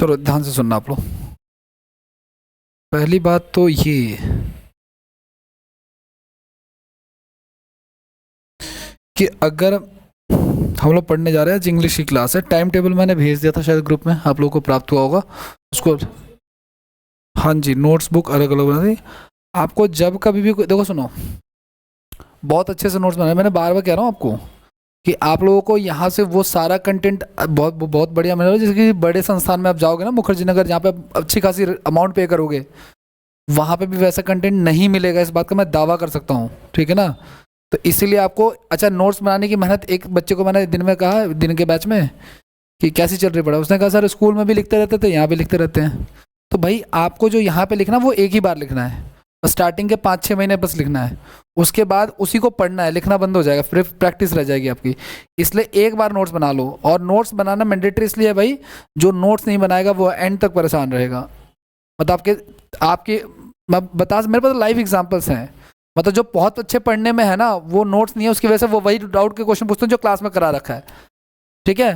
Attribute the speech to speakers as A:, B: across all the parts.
A: चलो ध्यान से सुनना आप लोग। पहली बात तो ये कि अगर हम लोग पढ़ने जा रहे हैं, इंग्लिश की क्लास है, टाइम टेबल मैंने भेज दिया था शायद ग्रुप में, आप लोगों को प्राप्त हुआ होगा उसको। हाँ जी, नोट्स बुक अलग अलग बना दी आपको। जब कभी भी देखो सुनो, बहुत अच्छे से नोट्स बनाए, मैंने बार बार कह रहा हूँ आपको कि आप लोगों को यहाँ से वो सारा कंटेंट बहुत बहुत बढ़िया मिलेगा। जैसे कि बड़े संस्थान में आप जाओगे ना, मुखर्जी नगर, जहाँ पे आप अच्छी खासी अमाउंट पे करोगे, वहाँ पे भी वैसा कंटेंट नहीं मिलेगा, इस बात का मैं दावा कर सकता हूँ, ठीक है ना। तो इसीलिए आपको अच्छा नोट्स बनाने की मेहनत, एक बच्चे को मैंने दिन में कहा, दिन के बैच में, कि कैसी चल रही पढ़ाई, उसने कहा सर स्कूल में भी लिखते रहते थे, यहाँ भी लिखते रहते हैं। तो भाई आपको जो यहाँ पे लिखना वो एक ही बार लिखना है, स्टार्टिंग के 5-6 महीने बस लिखना है, उसके बाद उसी को पढ़ना है, लिखना बंद हो जाएगा, फिर प्रैक्टिस रह जाएगी आपकी। इसलिए एक बार नोट्स बना लो, और नोट्स बनाना मैंडेटरी इसलिए है भाई, जो नोट्स नहीं बनाएगा वो एंड तक परेशान रहेगा। मतलब आपके आपके मैं बता, मेरे पास लाइव एग्जांपल्स हैं, मतलब जो बहुत अच्छे पढ़ने में है ना, वो नोट्स नहीं है, उसकी वजह से वो वही डाउट के क्वेश्चन पूछते हैं जो क्लास में करा रखा है, ठीक है।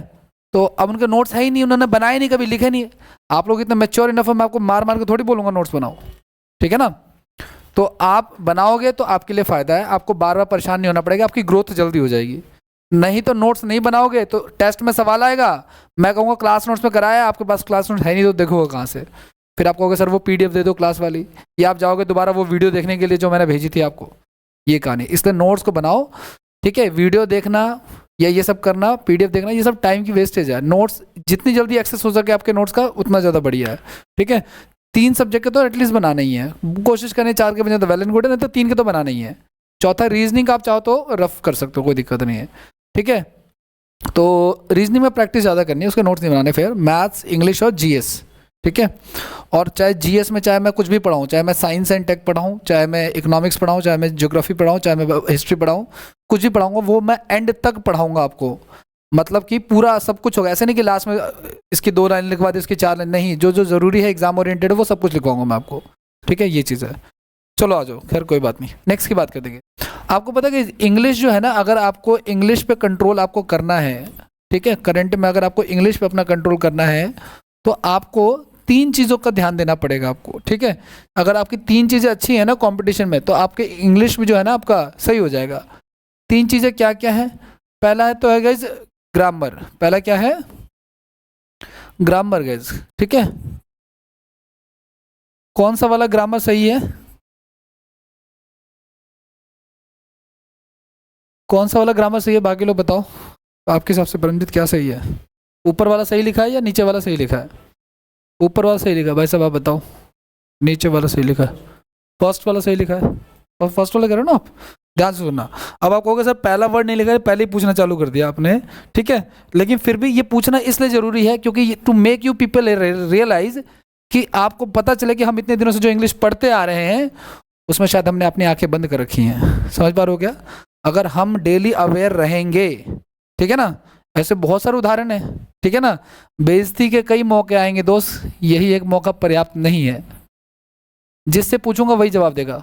A: तो अब उनके नोट्स है ही नहीं, उन्होंने बनाए नहीं, कभी लिखे नहीं। आप लोग इतना मैच्योर इनफ है, मैं आपको मार मार के थोड़ी बोलूंगा नोट्स बनाओ, ठीक है ना। तो आप बनाओगे तो आपके लिए फ़ायदा है, आपको बार बार परेशान नहीं होना पड़ेगा, आपकी ग्रोथ जल्दी हो जाएगी। नहीं तो नोट्स नहीं बनाओगे तो टेस्ट में सवाल आएगा, मैं कहूँगा क्लास नोट्स में कराया, आपके पास क्लास नोट्स है नहीं, तो देखोगे कहाँ से। फिर आप कहोगे सर वो पीडीएफ दे दो क्लास वाली, या आप जाओगे दोबारा वो वीडियो देखने के लिए जो मैंने भेजी थी आपको, ये कहानी। इसलिए नोट्स को बनाओ, ठीक है। वीडियो देखना या ये सब करना, पीडीएफ देखना, ये सब टाइम की वेस्टेज है। नोट्स जितनी जल्दी एक्सेस हो सके आपके नोट्स का, उतना ज़्यादा बढ़िया है, ठीक है। 3 सब्जेक्ट के तो एटलीस्ट बनाना ही है, कोशिश करें 4 के बजाय तो वेल एंड गुड है, नहीं तो 3 के तो बनाना ही है। चौथा रीजनिंग का आप चाहो तो रफ कर सकते हो, कोई दिक्कत नहीं है, ठीक है। तो रीजनिंग में प्रैक्टिस ज़्यादा करनी है, उसके नोट्स नहीं बनाने। फिर मैथ्स, इंग्लिश और जीएस, ठीक है। और चाहे जीएस में चाहे मैं कुछ भी पढ़ाऊँ, चाहे मैं साइंस एंड टेक पढ़ाऊँ, चाहे मैं इकोनॉमिक्स पढ़ाऊँ, चाहे मैं ज्योग्राफी पढ़ाऊँ, चाहे मैं हिस्ट्री पढ़ाऊँ, कुछ भी पढ़ाऊँगा वो मैं एंड तक पढ़ाऊँगा आपको। मतलब कि पूरा सब कुछ होगा, ऐसे नहीं कि लास्ट में इसकी 2 लाइन लिखवा दी, इसकी 4 लाइन, नहीं, जो जो ज़रूरी है एग्जाम ओरिएंटेड वो सब कुछ लिखवाऊंगा मैं आपको, ठीक है। ये चीज़ है। चलो आ जाओ, खैर कोई बात नहीं, नेक्स्ट की बात कर देंगे। आपको पता है कि इंग्लिश जो है ना, अगर आपको इंग्लिश पे कंट्रोल आपको करना है, ठीक है, करंट में अगर आपको इंग्लिश पे अपना कंट्रोल करना है, तो आपको 3 चीज़ों का ध्यान देना पड़ेगा आपको, ठीक है। अगर आपकी 3 चीज़ें अच्छी हैं ना कंपटीशन में, तो आपके इंग्लिश में जो है ना आपका सही हो जाएगा। 3 चीज़ें क्या क्या है? पहला है तो है गाइज ग्रामर। पहला क्या है? ग्रामर गाइज, ठीक है। कौन सा वाला ग्रामर सही है? कौन सा वाला ग्रामर सही है, बाकी लोग बताओ आपके हिसाब से परमजीत क्या सही है? ऊपर वाला सही लिखा है या नीचे वाला सही लिखा है? ऊपर वाला सही लिखा है भाई साहब, आप बताओ। नीचे वाला सही लिखा है? फर्स्ट वाला सही लिखा है? और फर्स्ट वाला कह रहे हो ना आप, ध्यान से सुनना। अब आप कहोगे सर पहला वर्ड नहीं लिखा है, पहले ही पूछना चालू कर दिया आपने, ठीक है। लेकिन फिर भी ये पूछना इसलिए जरूरी है क्योंकि to make you people realise, कि आपको पता चले कि हम इतने दिनों से जो इंग्लिश पढ़ते आ रहे हैं उसमें शायद हमने अपनी आंखें बंद कर रखी हैं। समझ पा रहे हो क्या? अगर हम डेली अवेयर रहेंगे, ठीक है ना, ऐसे बहुत सारे उदाहरण हैं, ठीक है ना। बेइज्जती के कई मौके आएंगे दोस्त, यही एक मौका पर्याप्त नहीं है। जिससे पूछूंगा वही जवाब देगा।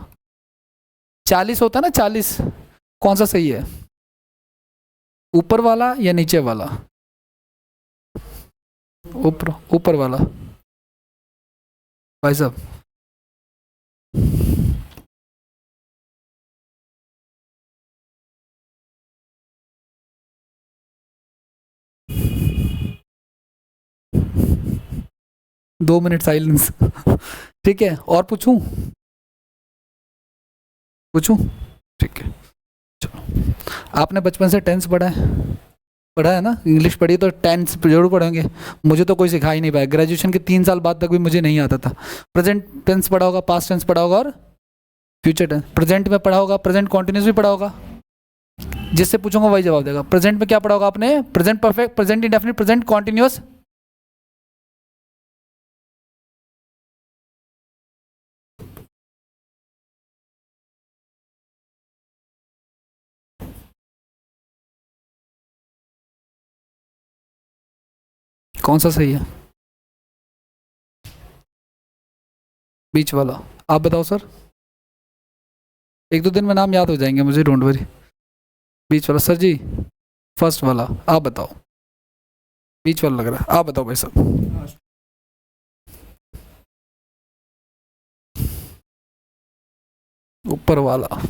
A: 40 होता है ना, 40, कौन सा सही है? ऊपर वाला या नीचे वाला? ऊपर, ऊपर वाला भाई साहब। दो मिनट साइलेंस। ठीक है, और पूछूं? पूछूं? ठीक है, चलो। आपने बचपन से टेंस पढ़ा है ना, इंग्लिश पढ़ी तो टेंस जरूर पढ़ेंगे। मुझे तो कोई सिखा ही नहीं पाया, ग्रेजुएशन के 3 साल बाद तक भी मुझे नहीं आता था। प्रेजेंट टेंस पढ़ा होगा, पास्ट टेंस पढ़ा होगा, और फ्यूचर टेंस। प्रेजेंट में पढ़ा होगा, प्रेजेंट कॉन्टिन्यूस भी पढ़ा होगा। जिससे पूछूंगा वही जवाब देगा। प्रेजेंट में क्या पढ़ा होगा आपने? Present perfect, present indefinite, present continuous. कौन सा सही है? बीच वाला। आप बताओ सर। 1-2 दिन में नाम याद हो जाएंगे मुझे, डोंट वरी। बीच वाला सर जी, फर्स्ट वाला आप बताओ। बीच वाला लग रहा है, आप बताओ भाई साहब। ऊपर वाला,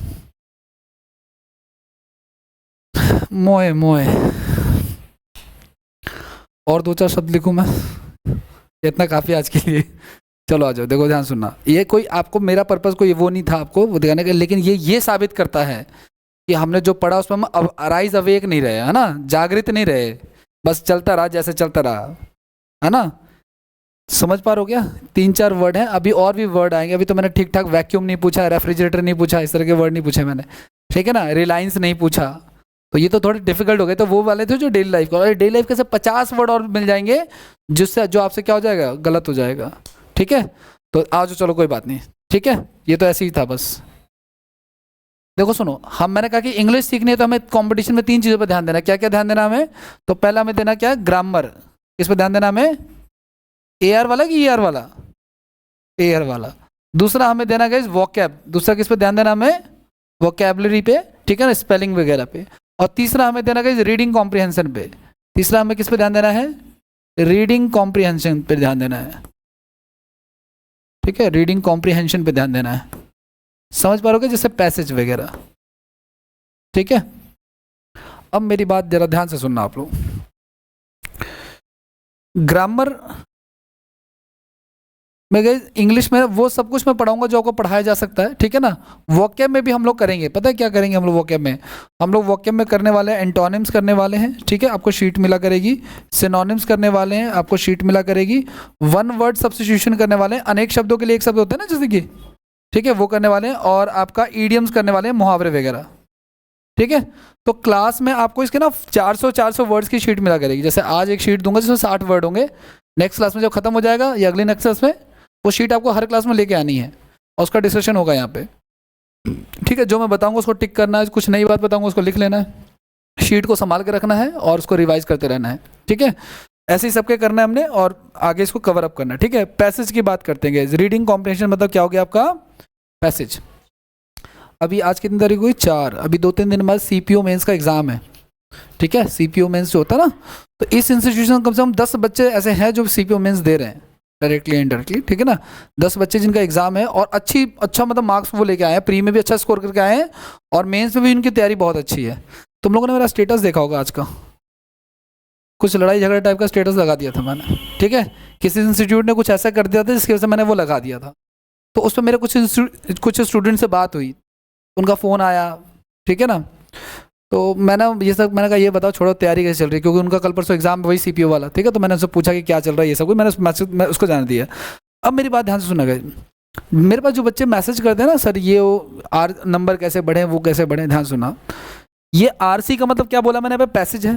A: मोए मोए। और दो चार शब्द लिखूं मैं, इतना काफी आज के लिए। चलो आ जाओ, देखो ध्यान सुनना, ये कोई आपको, मेरा पर्पस कोई वो नहीं था आपको वो दिखाने का, लेकिन ये साबित करता है कि हमने जो पढ़ा उसमें हम अब अराइज अवेक नहीं रहे, है ना, जागृत नहीं रहे, बस चलता रहा जैसे चलता रहा, है ना। समझ पा रहे हो क्या? तीन चार वर्ड हैं, अभी और भी वर्ड आएंगे। अभी तो मैंने ठीक ठाक वैक्यूम नहीं पूछा, रेफ्रिजरेटर नहीं पूछा, इस तरह के वर्ड नहीं पूछे मैंने, ठीक है ना, रिलायंस नहीं पूछा, तो ये तो थोड़े डिफिकल्ट हो गए। तो वो वाले थे जो डेली लाइफ का, और डेली लाइफ के से 50 वर्ड और मिल जाएंगे जिससे जो आपसे क्या हो जाएगा, गलत हो जाएगा, ठीक है। तो आज चलो कोई बात नहीं, ठीक है, ये तो ऐसे ही था बस। देखो सुनो, मैंने कहा कि इंग्लिश सीखनी है तो हमें कंपटीशन में 3 चीज़ों पर ध्यान देना। क्या क्या ध्यान देना हमें? तो पहला हमें देना क्या है, ग्रामर। किस पर ध्यान देना हमें? AR वाला कि ER वाला? AR वाला। दूसरा हमें देना गाइस वोकैब। दूसरा किस पे ध्यान देना हमें? वोकैबलरी पे, ठीक है ना, स्पेलिंग वगैरह पे। और तीसरा हमें देना गाइस रीडिंग कॉम्प्रिहेंशन पे। तीसरा हमें किस पे ध्यान देना है? रीडिंग कॉम्प्रिहेंशन पे ध्यान देना है, ठीक है, रीडिंग कॉम्प्रिहेंशन पे ध्यान देना है। समझ पा रहे हो, जैसे पैसेज वगैरह, ठीक है। अब मेरी बात जरा ध्यान से सुनना आप लोग। ग्रामर मैं गई इंग्लिश में वो सब कुछ मैं पढ़ाऊंगा जो आपको पढ़ाया जा सकता है, ठीक है ना। वोकैब में भी हम लोग करेंगे, पता है क्या करेंगे हम लोग वोकैब में? हम लोग वोकैब में करने वाले हैं एंटोनिम्स करने वाले हैं, ठीक है, आपको शीट मिला करेगी। सिनोनिम्स करने वाले हैं, आपको शीट मिला करेगी। वन वर्ड सब्स्टिट्यूशन करने वाले हैं, अनेक शब्दों के लिए एक शब्द होता है ना जैसे कि, ठीक है, वो करने वाले हैं। और आपका ईडियम्स करने वाले हैं, मुहावरे वगैरह, ठीक है। तो क्लास में आपको इसके ना 400 वर्ड्स की शीट मिला करेगी। जैसे आज एक शीट दूंगा जिसमें 60 वर्ड होंगे, नेक्स्ट क्लास में जब खत्म हो जाएगा या अगली नेक्स्ट क्लास में वो शीट आपको हर क्लास में लेके आनी है और उसका डिस्कशन होगा यहाँ पे, ठीक है। जो मैं बताऊंगा उसको टिक करना है, कुछ नई बात बताऊंगा उसको लिख लेना है, शीट को संभाल के रखना है और उसको रिवाइज करते रहना है, ठीक है। ऐसे ही सबके करना है हमने और आगे इसको कवर अप करना है, ठीक है। पैसेज की बात करते हैं, रीडिंग कॉम्प्रिहेंशन मतलब क्या हो गया आपका पैसेज। अभी आज कितनी तारीख हुई? 4। अभी 2-3 दिन बाद CPO मेंस का एग्जाम है, ठीक है। CPO मेंस जो होता है ना, तो इस इंस्टीट्यूशन में कम से कम 10 बच्चे ऐसे हैं जो CPO मेंस दे रहे हैं डायरेक्टली इनडायरेक्टली, ठीक है ना। 10 बच्चे जिनका एग्जाम है और अच्छा मतलब मार्क्स वो लेके आए हैं, प्री में भी अच्छा स्कोर करके आए हैं और मेंस में भी उनकी तैयारी बहुत अच्छी है। तुम लोगों ने मेरा स्टेटस देखा होगा आज का, कुछ लड़ाई झगड़ा टाइप का स्टेटस लगा दिया था मैंने, ठीक है। किसी इंस्टीट्यूट ने कुछ ऐसा कर दिया था जिसकी वजह से मैंने वो लगा दिया था। तो उस पर मेरे कुछ स्टूडेंट से बात हुई, उनका फ़ोन आया, ठीक है ना। तो मैंने कहा ये बताओ छोड़ो तैयारी कैसे चल रही है, क्योंकि उनका कल परसों एग्जाम वही CPO वाला, ठीक है। तो मैंने उससे पूछा कि क्या चल रहा है ये सब कुछ, मैं उसको जान दिया। अब मेरी बात ध्यान से सुना गया, मेरे पास जो बच्चे मैसेज करते हैं ना, सर ये आर नंबर कैसे बढ़े, वो कैसे बढ़े, ध्यान सुना। ये RC का मतलब क्या बोला मैंने? पे पैसेज है।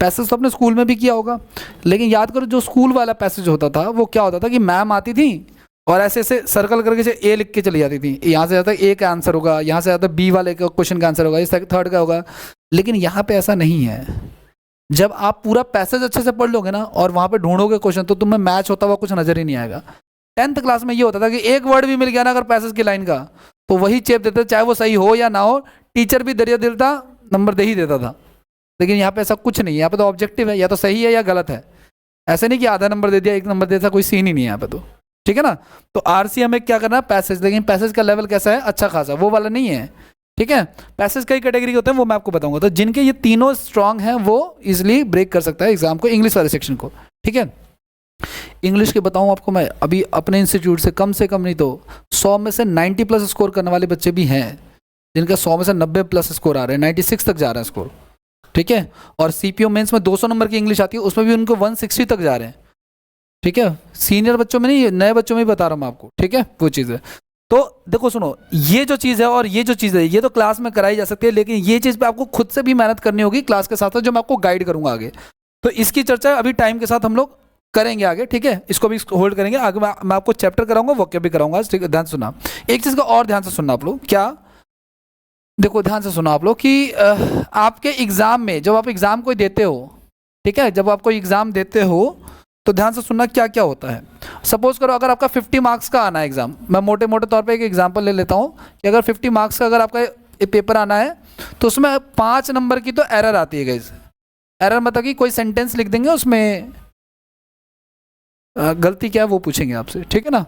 A: पैसेज तो अपने स्कूल में भी किया होगा, लेकिन याद करो जो स्कूल वाला पैसेज होता था वो क्या होता था कि मैम आती थी और ऐसे ऐसे सर्कल करके A लिख के चली जाती थी, यहाँ से जाता A का आंसर होगा, यहाँ से जाता B वाले का क्वेश्चन का आंसर होगा, इस थर्ड का होगा। लेकिन यहाँ पे ऐसा नहीं है। जब आप पूरा पैसेज अच्छे से पढ़ लोगे ना और वहाँ पे ढूंढोगे क्वेश्चन, तो तुम्हें मैच होता हुआ कुछ नजर ही नहीं आएगा। 10th क्लास में ये होता था कि एक वर्ड भी मिल गया ना अगर पैसेज की लाइन का, तो वही चेप देते, चाहे वो सही हो या ना हो, टीचर भी दरिया दिल था, नंबर दे ही देता था। लेकिन यहाँ पे ऐसा कुछ नहीं है, यहाँ पे तो ऑब्जेक्टिव है, या तो सही है या गलत है। ऐसे नहीं कि आधा नंबर दे दिया 1 नंबर दे दिया, कोई सीन ही नहीं है यहाँ पे तो, ठीक है ना। तो RC हमें क्या करना है? पैसेज। लेकिन पैसेज का लेवल कैसा है? अच्छा खासा, वो वाला नहीं है, ठीक है। पैसेज कई कैटेगरी होते हैं वो मैं आपको बताऊंगा। तो जिनके ये तीनों स्ट्रांग हैं वो इजिली ब्रेक कर सकता है एग्जाम को, इंग्लिश वाले सेक्शन को, ठीक है। इंग्लिश के बताऊं आपको मैं, अभी अपने इंस्टीट्यूट से कम नहीं तो 100 में से 90+ स्कोर करने वाले बच्चे भी हैं, जिनका 100 में से 90+ स्कोर आ रहे हैं, 96 तक जा रहा है स्कोर, ठीक है। और CPO मेंस में 200 नंबर की इंग्लिश आती है, उसमें भी उनको 160 तक जा रहे हैं, ठीक है। सीनियर बच्चों में नहीं, नए बच्चों में ही बता रहा हूँ आपको, ठीक है, वो चीज़ है। तो देखो सुनो, ये जो चीज़ है और ये जो चीज़ है ये तो क्लास में कराई जा सकती है, लेकिन ये चीज़ पे आपको खुद से भी मेहनत करनी होगी क्लास के साथ साथ, जो मैं आपको गाइड करूंगा आगे। तो इसकी चर्चा अभी टाइम के साथ हम लोग करेंगे आगे, ठीक है। इसको भी होल्ड करेंगे आगे, मैं आपको चैप्टर कराऊंगा, वोकैब भी कराऊंगा, ठीक है। ध्यान सुना, एक चीज़ का और ध्यान से सुनना आप लोग, क्या? देखो ध्यान से सुनो आप लोग कि आपके एग्जाम में जब आप एग्जाम कोई देते हो, ठीक है, जब आप कोई एग्जाम देते हो तो ध्यान से सुनना क्या क्या होता है। सपोज करो अगर आपका 50 मार्क्स का आना है एग्जाम, मैं मोटे मोटे तौर पे एक एग्जांपल ले लेता हूँ कि अगर 50 मार्क्स का अगर आपका पेपर आना है तो उसमें 5 नंबर की तो एरर आती है गाइस। एरर मतलब कि कोई सेंटेंस लिख देंगे उसमें गलती क्या है वो पूछेंगे आपसे, ठीक है ना।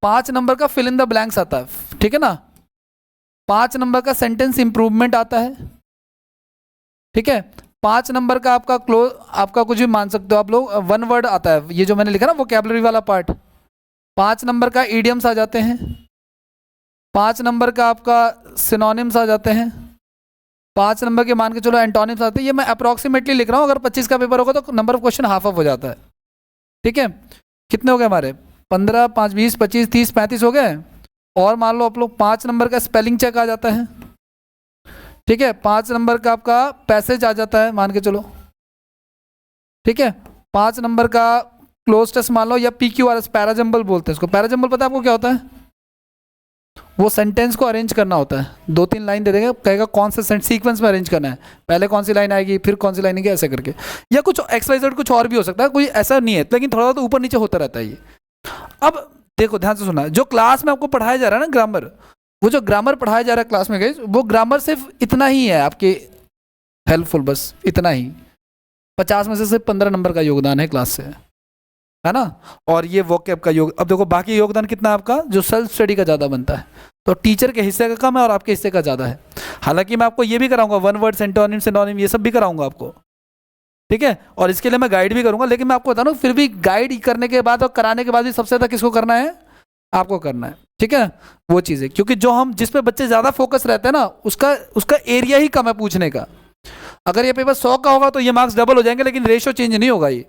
A: 5 नंबर का फिल इन द ब्लैंक्स आता है, ठीक है ना। 5 नंबर का सेंटेंस इंप्रूवमेंट आता है, ठीक है। 5 नंबर का आपका क्लोज, आपका कुछ भी मान सकते हो आप लोग, वन वर्ड आता है, ये जो मैंने लिखा ना वोकैबुलरी वाला पार्ट। 5 नंबर का इडियम्स आ जाते हैं, 5 नंबर का आपका सिनोनिम्स आ जाते हैं, 5 नंबर के मान के चलो एंटोनिम्स आते हैं। ये मैं अप्रॉक्सीमेटली लिख रहा हूँ, अगर 25 का पेपर होगा तो number of question half of हो जाता है, ठीक है। कितने हो गए हमारे, 15, 5, 20, 25, 30, 35 हो गए। और मान लो आप लोग 5 नंबर का स्पेलिंग चेक आ जाता है, ठीक है। 5 नंबर का आपका पैसेज आ जाता है मान के चलो, ठीक है। 5 नंबर का क्लोज टेस्ट मान लो, या PQRS पैराजम्बल बोलते हैं इसको। पैराजम्बल पता है आपको क्या होता है? वो सेंटेंस को अरेंज करना होता है, 2-3 लाइन दे देंगे, कहेगा कौन से सीक्वेंस में अरेंज करना है, पहले कौन सी लाइन आएगी फिर कौन सी लाइन आएगी, ऐसे करके। या कुछ XYZ कुछ और भी हो सकता है, कोई ऐसा नहीं है, लेकिन थोड़ा तो ऊपर नीचे होता रहता है ये। अब देखो ध्यान से सुना, जो क्लास में आपको पढ़ाया जा रहा है ना ग्रामर, वो जो ग्रामर पढ़ाया जा रहा है क्लास में गई, वो ग्रामर सिर्फ इतना ही है आपके हेल्पफुल, बस इतना ही। 50 में से सिर्फ 15 नंबर का योगदान है क्लास से, है ना। और ये वोकैब का योग, अब देखो बाकी योगदान कितना है आपका, जो सेल्फ स्टडी का ज़्यादा बनता है, तो टीचर के हिस्से का कम है और आपके हिस्से का ज़्यादा है। हालांकि मैं आपको ये भी कराऊंगा, वन वर्ड, एंटोनिम, सिनोनिम, ये सब भी कराऊंगा आपको, ठीक है। और इसके लिए मैं गाइड भी करूंगा, लेकिन मैं आपको बता रहा हूँ, फिर भी गाइड करने के बाद और कराने के बाद भी सबसे ज़्यादा किसको करना है, आपको करना है, ठीक है। वो चीज़ है, क्योंकि जो हम जिस पे बच्चे ज़्यादा फोकस रहते हैं ना, उसका एरिया ही कम है पूछने का। अगर ये पेपर 100 का होगा तो ये मार्क्स डबल हो जाएंगे, लेकिन रेशियो चेंज नहीं होगा ये,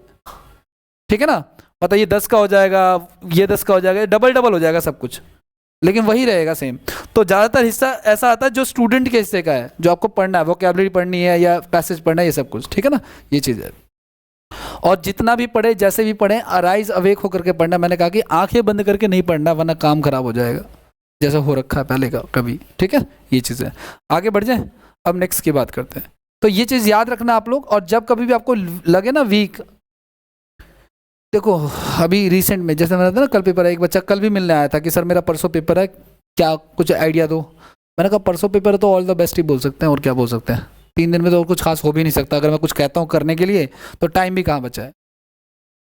A: ठीक है ना। पता ये 10 का हो जाएगा, ये 10 का हो जाएगा, डबल डबल हो जाएगा सब कुछ, लेकिन वही रहेगा सेम। तो ज़्यादातर हिस्सा ऐसा आता है जो स्टूडेंट के हिस्से का है, जो आपको पढ़ना है, वोकैबुलरी पढ़नी है या पैसेज पढ़ना है, ये सब कुछ, ठीक है ना, ये चीज़ है। और जितना भी पढ़े, जैसे भी पढ़े, अराइज अवेक होकर के पढ़ना। मैंने कहा कि आंखें बंद करके नहीं पढ़ना, वरना काम खराब हो जाएगा, जैसा हो रखा है पहले का कभी, ठीक है। ये चीज़ है, आगे बढ़ जाए, अब नेक्स्ट की बात करते हैं। तो ये चीज़ याद रखना आप लोग। और जब कभी भी आपको लगे ना वीक, देखो अभी रिसेंट में जैसे मैंने था ना, कल पेपर है, एक बच्चा कल भी मिलने आया था कि सर मेरा परसों पेपर है, क्या कुछ आइडिया दो। मैंने कहा परसों पेपर है तो ऑल द बेस्ट ही बोल सकते हैं, और क्या बोल सकते हैं, 3 दिन में तो और कुछ खास हो भी नहीं सकता। अगर मैं कुछ कहता हूँ करने के लिए तो टाइम भी कहाँ बचा है,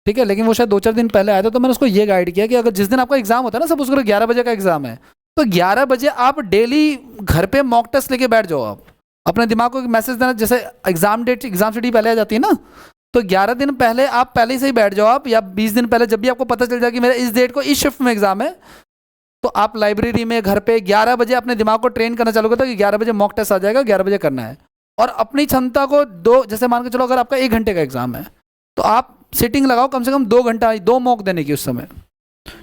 A: ठीक है। लेकिन वो शायद 2-4 दिन पहले आया था, तो मैंने उसको ये गाइड किया कि अगर जिस दिन आपका एग्जाम होता है ना, सब उसको 11 बजे का एग्जाम है, तो 11 बजे आप डेली घर पे मॉक टेस्ट लेके बैठ जाओ। आप अपने दिमाग को मैसेज देना, जैसे एग्जाम डेट, एग्जाम शेड्यूल पहले आ जाती है ना, तो 11 दिन पहले आप पहले से ही बैठ जाओ आप, या 20 दिन पहले, जब भी आपको पता चल जाए कि मेरा इस डेट को इस शिफ्ट में एग्जाम है, तो आप लाइब्रेरी में, घर पे 11 बजे अपने दिमाग को ट्रेन करना चालू करता कि 11 बजे मॉक टेस्ट आ जाएगा, 11 बजे करना है। और अपनी क्षमता को जैसे मान के चलो अगर आपका 1 घंटे का एग्जाम है, तो आप सिटिंग लगाओ कम से कम 2 घंटा, 2 मॉक देने की उस समय,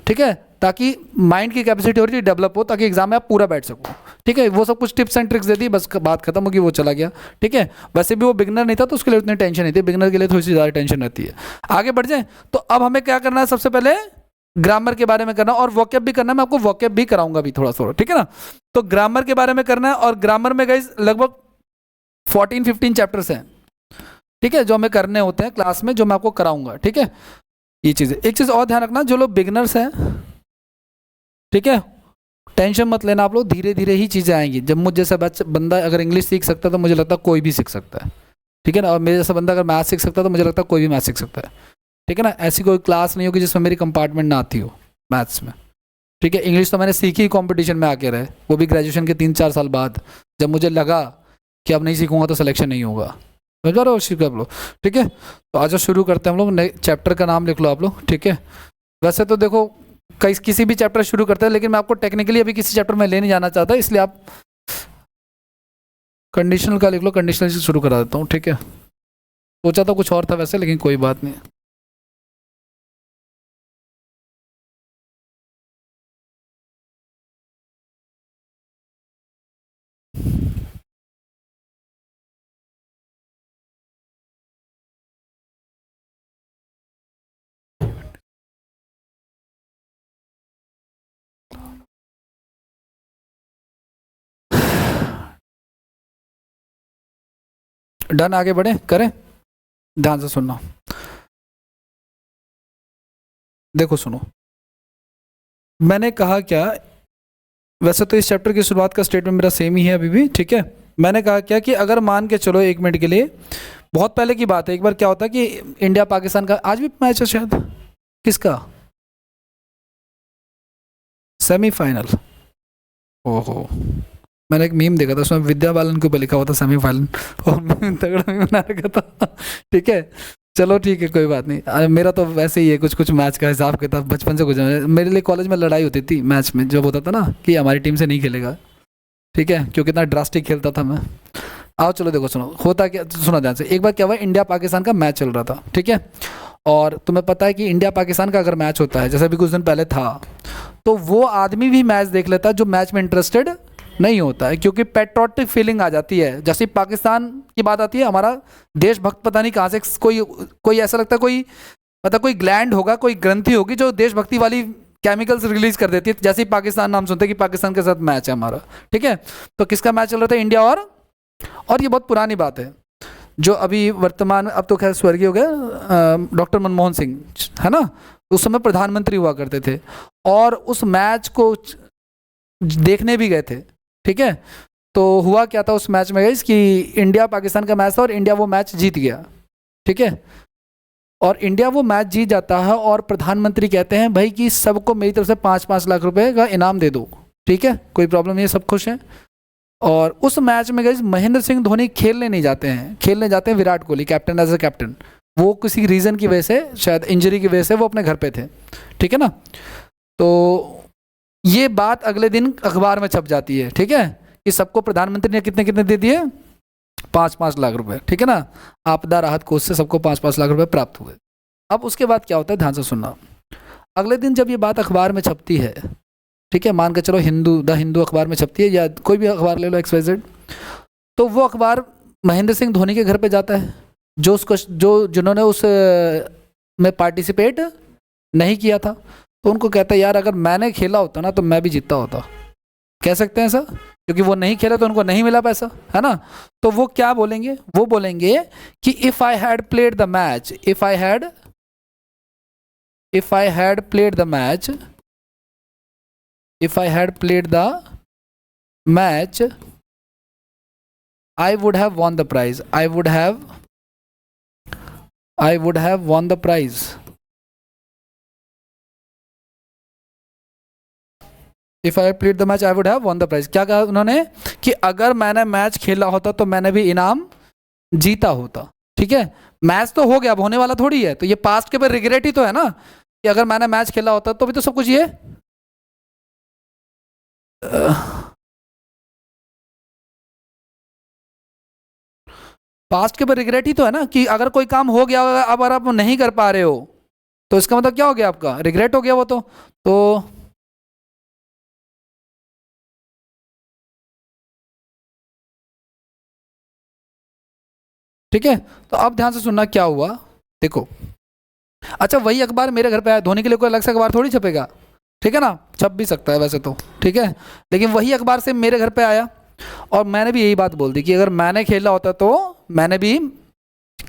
A: ठीक है, ताकि माइंड की कैपेसिटी और डेवलप हो, ताकि एग्जाम में आप पूरा बैठ सको, ठीक है। वो सब कुछ टिप्स एंड ट्रिक्स दे दी, बस बात खत्म होगी, वो चला गया, ठीक है। वैसे भी वो बिगनर नहीं था, तो उसके लिए उतनी टेंशन नहीं थी, बिगनर के लिए थोड़ी सी ज़्यादा टेंशन रहती है। आगे बढ़ जाए, तो अब हमें क्या करना है, सबसे पहले ग्रामर के बारे में करना, और वोकैब भी करना है। मैं आपको वोकैब भी कराऊंगा भी थोड़ा थोड़ा, ठीक है ना। तो ग्रामर के बारे में करना है, और ग्रामर में गाइस लगभग 14-15 चैप्टर्स हैं, ठीक है, जो हमें करने होते हैं क्लास में, जो मैं आपको कराऊंगा, ठीक है। ये चीज़ है। एक चीज़ और ध्यान रखना, जो लोग बिगनर्स हैं, ठीक है, टेंशन मत लेना आप लोग, धीरे धीरे ही चीज़ें आएंगी। जब मुझ जैसा बंदा अगर इंग्लिश सीख सकता है, तो मुझे लगता है कोई भी सीख सकता है, ठीक है ना। और मेरे जैसा बंदा अगर मैथ सीख सकता है, तो मुझे लगता है कोई भी मैथ सीख सकता है, ठीक है ना। ऐसी कोई क्लास नहीं होगी जिसमें मेरी कंपार्टमेंट ना आती हो मैथ्स में, ठीक है। इंग्लिश तो मैंने सीखी कंपटीशन में आके रहे, वो भी ग्रेजुएशन के 3-4 साल बाद, जब मुझे लगा कि अब नहीं सीखूंगा तो सिलेक्शन नहीं होगा। समझ पा रहे हो शिव आप लोग, ठीक है। तो आज शुरू करते हैं हम लोग, नए चैप्टर का नाम लिख लो आप लोग, ठीक है। वैसे तो देखो किसी भी चैप्टर शुरू करते हैं, लेकिन मैं आपको टेक्निकली अभी किसी चैप्टर में ले नहीं जाना चाहता, इसलिए आप कंडीशनल का लिख लो, कंडीशनल से शुरू करा देता हूँ, ठीक है। सोचा तो कुछ और था वैसे, लेकिन कोई बात नहीं। डन, आगे बढ़े, करें, ध्यान से सुनना। देखो सुनो, मैंने कहा क्या, वैसे तो इस चैप्टर की शुरुआत का स्टेटमेंट मेरा सेम ही है अभी भी, ठीक है। मैंने कहा क्या कि अगर मान के चलो 1 मिनट के लिए, बहुत पहले की बात है, एक बार क्या होता है कि इंडिया पाकिस्तान का आज भी मैच है शायद, किसका, सेमीफाइनल, ओहो, मैंने एक मीम देखा था, उसमें विद्या बालन के ऊपर लिखा हुआ था सेमीफाइनल, और मैं तगड़ा मीम बना रखा था। ठीक है, चलो ठीक है, कोई बात नहीं। मेरा तो वैसे ही है, कुछ कुछ मैच का हिसाब किताब बचपन से कुछ मेरे लिए कॉलेज में लड़ाई होती थी मैच में, जब होता था ना कि हमारी टीम से नहीं खेलेगा, ठीक है, क्योंकि इतना ड्रास्टिक खेलता था मैं। आओ चलो देखो, सुनो होता क्या, सुनो ध्यान से। एक बार क्या हुआ, इंडिया पाकिस्तान का मैच चल रहा था, ठीक है, और तुम्हें पता है कि इंडिया पाकिस्तान का अगर मैच होता है, जैसे अभी कुछ दिन पहले था, तो वो आदमी भी मैच देख लेता है जो मैच में इंटरेस्टेड नहीं होता है, क्योंकि पेट्रोटिक फीलिंग आ जाती है। जैसे पाकिस्तान की बात आती है, हमारा देशभक्त पता नहीं कहाँ से कोई कोई ऐसा लगता है, कोई मतलब कोई ग्लैंड होगा, कोई ग्रंथि होगी जो देशभक्ति वाली केमिकल्स रिलीज कर देती है जैसे ही पाकिस्तान नाम सुनते हैं कि पाकिस्तान के साथ मैच है हमारा, ठीक है। तो किसका मैच चल रहा था, इंडिया और ये बहुत पुरानी बात है, जो अभी वर्तमान, अब तो खैर स्वर्गीय हो गया, डॉक्टर मनमोहन सिंह, है ना, उस समय प्रधानमंत्री हुआ करते थे, और उस मैच को देखने भी गए थे, ठीक है। तो हुआ क्या था उस मैच में गाइस, कि इंडिया पाकिस्तान का मैच था और इंडिया वो मैच जीत गया, ठीक है, और इंडिया वो मैच जीत जाता है, और प्रधानमंत्री कहते हैं भाई कि सबको मेरी तरफ से 5-5 लाख रुपए का इनाम दे दो, ठीक है, कोई प्रॉब्लम नहीं है, सब खुश हैं। और उस मैच में गाइस महेंद्र सिंह धोनी खेलने नहीं जाते हैं, खेलने जाते हैं Virat Kohli captain, as a captain. वो किसी रीज़न की वजह से, शायद इंजरी की वजह से वो अपने घर पे थे, ठीक है ना। तो ये बात अगले दिन अखबार में छप जाती है, ठीक है, कि सबको प्रधानमंत्री ने कितने कितने दे दिए, 5-5 लाख रुपए, ठीक है ना, आपदा राहत कोष से सबको 5-5 लाख रुपए प्राप्त हुए। अब उसके बाद क्या होता है, ध्यान से सुनना। अगले दिन जब ये बात अखबार में छपती है, ठीक है, मान के चलो द हिंदू अखबार में छपती है, या कोई भी अखबार ले लो XYZ, तो वो अखबार महेंद्र सिंह धोनी के घर पे जाता है, जो उसको जिन्होंने उस में पार्टिसिपेट नहीं किया था। तो उनको कहता है यार अगर मैंने खेला होता ना तो मैं भी जीतता होता, कह सकते हैं ऐसा, क्योंकि वो नहीं खेला तो उनको नहीं मिला पैसा, है ना। तो वो क्या बोलेंगे, वो बोलेंगे कि if I had played the match, if I had played the match, if I had played the match, I would have won the prize. I would have won the prize. If I had played the match, I would have won the prize. क्या कहा उन्होंने, कि अगर मैंने match खेला होता तो मैंने भी इनाम जीता होता, ठीक है। मैच तो हो गया, अब होने वाला थोड़ी है, तो ये पास्ट के पर रिग्रेट ही तो है ना, कि अगर मैंने मैच खेला होता तो भी तो सब कुछ ये पास्ट के ऊपर रिग्रेट ही तो है ना, कि अगर कोई काम हो गया अब अगर आप नहीं कर पा रहे हो तो इसका मतलब क्या हो गया, आपका रिग्रेट हो गया वो तो ठीक है। तो अब ध्यान से सुनना क्या हुआ, देखो। अच्छा वही अखबार मेरे घर पे आया, धोनी के लिए कोई अलग से अखबार थोड़ी छपेगा, ठीक है ना, छप भी सकता है वैसे तो, ठीक है, लेकिन वही अखबार से मेरे घर पे आया, और मैंने भी यही बात बोल दी कि अगर मैंने खेला होता तो मैंने भी,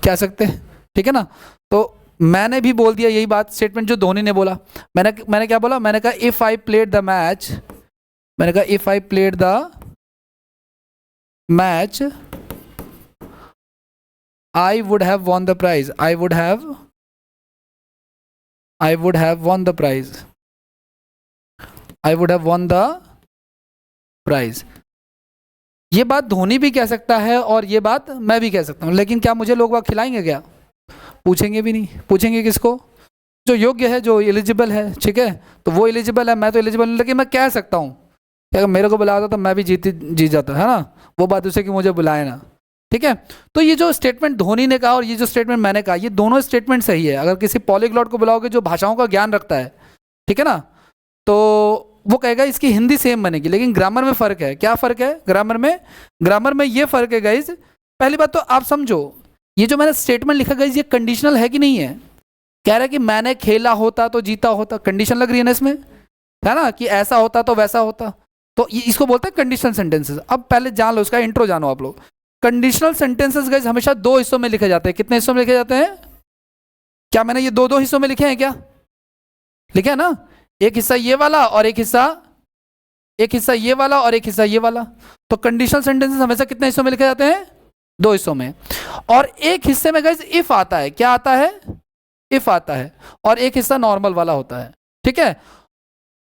A: कह सकते हैं, ठीक है ना। तो मैंने भी बोल दिया यही बात, स्टेटमेंट जो धोनी ने बोला। मैंने क्या बोला, मैंने कहा if I played the match, मैंने कहा if I played the match I would have won the prize, I would have won the prize, I would have won the prize. ये बात धोनी भी कह सकता है और ये बात मैं भी कह सकता हूँ, लेकिन क्या मुझे लोग वहाँ खिलाएंगे, क्या पूछेंगे भी नहीं, पूछेंगे किसको, जो योग्य है, जो एलिजिबल है, ठीक है, तो वो एलिजिबल है, मैं तो एलिजिबल नहीं, लेकिन मैं कह सकता हूँ कि अगर मेरे को बुलाया था तो मैं भी जीत जाता, है ना। वो बात उसे कि मुझे बुलाए ना, ठीक है। तो ये जो स्टेटमेंट धोनी ने कहा और ये जो स्टेटमेंट मैंने कहा, ये दोनों स्टेटमेंट सही है। अगर किसी पॉलीग्लॉट को बुलाओगे जो भाषाओं का ज्ञान रखता है, ठीक है ना, तो वो कहेगा इसकी हिंदी सेम बनेगी, लेकिन ग्रामर में फ़र्क है। क्या फ़र्क है ग्रामर में ये फ़र्क है गाइज। पहली बात तो आप समझो, ये जो मैंने स्टेटमेंट लिखा गाइज, ये कंडीशनल है कि नहीं है। कह रहा है कि मैंने खेला होता तो जीता होता, कंडीशन लग रही है ना इसमें, है ना, कि ऐसा होता तो वैसा होता, तो इसको बोलते हैं कंडीशनल सेंटेंसेस। अब पहले जान लो, इसका इंट्रो जानो आप लोग। कंडीशनल सेंटेंसेस गाइज हमेशा दो हिस्सों में लिखे जाते हैं। कितने हिस्सों में लिखे जाते हैं? क्या मैंने ये दो हिस्सों में लिखे हैं? क्या लिखे है ना, एक हिस्सा ये वाला और एक हिस्सा ये वाला और एक हिस्सा ये वाला। तो कंडीशनल सेंटेंसेस हमेशा कितने हिस्सों में लिखे जाते हैं? दो हिस्सों में। और एक हिस्से में गाइस इफ आता है। क्या आता है? इफ आता है। और एक हिस्सा नॉर्मल वाला होता है, ठीक है।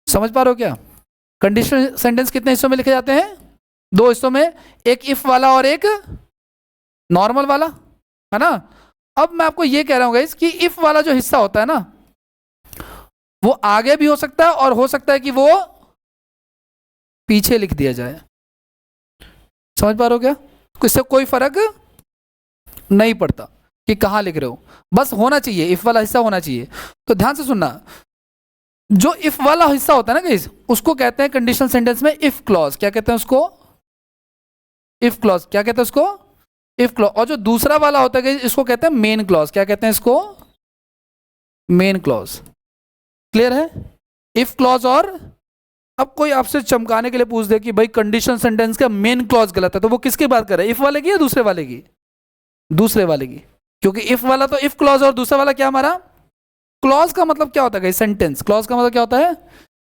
A: समझ पा रहे हो क्या? कंडीशनल सेंटेंस कितने हिस्सों में लिखे जाते हैं? दो हिस्सों में, एक इफ वाला और एक नॉर्मल वाला, है ना। अब मैं आपको ये कह रहा हूँ गाइस कि इफ वाला जो हिस्सा होता है ना, वो आगे भी हो सकता है और हो सकता है कि वो पीछे लिख दिया जाए। समझ पा रहे हो क्या? इससे कोई फर्क नहीं पड़ता कि कहां लिख रहे हो, बस होना चाहिए, इफ वाला हिस्सा होना चाहिए। तो ध्यान से सुनना, जो इफ वाला हिस्सा होता है ना गाइस, उसको कहते हैं कंडीशनल सेंटेंस में इफ क्लॉज। क्या कहते हैं उसको? If clause. क्या कहते हैं उसको? If clause. और जो दूसरा वाला होता है गाइस, इसको कहते हैं मेन क्लॉज। क्या कहते हैं इसको? Main clause. क्लियर है? इफ क्लॉज और अब कोई आपसे चमकाने के लिए पूछ दे कि भाई कंडीशनल सेंटेंस का मेन क्लॉज गलत है, तो वो किसकी बात कर रहा है, इफ वाले की या दूसरे वाले की? दूसरे वाले की, क्योंकि इफ वाला तो इफ क्लॉज और दूसरा वाला क्या हमारा क्लॉज। का मतलब क्या होता है? सेंटेंस। क्लॉज का मतलब क्या होता है?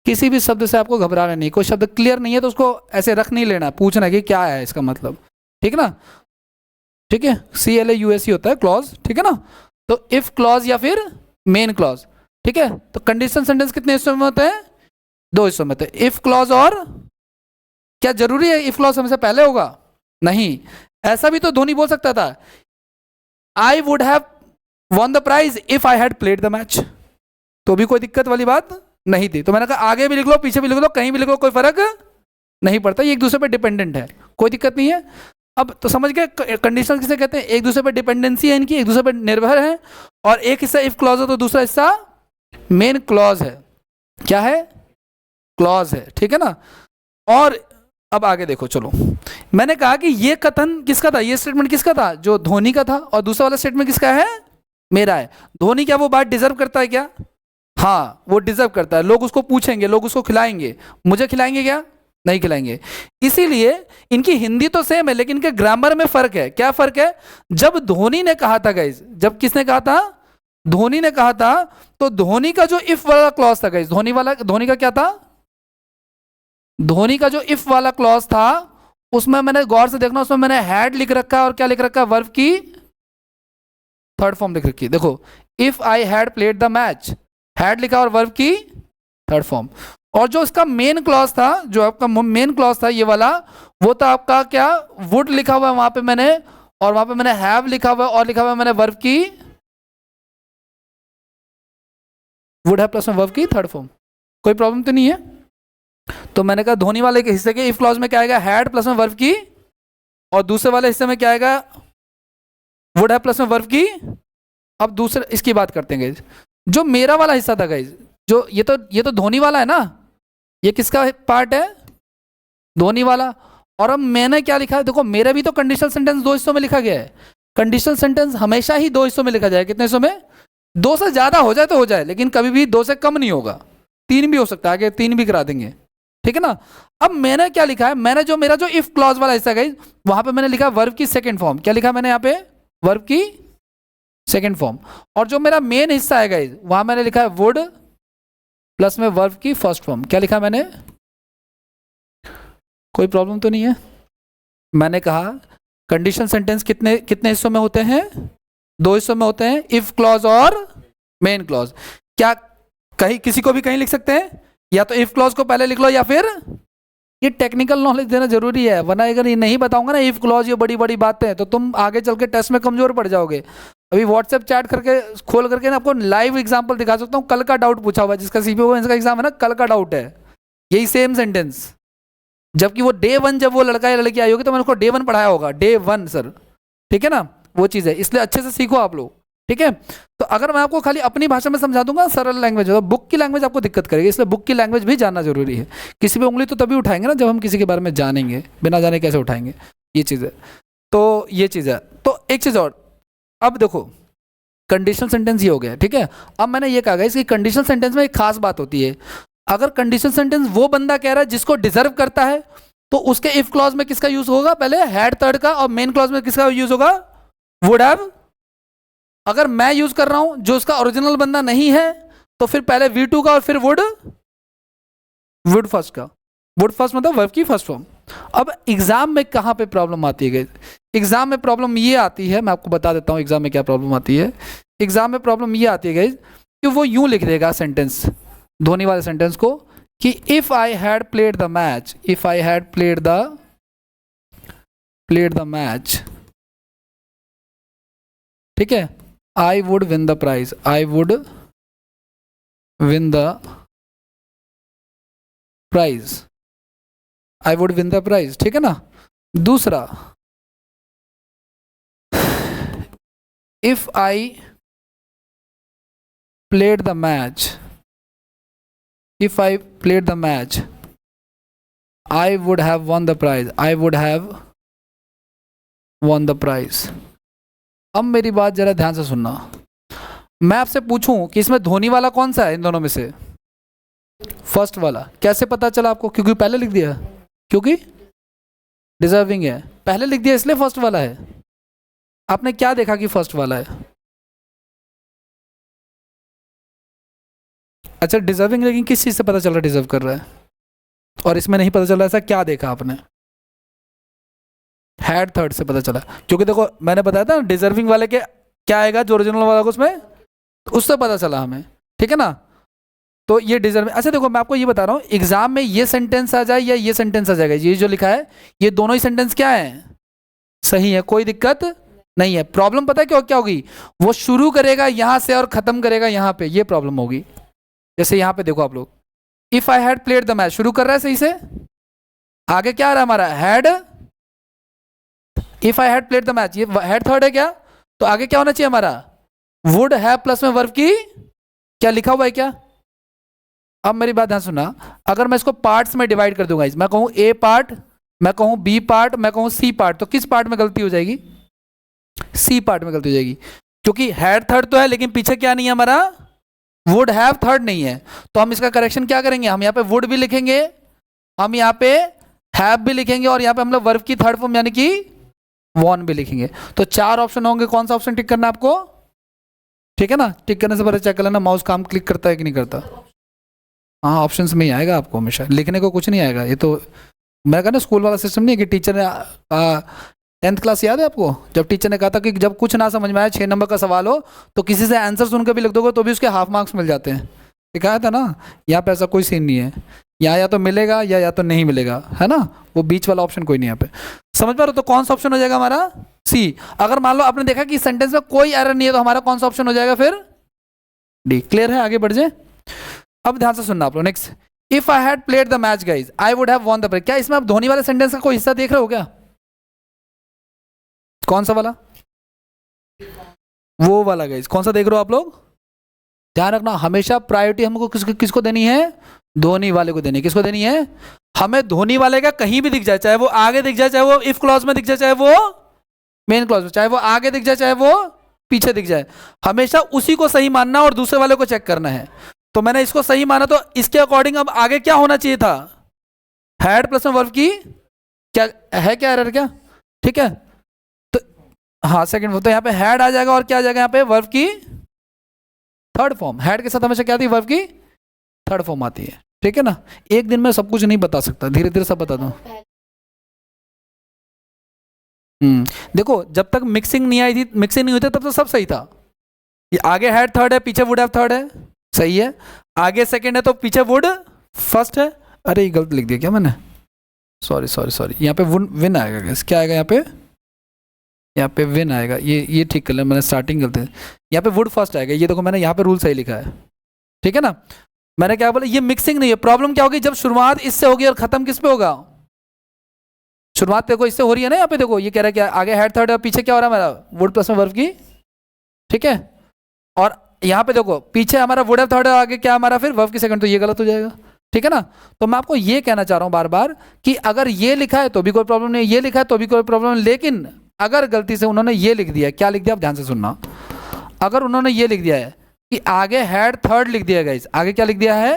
A: किसी भी शब्द से आपको घबराना नहीं, कोई शब्द क्लियर नहीं है तो उसको ऐसे रख नहीं लेना, पूछना कि क्या है इसका मतलब, ठीक है ना। ठीक है, CLAUSE होता है क्लॉज, ठीक है ना। तो इफ क्लॉज या फिर मेन क्लॉज, ठीक है। तो कंडीशनल सेंटेंस कितने हिस्सों में होते हैं? दो हिस्सों में। तो इफ क्लॉज और क्या जरूरी है इफ क्लॉज हमेशा पहले होगा? नहीं, ऐसा भी तो धोनी बोल सकता था, I would have won the prize if I had played the match, तो भी कोई दिक्कत वाली बात नहीं थी। तो मैंने कहा आगे भी लिख लो, पीछे भी लिख लो, कहीं भी लिख लो, कोई फर्क नहीं पड़ता, ये एक दूसरे पर डिपेंडेंट है, कोई दिक्कत नहीं है। अब तो समझ गए कंडीशनल किसे कहते हैं? एक दूसरे पर डिपेंडेंसी है इनकी, एक दूसरे पर निर्भर है, और एक हिस्सा इफ क्लॉज है तो दूसरा हिस्सा मेन क्लॉज है। क्या है? क्लॉज है, ठीक है ना। और अब आगे देखो, चलो मैंने कहा कि ये कथन किसका था, ये स्टेटमेंट किसका था? जो धोनी का था। और दूसरा वाला स्टेटमेंट किसका है? मेरा है। धोनी क्या वो बात डिजर्व करता है क्या? हाँ, वो डिजर्व करता है, लोग उसको पूछेंगे, लोग उसको खिलाएंगे। मुझे खिलाएंगे क्या? नहीं खिलाएंगे। इसीलिए इनकी हिंदी तो सेम है, लेकिन इनके ग्रामर में फर्क है। क्या फर्क है? जब धोनी ने कहा था गाइस, जब किसने कहा था? धोनी ने कहा था, तो धोनी का जो इफ वाला क्लॉज था गाइस, धोनी का क्या था? धोनी का जो इफ वाला क्लॉज था, उसमें मैंने गौर से देखना, उसमें मैंने हैड लिख रखा है और क्या लिख रखा है? वर्ब की थर्ड फॉर्म लिख रखी है। देखो, if I had played the match, had लिखा और वर्ब की थर्ड फॉर्म। और जो इसका मेन क्लॉज था, जो आपका मेन क्लॉज था ये वाला, वो था आपका क्या? वुड लिखा हुआ है वहां पे मैंने, और वहां पे मैंने हैव लिखा हुआ है, और लिखा हुआ है मैंने वर्ब की, वुड हैव प्लस में वर्ब की थर्ड फॉर्म। कोई प्रॉब्लम तो नहीं है? तो मैंने कहा धोनी वाले के हिस्से के इफ क्लॉज में क्या आएगा? हैड प्लस में वर्ब की, और दूसरे वाले हिस्से में क्या आएगा? वुड हैव प्लस में वर्ब की। अब दूसरे इसकी बात करते हैं गाइस, जो मेरा वाला हिस्सा था गाइस, जो ये तो धोनी वाला है ना, ये किसका पार्ट है? धोनी वाला। और अब मैंने क्या लिखा है? देखो, मेरा भी तो कंडीशनल सेंटेंस दो हिस्सों में लिखा गया है। कंडीशनल सेंटेंस हमेशा ही दो हिस्सों में लिखा जाए। कितने हिस्सों में? दो से ज्यादा हो जाए तो हो जाए, लेकिन कभी भी दो से कम नहीं होगा। तीन भी हो सकता है, आगे तीन भी करा देंगे, ठीक है ना। अब मैंने क्या लिखा है? मैंने जो मेरा जो इफ क्लॉज वाला हिस्सा गाइस, वहां पे मैंने लिखा वर्ब की सेकंड फॉर्म। क्या लिखा मैंने यहाँ पे? वर्ब की सेकंड फॉर्म। और जो मेरा मेन हिस्सा है गाइस, वहां मैंने लिखा है वुड प्लस में वर्ब की फर्स्ट फॉर्म। क्या लिखा मैंने? कोई प्रॉब्लम तो नहीं है? मैंने कहा कंडीशनल सेंटेंस कितने कितने हिस्सों में होते हैं? दो हिस्सों में होते हैं, इफ क्लॉज और मेन क्लॉज। क्या कहीं किसी को भी कहीं लिख सकते हैं? या तो इफ क्लॉज को पहले लिख लो, या फिर ये टेक्निकल नॉलेज देना जरूरी है, वरना अगर ये नहीं बताऊंगा ना इफ क्लॉज, ये बड़ी बड़ी बातें, तो तुम आगे चल के टेस्ट में कमजोर पड़ जाओगे। अभी व्हाट्सएप चैट करके खोल करके ना आपको लाइव एग्जांपल दिखा सकता हूँ। कल का डाउट पूछा हुआ है, जिसका CPO का एग्जाम है ना, कल का डाउट है यही सेम सेंटेंस, जबकि वो डे 1 जब वो लड़का या लड़की आई होगी तो मैंने उसको डे 1 पढ़ाया होगा, डे 1 सर, ठीक है ना। वो चीज़ है, इसलिए अच्छे से सीखो आप लोग, ठीक है। तो अगर मैं आपको खाली अपनी भाषा में समझा दूंगा सरल लैंग्वेज, तो बुक की लैंग्वेज आपको दिक्कत करेगी, इसलिए बुक की लैंग्वेज भी जानना जरूरी है। किसी भी उंगली तो तभी उठाएंगे ना जब हम किसी के बारे में जानेंगे, बिना जाने कैसे उठाएंगे, ये चीज़ है। तो ये चीज़ है। तो एक चीज़ और, अब देखो कंडीशनल सेंटेंस ये हो गया, ठीक है। अब मैंने ये कहा इसकी कंडीशनल सेंटेंस में एक खास बात होती है, अगर कंडीशनल सेंटेंस वो बंदा कह रहा है जिसको डिजर्व करता है, तो उसके इफ क्लॉज में किसका यूज होगा? पहले हैड थर्ड का, और मेन क्लॉज में किसका यूज होगा? Would have. अगर मैं यूज कर रहा हूं जो उसका ओरिजिनल बंदा नहीं है, तो फिर पहले V2 का और फिर वुड फर्स्ट का। वुड फर्स्ट मतलब वर्ब की फर्स्ट फॉर्म। अब एग्जाम में कहां पे प्रॉब्लम आती है गाइस? एग्जाम में प्रॉब्लम ये आती है, मैं आपको बता देता हूं एग्जाम में क्या प्रॉब्लम आती है। एग्जाम में प्रॉब्लम ये आती है गाइस कि वो यूं लिख देगा सेंटेंस, धोनी वाले सेंटेंस को, कि if I had played the match, if I had played the played the match, ठीक है, I would win the prize, I would win the prize, I would win the prize, ठीक है ना। दूसरा, if I played the match, if I played the match, I would have won the prize, I would have won the prize। अब मेरी बात जरा ध्यान से सुनना, मैं आपसे पूछूं कि इसमें धोनी वाला कौन सा है इन दोनों में से? फर्स्ट वाला। कैसे पता चला आपको? क्योंकि पहले लिख दिया, क्योंकि डिजर्विंग है, पहले लिख दिया इसलिए फर्स्ट वाला है। आपने क्या देखा कि फर्स्ट वाला है? अच्छा, डिजर्विंग, लेकिन किस चीज़ से पता चल रहा है डिजर्व कर रहा है और इसमें नहीं पता चल रहा? ऐसा क्या देखा आपने? हैड थर्ड से पता चला, क्योंकि देखो मैंने बताया था डिजर्विंग वाले के क्या आएगा जो ओरिजिनल वाला को उसमें, उससे पता चला हमें, ठीक है ना। तो ये डिजर्विंग। अच्छा देखो, मैं आपको ये बता रहा हूँ, एग्जाम में ये सेंटेंस आ जाए या ये सेंटेंस आ जाएगा, ये जो लिखा है ये दोनों ही सेंटेंस क्या है, सही है, कोई दिक्कत नहीं है। प्रॉब्लम पता है क्या होगी? वो शुरू करेगा यहाँ से और खत्म करेगा यहाँ पे, ये प्रॉब्लम होगी। जैसे यहाँ पे देखो आप लोग, if I had played the match, शुरू कर रहा है सही से, आगे क्या आ रहा है हमारा, had, if I had played the match, ये हैड थर्ड है क्या, तो आगे क्या होना चाहिए हमारा, वुड हैव प्लस में वर्ब की क्या लिखा हुआ है क्या? अब मेरी बात ध्यान सुनना, अगर मैं इसको पार्ट्स में डिवाइड कर दूंगा, मैं कहूँ ए पार्ट, मैं कहूँ बी पार्ट, मैं कहूँ सी पार्ट, तो किस पार्ट में गलती हो जाएगी? सी पार्ट में गलती हो जाएगी, क्योंकि हैड थर्ड तो है लेकिन पीछे क्या नहीं है हमारा, वुड हैव थर्ड नहीं है। तो हम इसका करेक्शन क्या करेंगे, हम यहाँ पे वुड भी लिखेंगे, हम यहाँ पे हैव भी लिखेंगे और यहाँ पे हम लोग वर्ब की थर्ड फॉर्म यानी कि वॉन भी लिखेंगे। तो चार ऑप्शन होंगे, कौन सा ऑप्शन टिक करना है आपको? ठीक है ना, टिक करने से पहले चेक कर लेना माउस काम क्लिक करता है कि नहीं करता। हाँ, ऑप्शंस में ही आएगा आपको हमेशा, लिखने को कुछ नहीं आएगा। ये तो मैं कहना स्कूल वाला सिस्टम नहीं है कि टीचर ने 10th क्लास याद है आपको, जब टीचर ने कहा था कि जब कुछ ना समझ में आए 6 नंबर का सवाल हो तो किसी से आंसर सुन के भी लिख दोगे तो भी उसके हाफ मार्क्स मिल जाते हैं, सिखाया था ना। यहाँ पे ऐसा कोई सीन नहीं है, यहाँ या तो मिलेगा या तो नहीं मिलेगा, है ना, वो बीच वाला ऑप्शन कोई नहीं यहाँ पे। समझ पा रहे हो? तो कौन सा ऑप्शन हो जाएगा हमारा, सी। अगर मान लो आपने देखा कि सेंटेंस में कोई एरर नहीं है तो हमारा कौन सा ऑप्शन हो जाएगा फिर, डी। क्लियर है? आगे बढ़ जाए। अब ध्यान से सुनना आप लोग, next, if I had played the match guys I would have won the prize. क्या इसमें आप धोनी वाले सेंटेंस का कोई हिस्सा देख रहे हो क्या? कौन सा वाला? वो वाला गाइज, कौन सा देख रहे हो आप लोग? ध्यान रखना, हमेशा प्रायोरिटी हमको किसको देनी है, धोनी वाले को देनी है। किसको देनी है? हमें धोनी वाले का कहीं भी दिख जाए, चाहे वो आगे दिख जाए, चाहे वो इफ क्लॉज में दिख जाए, चाहे वो मेन क्लॉज में, चाहे वो आगे दिख जाए, चाहे वो पीछे दिख जाए, हमेशा उसी को सही मानना और दूसरे वाले को चेक करना है। तो मैंने इसको सही माना तो इसके अकॉर्डिंग अब आगे क्या होना चाहिए था, हैड प्लस में वर्ब की क्या है, क्या एरर क्या, ठीक है। तो हाँ सेकंड, तो यहाँ पे हैड आ जाएगा और क्या आ जाएगा यहाँ पे, वर्ब की थर्ड फॉर्म। हैड के साथ हमेशा क्या आती है, वर्ब की थर्ड फॉर्म आती है, ठीक है ना। एक दिन में सब कुछ नहीं बता सकता, धीरे धीरे सब बता दूं। देखो जब तक मिक्सिंग नहीं आई थी, मिक्सिंग नहीं हुई थी तब तो सब सही था। ये आगे हैड थर्ड है, पीछे वुड हैव थर्ड है, सही है। आगे सेकंड है तो पीछे वुड फर्स्ट है। अरे ये गलत लिख दिया क्या मैंने, सॉरी सॉरी सॉरी। यहाँ पे विन आएगा गैस, क्या आएगा यहाँ पे विन आएगा। ये ठीक कर लें, मैंने स्टार्टिंग गलती, यहाँ पे वुड फर्स्ट आएगा। ये देखो मैंने यहाँ पे रूल सही लिखा है, ठीक है ना। मैंने क्या बोला, ये मिक्सिंग नहीं है। प्रॉब्लम क्या होगी, जब शुरुआत इससे होगी और खत्म किस पे होगा, शुरुआत देखो इससे हो रही है ना। यहाँ पे देखो ये कह रहा है क्या, आगे हेड थर्ड है, पीछे क्या हो रहा है हमारा, वुड प्लस में वर्ब की, ठीक है। और यहाँ पे देखो पीछे हमारा वुड है थर्ड है, आगे क्या हमारा फिर वर्ब की सेकंड, तो ये गलत हो जाएगा, ठीक है ना। तो मैं आपको ये कहना चाह रहा हूँ बार बार कि अगर ये लिखा है तो भी कोई प्रॉब्लम नहीं, ये लिखा है तो भी कोई प्रॉब्लम नहीं, लेकिन अगर गलती से उन्होंने ये लिख दिया, क्या लिख दिया आप ध्यान से सुनना, अगर उन्होंने ये लिख दिया है कि आगे हैड थर्ड लिख दिया गाइस, आगे क्या लिख दिया है,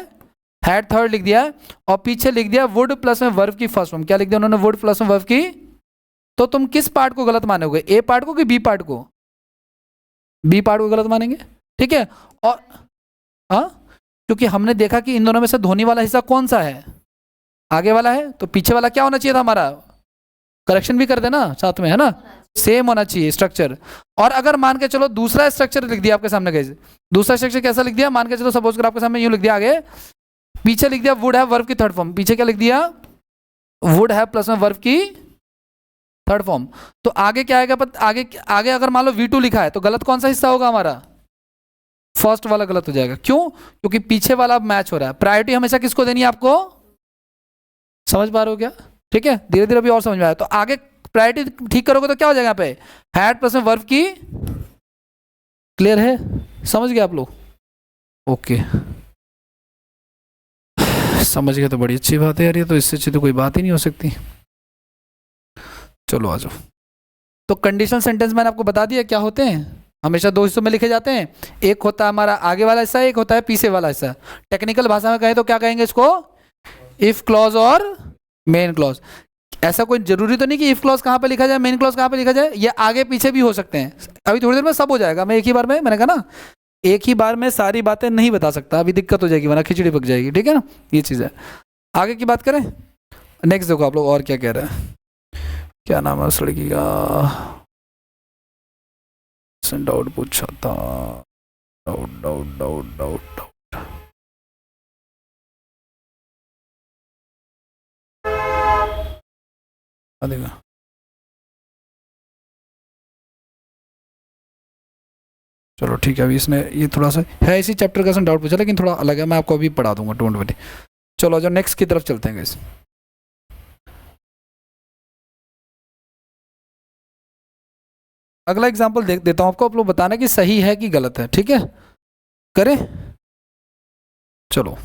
A: हैड थर्ड लिख दिया है, और पीछे लिख दिया वुड प्लस में वर्ब की फर्स्ट फॉर्म, क्या लिख दिया उन्होंने, वुड प्लस में वर्ब की, तो तुम किस पार्ट को गलत मानोगे, ए पार्ट को कि बी पार्ट को? बी पार्ट को गलत मानेंगे, ठीक है। और हाँ, क्योंकि हमने देखा कि इन दोनों में से धोनी वाला हिस्सा कौन सा है, आगे वाला है, तो पीछे वाला क्या होना चाहिए था हमारा, करेक्शन भी कर देना साथ में, है ना, सेम होना चाहिए स्ट्रक्चर। और अगर मान के चलो दूसरा स्ट्रक्चर लिख दिया आपके सामने कैसे, दूसरा स्ट्रक्चर कैसा लिख दिया, मान के चलो सपोज कर आपके सामने यूं लिख दिया, आगे पीछे लिख दिया वुड हैव वर्ब की थर्ड फॉर्म, पीछे क्या लिख दिया, वुड हैव प्लस में वर्ब की थर्ड फॉर्म। तो आगे क्या आएगा, आगे आगे अगर मान लो V2 लिखा है तो गलत कौन सा हिस्सा होगा हमारा, फर्स्ट वाला गलत हो जाएगा। क्यों, क्योंकि पीछे वाला अब मैच हो रहा है। प्रायोरिटी हमेशा किसको देनी है आपको, समझ पा रहे हो क्या, ठीक है, धीरे धीरे अभी और समझ में आया। तो आगे प्रायोरिटी ठीक करोगे तो क्या हो जाएगा यहाँ पे, हैड प्लस में वर्ब की, क्लियर है, समझ गए आप लोग, ओके समझ गए तो बड़ी अच्छी बात है यार, ये तो इससे अच्छी तो कोई बात ही नहीं हो सकती। चलो आ जाओ। तो कंडीशनल सेंटेंस मैंने आपको बता दिया क्या होते हैं, हमेशा दो हिस्सों में लिखे जाते हैं, एक होता है हमारा आगे वाला हिस्सा, एक होता है पीछे वाला हिस्सा। टेक्निकल भाषा में कहें तो क्या कहेंगे इसको, इफ क्लॉज और मेन क्लॉज। ऐसा कोई जरूरी तो नहीं कि इफ क्लॉज कहाँ पे लिखा जाए, मेन क्लॉज कहाँ पे लिखा जाए, ये आगे पीछे भी हो सकते हैं। अभी थोड़ी देर में सब हो जाएगा, मैं एक ही बार में, मैंने कहा ना एक ही बार में सारी बातें नहीं बता सकता, अभी दिक्कत हो जाएगी वरना खिचड़ी पक जाएगी, ठीक है ना, ये चीज़ है। आगे की बात करें, नेक्स्ट देखो आप लोग और क्या कह रहे हैं, क्या नाम है उस लड़की का, डाउट पूछा था, doubt doubt doubt doubt doubt, देखा चलो ठीक है। अभी इसने ये थोड़ा सा है इसी चैप्टर का डाउट पूछा, लेकिन थोड़ा अलग है, मैं आपको अभी पढ़ा दूंगा, डोंट वरी। चलो जो नेक्स्ट की तरफ चलते हैं गाइस। अगला एग्जांपल देख देता हूं आपको, आप लोग बताना कि सही है कि गलत है, ठीक है, करें, चलो।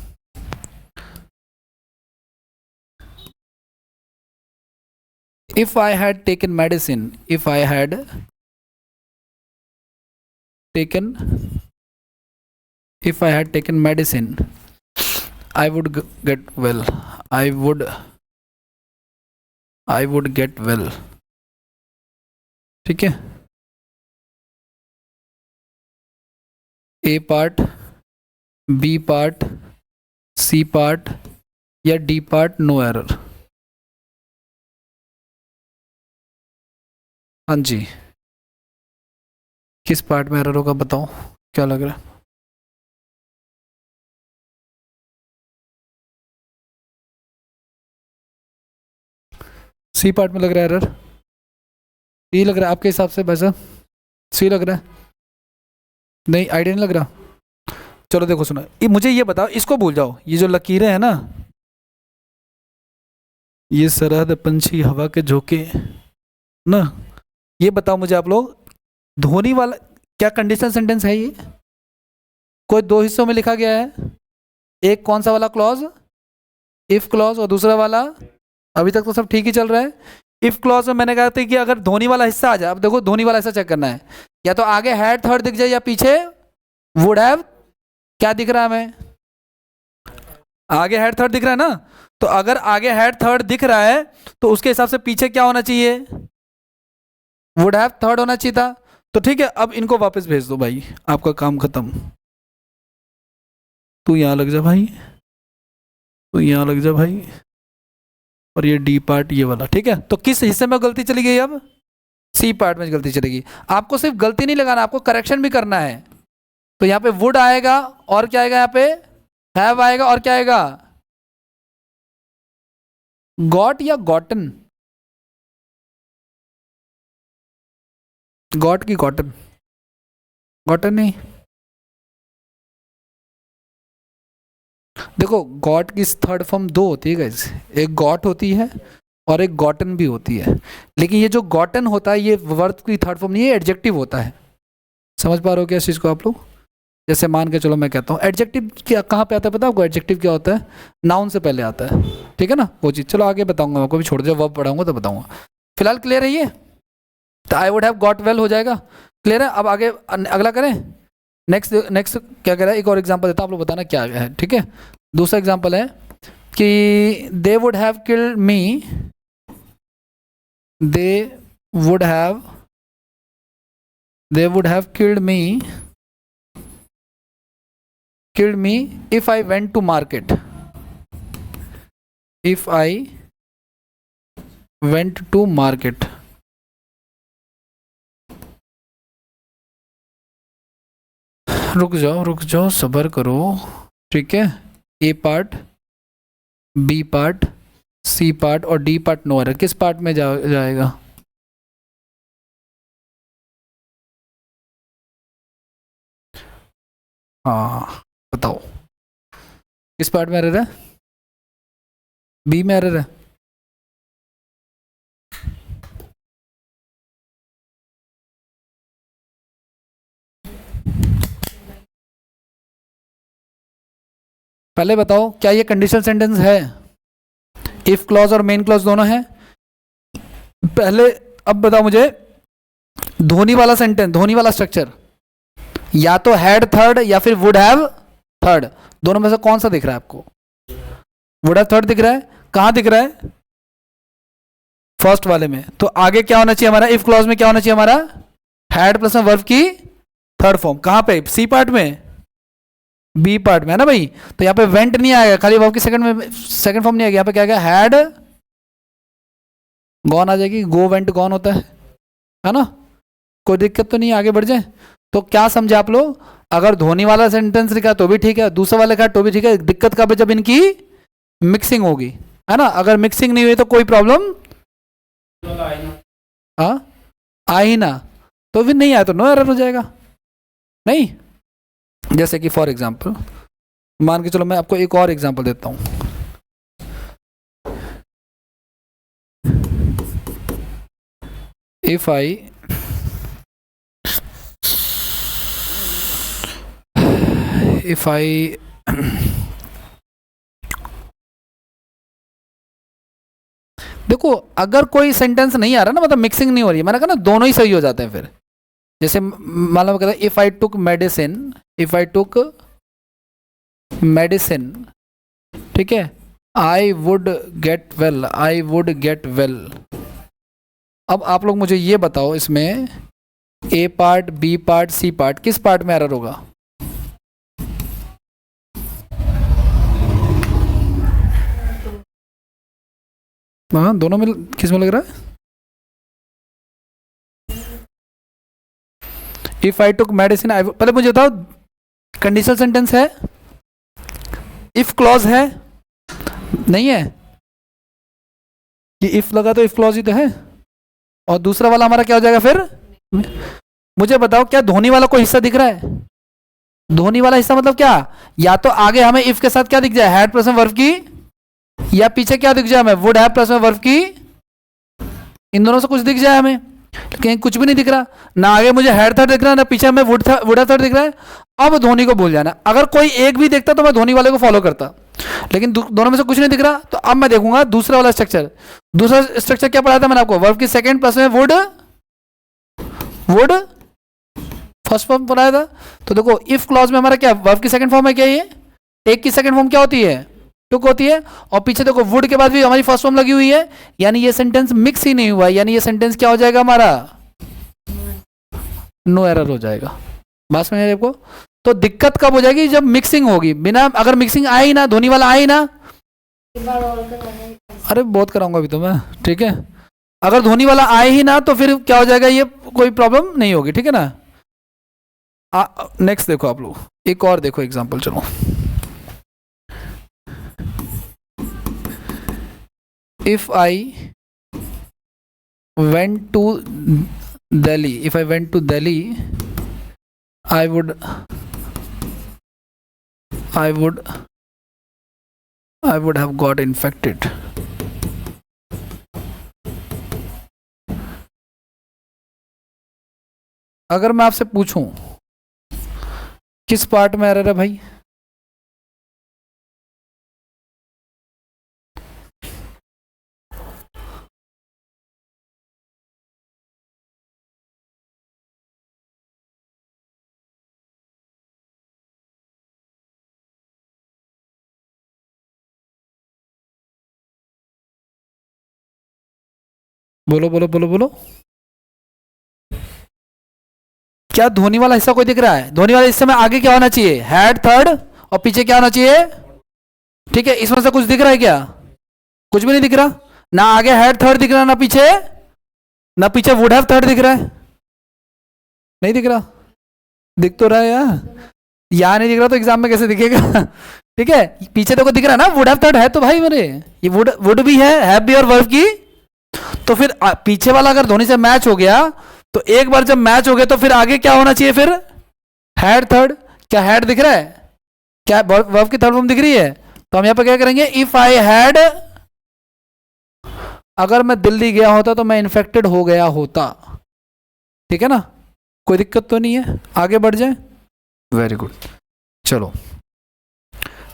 A: If I had taken medicine, if I had taken, if I had taken medicine, I would get well. I would get well. ठीक है, A part, B part, C part या D पार्ट, नो एरर। हाँ जी, किस part में error होगा बताओ, क्या लग रहा है, सी पार्ट में लग रहा है एरर, सी लग रहा है आपके हिसाब से भाई साहब, सी लग रहा है, नहीं आइडिया नहीं लग रहा। चलो देखो सुनो, मुझे ये बताओ, इसको भूल जाओ, ये जो लकीरें हैं ना, ये सरहद पंछी हवा के झोंके ना, ये बताओ मुझे आप लोग, धोनी वाला क्या कंडीशन सेंटेंस है ये, कोई दो हिस्सों में लिखा गया है, एक कौन सा वाला क्लॉज, इफ क्लॉज, और दूसरा वाला, अभी तक तो सब ठीक ही चल रहा है। इफ क्लॉज में मैंने कहा था कि अगर धोनी वाला हिस्सा आ जाए, अब देखो धोनी वाला हिस्सा चेक करना है, या तो आगे हैड थर्ड दिख जाए या पीछे वुड हैव, क्या दिख रहा है हमें, आगे हेड थर्ड दिख रहा है ना, तो अगर आगे हेड थर्ड दिख रहा है तो उसके हिसाब से पीछे क्या होना चाहिए, वुड हैव थर्ड होना चाहिए था। तो ठीक है, अब इनको वापस भेज दो भाई, आपका काम खत्म, तू यहां लग जा भाई, तू यहां लग जा भाई, और ये डी पार्ट ये वाला, ठीक है। तो किस हिस्से में गलती चली गई, अब सी पार्ट में गलती चलेगी। आपको सिर्फ गलती नहीं लगाना, आपको करेक्शन भी करना है। तो यहाँ पे वुड आएगा, और क्या आएगा, यहाँ पे हैव आएगा, और क्या आएगा, गॉट या गॉटन, गॉट की कॉटन, कॉटन नहीं, देखो गॉट की थर्ड फॉर्म दो होती है गाइस, एक गॉट होती है और एक गॉटन भी होती है, लेकिन ये जो गॉटन होता है ये वर्ड की थर्ड फॉर्म नहीं है, एडजेक्टिव होता है। समझ पा रहे हो क्या इस चीज़ को आप लोग, जैसे मान के चलो मैं कहता हूँ एडजेक्टिव क्या कहाँ पे आता है पता है आपको, एडजेक्टिव क्या होता है, नाउन से पहले आता है, ठीक है ना वो चीज़, चलो आगे बताऊंगा, मैं को भी छोड़ दो, वर्ब पढ़ाऊंगा तो बताऊंगा, फिलहाल क्लियर है ये, तो आई वुड हैव गॉट वेल हो जाएगा, क्लियर है। अब आगे अगला करें, नेक्स्ट नेक्स्ट क्या कह रहा है, एक और एग्जांपल देता हूँ, आप लोग बताना क्या है, ठीक है। दूसरा एग्जांपल है कि they would have killed me, they would have killed me if I went to market, if I went to market, रुक जाओ सब्र करो, ठीक है। A part, B part, C part और डी पार्ट नो एरर, किस पार्ट में जाएगा, हाँ बताओ किस पार्ट में एरर है? बी में एरर है। पहले बताओ क्या ये कंडीशनल सेंटेंस है? इफ क्लॉज और मेन क्लॉज दोनों है पहले। अब बताओ मुझे धोनी वाला सेंटेंस, धोनी वाला स्ट्रक्चर या तो हैड थर्ड या फिर वुड हैव थर्ड, दोनों में से कौन सा दिख रहा है आपको? वुड हैव थर्ड दिख रहा है। कहां दिख रहा है? फर्स्ट वाले में। तो आगे क्या होना चाहिए हमारा? इफ क्लॉज में क्या होना चाहिए हमारा? हैड प्लस में वर्ब की थर्ड फॉर्म। कहां पे? सी पार्ट में, बी पार्ट में है ना भाई। तो यहाँ पे वेंट नहीं आएगा, खाली वर्ब की सेकंड फॉर्म नहीं आएगी। यहाँ पे क्या आएगा? हैड गॉन आ जाएगी। गो वेंट गॉन होता है ना। कोई दिक्कत तो नहीं, आगे बढ़ जाए। तो क्या समझे आप लोग? अगर धोनी वाला सेंटेंस लिखा तो भी ठीक है, दूसरा वाला लिखा तो भी ठीक है। दिक्कत कब है? जब इनकी मिक्सिंग होगी, है ना। अगर मिक्सिंग नहीं हुई तो कोई प्रॉब्लम हाँ आ ही ना, तो फिर नहीं आया तो नो एरर हो जाएगा। नहीं, जैसे कि फॉर एग्जांपल मान के चलो, मैं आपको एक और एग्जांपल देता हूं। इफ आई देखो, अगर कोई सेंटेंस नहीं आ रहा ना, मतलब मिक्सिंग नहीं हो रही है, मैंने कहा ना दोनों ही सही हो जाते हैं फिर। जैसे मान लो कहता है if I took medicine, if I took medicine, ठीक है, I would get well, I would get well. अब आप लोग मुझे ये बताओ, इसमें A part, B part, C part, किस पार्ट में एरर होगा? हाँ दोनों में, किस में लग रहा है? इफ आई टुक मेडिसिन आई, पहले मुझे बताओ कंडीशनल सेंटेंस है? इफ क्लॉज है? नहीं है। ये इफ लगा तो इफ क्लॉज ही तो है। और दूसरा वाला हमारा क्या हो जाएगा फिर? मुझे बताओ क्या धोनी वाला कोई हिस्सा दिख रहा है? धोनी वाला हिस्सा मतलब क्या? या तो आगे हमें इफ के साथ क्या दिख जाए? हैड प्लस में वर्ब की, या पीछे क्या दिख जाए हमें? वुड हैव प्लस में वर्ब की। इन दोनों से कुछ दिख जाए हमें, लेकिन कुछ भी नहीं दिख रहा। ना आगे मुझे हैड थर्ड दिख रहा है, ना पीछे हमें वुड हैव थर्ड दिख रहा है। अब धोनी को भूल जाना। अगर कोई एक भी देखता तो मैं धोनी वाले को फॉलो करता, लेकिन दोनों में से कुछ नहीं दिख रहा। तो अब मैं देखूंगा दूसरा वाला स्ट्रक्चर। दूसरा स्ट्रक्चर क्या पढ़ाया था मैंने आपको? वर्ब की सेकंड प्लस में वुड फर्स्ट फॉर्म पढ़ाया था। तो देखो इफ क्लॉज में हमारा क्या वर्ब की सेकंड फॉर्म है? क्या ये एक की सेकंड फॉर्म क्या होती है? टुक होती है। और पीछे देखो वुड के बाद भी हमारी फर्स्ट फॉर्म लगी हुई है, यानी ये सेंटेंस मिक्स ही नहीं हुआ, यानी ये सेंटेंस क्या हो जाएगा हमारा? नो एरर हो जाएगा। बात समझ आपको? तो दिक्कत कब हो जाएगी? जब मिक्सिंग होगी। बिना, अगर मिक्सिंग आए ही ना, धोनी वाला आए ही ना, अरे बहुत कराऊंगा अभी तो मैं, ठीक है। अगर धोनी वाला आए ही ना तो फिर क्या हो जाएगा? ये कोई प्रॉब्लम नहीं होगी, ठीक है ना। नेक्स्ट देखो आप लोग, एक और देखो एग्जांपल। चलो if I went to Delhi, if I went to Delhi, I would have got infected. अगर मैं आपसे पूछूं किस पार्ट में एरर है भाई? बोलो बोलो बोलो बोलो। क्या धोनी वाला हिस्सा कोई दिख रहा है? धोनी वाले हिस्से में आगे क्या होना चाहिए? हैड थर्ड, और पीछे क्या होना चाहिए? ठीक है, इसमें से कुछ दिख रहा है क्या? कुछ भी नहीं दिख रहा। ना आगे हैड थर्ड दिख रहा, ना पीछे वुड हैव थर्ड दिख रहा है। नहीं दिख रहा? दिख तो रहा है यार, यहाँ नहीं दिख रहा तो एग्जाम में कैसे दिखेगा? ठीक है, पीछे देखो दिख रहा है ना, वुड हैव थर्ड है तो भाई मेरे, ये वुड भी है, हैव भी और वर्ब की। तो फिर पीछे वाला अगर धोनी से मैच हो गया, तो एक बार जब मैच हो गया तो फिर आगे क्या होना चाहिए? फिर हैड थर्ड। क्या हैड दिख रहा है? क्या वर्ब की थर्ड फॉर्म दिख रही है? तो हम यहाँ पे क्या करेंगे, इफ आई हैड, अगर मैं दिल्ली गया होता तो मैं इन्फेक्टेड हो गया होता। ठीक है ना, कोई दिक्कत तो नहीं है, आगे बढ़ जाए। वेरी गुड, चलो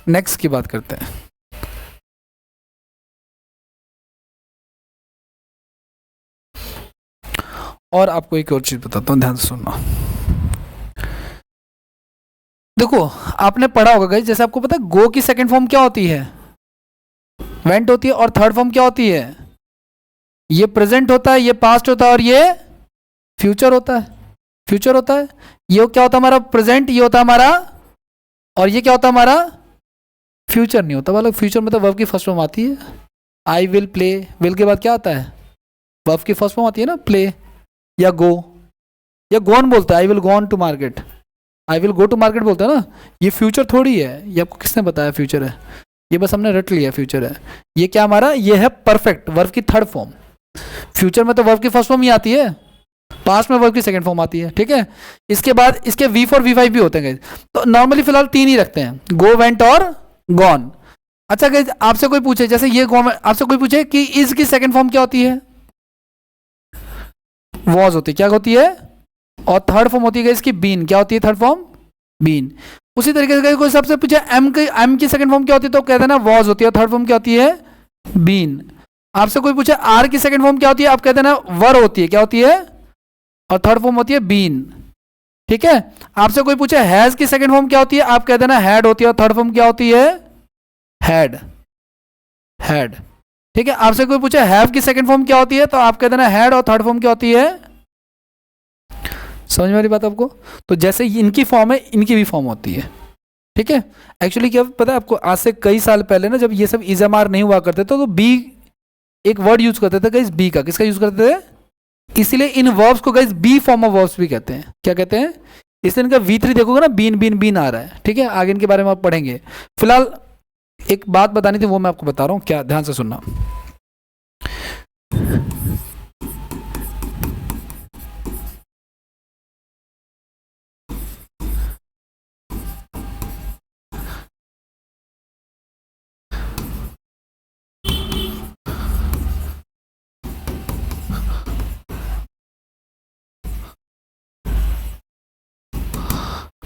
A: नेक्स्ट की बात करते हैं। और आपको एक और चीज बताता हूं, ध्यान से सुनना। देखो आपने पढ़ा होगा गाइस, जैसे आपको पता है गो की सेकंड फॉर्म क्या होती है? वेंट होती है। और थर्ड फॉर्म क्या होती है? ये प्रेजेंट होता है, ये पास्ट होता है और ये फ्यूचर होता है। फ्यूचर होता है। ये क्या होता है हमारा? प्रेजेंट। ये होता है हमारा, और ये क्या होता है हमारा? फ्यूचर नहीं होता। मतलब फ्यूचर मतलब वर्ब की फर्स्ट फॉर्म आती है। आई विल प्ले, विल के बाद क्या आता है? वर्ब की फर्स्ट फॉर्म आती है ना, प्ले या गो, या गोन बोलता है, I will gone to market, I will go to market बोलता है ना। ये फ्यूचर थोड़ी है, ये आपको किसने बताया फ्यूचर है? ये बस हमने रट लिया फ्यूचर है। ये क्या हमारा? ये है परफेक्ट, वर्ब की थर्ड फॉर्म। फ्यूचर में तो वर्ब की फर्स्ट फॉर्म ही आती है, पास्ट में वर्ब की सेकंड फॉर्म आती है। ठीक है, इसके बाद इसके V4 V5 भी होते हैं। तो नॉर्मली फिलहाल 3 ही रखते हैं, गो, वेंट और गॉन। अच्छा गाइस, आपसे कोई पूछे, जैसे ये आपसे कोई पूछे कि इज की सेकंड फॉर्म क्या होती है? वॉज होती है। क्या होती है? और थर्ड फॉर्म होती है इसकी बीन। क्या होती है थर्ड फॉर्म? बीन। उसी तरीके से कोई सबसे पूछे एम की सेकंड फॉर्म क्या होती है, तो कहते हैं ना वॉज होती है, थर्ड फॉर्म क्या होती है? बीन। आपसे कोई पूछे आर की सेकंड फॉर्म क्या होती है, आप कहते हैं ना वर होती है। क्या होती है? और थर्ड फॉर्म होती है बीन। ठीक है। आपसे कोई पूछे हैज की सेकंड फॉर्म क्या होती है, आप कहते हैं ना हैड होती है, और थर्ड फॉर्म क्या होती है? हैड। हैड। ठीक है। आपसे कोई पूछे हैव की सेकंड फॉर्म क्या होती है, तो आप कहते हैं ना हैड, और थर्ड फॉर्म क्या होती है? समझ में आ रही बात आपको? तो जैसे इनकी फॉर्म है, इनकी भी फॉर्म होती है। ठीक है। एक्चुअली क्या पता है आपको, आज से कई साल पहले ना, जब ये सब इजमार नहीं हुआ करते थे, तो बी एक वर्ड यूज करते थे गाइस, बी का। किसका यूज करते थे? इसलिए इन वर्ब्स को guys be form of verbs भी कहते हैं। क्या कहते हैं? इसलिए इनका V3 देखोगे ना, बीन बीन बीन आ रहा है। ठीक है, आगे इनके बारे में आप पढ़ेंगे। फिलहाल एक बात बतानी थी, वो मैं आपको बता रहा हूं, क्या ध्यान से सुनना।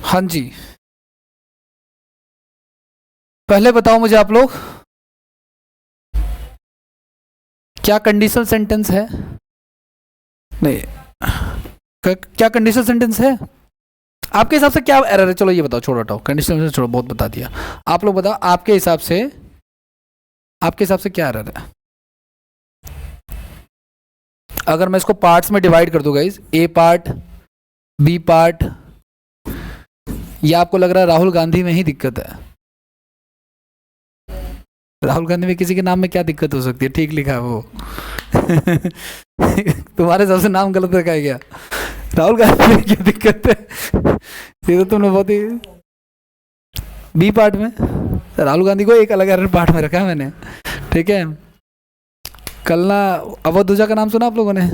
A: हाँ जी, पहले बताओ मुझे आप लोग, क्या कंडीशनल सेंटेंस है? नहीं, क्या कंडीशनल सेंटेंस है आपके हिसाब से? क्या एरर है? चलो ये बताओ, छोड़ो हटाओ, कंडीशनल सेंटेंस छोड़ो, बहुत बता दिया। आप लोग बताओ आपके हिसाब से, आपके हिसाब से क्या एरर है? अगर मैं इसको पार्ट्स में डिवाइड कर दूं गाइस, ए पार्ट, बी पार्ट, या आपको लग रहा है राहुल गांधी में ही दिक्कत है? राहुल गांधी में किसी के नाम में क्या दिक्कत हो सकती है? ठीक लिखा है वो। तुम्हारे सबसे नाम गलत रखा है क्या? राहुल गांधी में क्या दिक्कत है? ये तो तुमने बहुत ही बी पार्ट में, राहुल गांधी को एक अलग अलग पार्ट में रखा है मैंने। ठीक है। कल ना अवध दूजा का नाम सुना आप लोगों ने?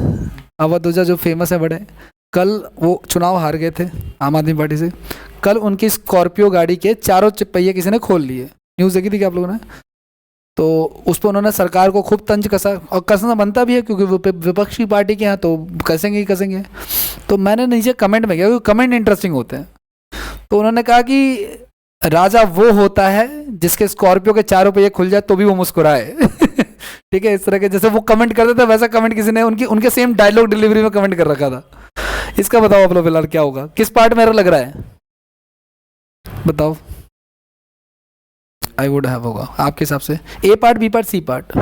A: अवध दूजा जो फेमस है बड़े, कल वो चुनाव हार गए थे आम आदमी पार्टी से। कल उनकी स्कॉर्पियो गाड़ी के चारों पहिए किसी ने खोल लिए। न्यूज़ देखी थी क्या आप लोगों ने? तो उस पर उन्होंने सरकार को खूब तंज कसा, और कसना बनता भी है क्योंकि वो विपक्षी पार्टी के हैं, तो कसेंगे ही कसेंगे। तो मैंने नीचे कमेंट में किया, क्योंकि कमेंट इंटरेस्टिंग होते हैं। तो उन्होंने कहा कि राजा वो होता है जिसके स्कॉर्पियो के चारों पहिए खुल जाए तो भी वो मुस्कुराए। ठीक है, इस तरह के जैसे वो कमेंट करते थे, वैसा कमेंट किसी ने उनके सेम डायलॉग डिलीवरी में कमेंट कर रखा था। इसका बताओ आप लोग फिलहाल क्या होगा? किस पार्ट में एरर लग रहा है बताओ? आई वुड हैव होगा आपके हिसाब से? A part, B part, C part?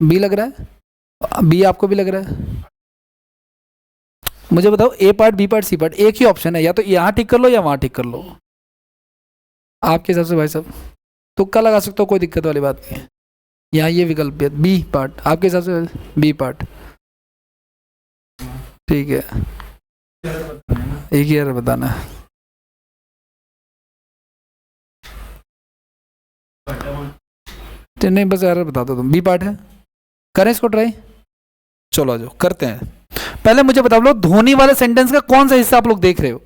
A: B लग रहा है? बी आपको भी लग रहा है? मुझे बताओ, A part, B part, C part, एक ही ऑप्शन है, या तो यहाँ ठीक कर लो या वहाँ ठीक कर लो। आपके हिसाब से भाई साहब तुक्का लगा सकते हो, कोई दिक्कत वाली बात नहीं है। यहाँ ये विकल्प है बी पार्ट, आपके हिसाब से बी पार्ट? ठीक है, एक ही एरर बताना है। नहीं बस एरर बता दो तुम, बी पार्ट है। करें इसको ट्राई? चलो आ जाओ करते हैं। पहले मुझे बताओ लो, धोनी वाले सेंटेंस का कौन सा हिस्सा आप लोग देख रहे हो?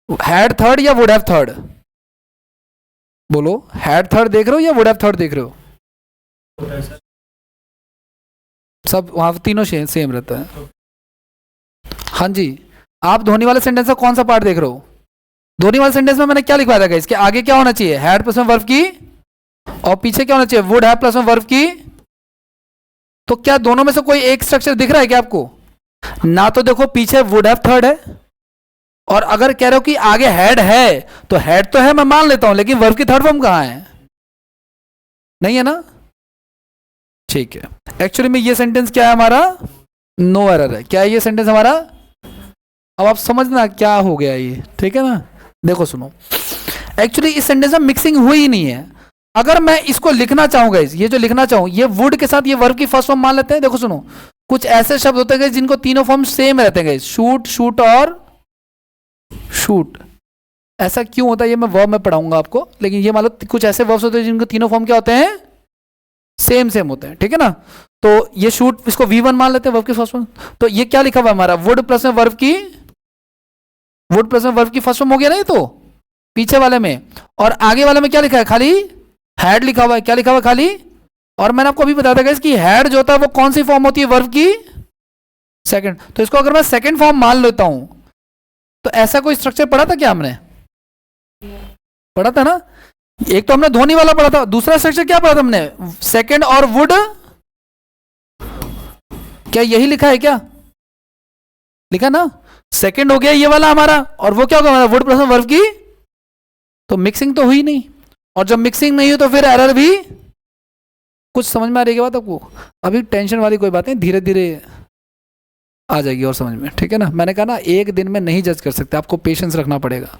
A: हैड थर्ड या वुड हैव थर्ड? बोलो, हैड थर्ड देख रहे हो या वुड हैव थर्ड देख रहे हो? सब वहां तीनों सेम रहता है। हाँ जी, आप धोनी वाले सेंटेंस का कौन सा पार्ट देख रहे हो? धोनी वाले सेंटेंस में मैंने क्या लिखवाया था, इसके आगे क्या होना चाहिए? हैड प्लस में वर्ब की, और पीछे क्या होना चाहिए? वुड हैव प्लस में वर्ब की। तो क्या दोनों में से कोई एक स्ट्रक्चर दिख रहा है क्या आपको? ना तो देखो पीछे वुड हैव थर्ड है, और अगर कह रहे हो कि आगे हैड है, तो हैड तो है मैं मान लेता हूं, लेकिन वर्ब की थर्ड फॉर्म कहां है? नहीं है ना? ठीक है, एक्चुअली में ये सेंटेंस क्या है हमारा? नो एरर है। क्या है ये सेंटेंस हमारा? अब आप समझना क्या हो गया ये, ठीक है ना? देखो सुनो, एक्चुअली इस सेंटेंस में मिक्सिंग हुई ही नहीं है। अगर मैं इसको लिखना चाहूंगा, ये जो लिखना चाहूं, ये वुड के साथ ये वर्ब की फर्स्ट फॉर्म मान लेते हैं। देखो सुनो, कुछ ऐसे शब्द होते हैं जिनको तीनों फॉर्म सेम रहते हैं, शूट, शूट और शूट। ऐसा क्यों होता है ये मैं वर्ब में पढ़ाऊंगा आपको, लेकिन ये मान लो कुछ ऐसे वर्ब्स होते हैं जिनको तीनों फॉर्म क्या होते हैं? सेम सेम होते हैं, ठीक है ना? तो ये शूट, इसको V1 मान लेते हैं वर्ब की फर्स्ट फॉर्म। तो ये क्या लिखा हुआ है हमारा? वुड प्लस में वर्ब की, वुड प्लस में वर्ब की फर्स्ट फॉर्म हो गया ना ये तो पीछे वाले में। और आगे वाले में क्या लिखा है? खाली हैड लिखा हुआ है। क्या लिखा हुआ है? खाली। और मैंने आपको अभी बताया था कि हैड जो होता है वो कौन सी फॉर्म होती है? वर्ब की सेकंड। तो इसको अगर मैं सेकंड फॉर्म मान लेता हूं, तो ऐसा कोई स्ट्रक्चर पढ़ा था क्या हमने? पढ़ा था ना? एक तो हमने धोनी वाला पढ़ा था, दूसरा स्ट्रक्चर क्या पढ़ा था हमने? सेकंड और वुड। क्या यही लिखा है? क्या लिखा ना? सेकंड हो गया ये वाला हमारा, और वो क्या होगा हमारा? वुड प्लस वर्ब की। तो मिक्सिंग तो हुई नहीं, और जब मिक्सिंग नहीं हुई तो फिर एरर भी। कुछ समझ में आ रही है बात आपको? अभी टेंशन वाली कोई बात नहीं, धीरे धीरे आ जाएगी और समझ में, ठीक है ना? मैंने कहा ना, एक दिन में नहीं जज कर सकते, आपको पेशेंस रखना पड़ेगा,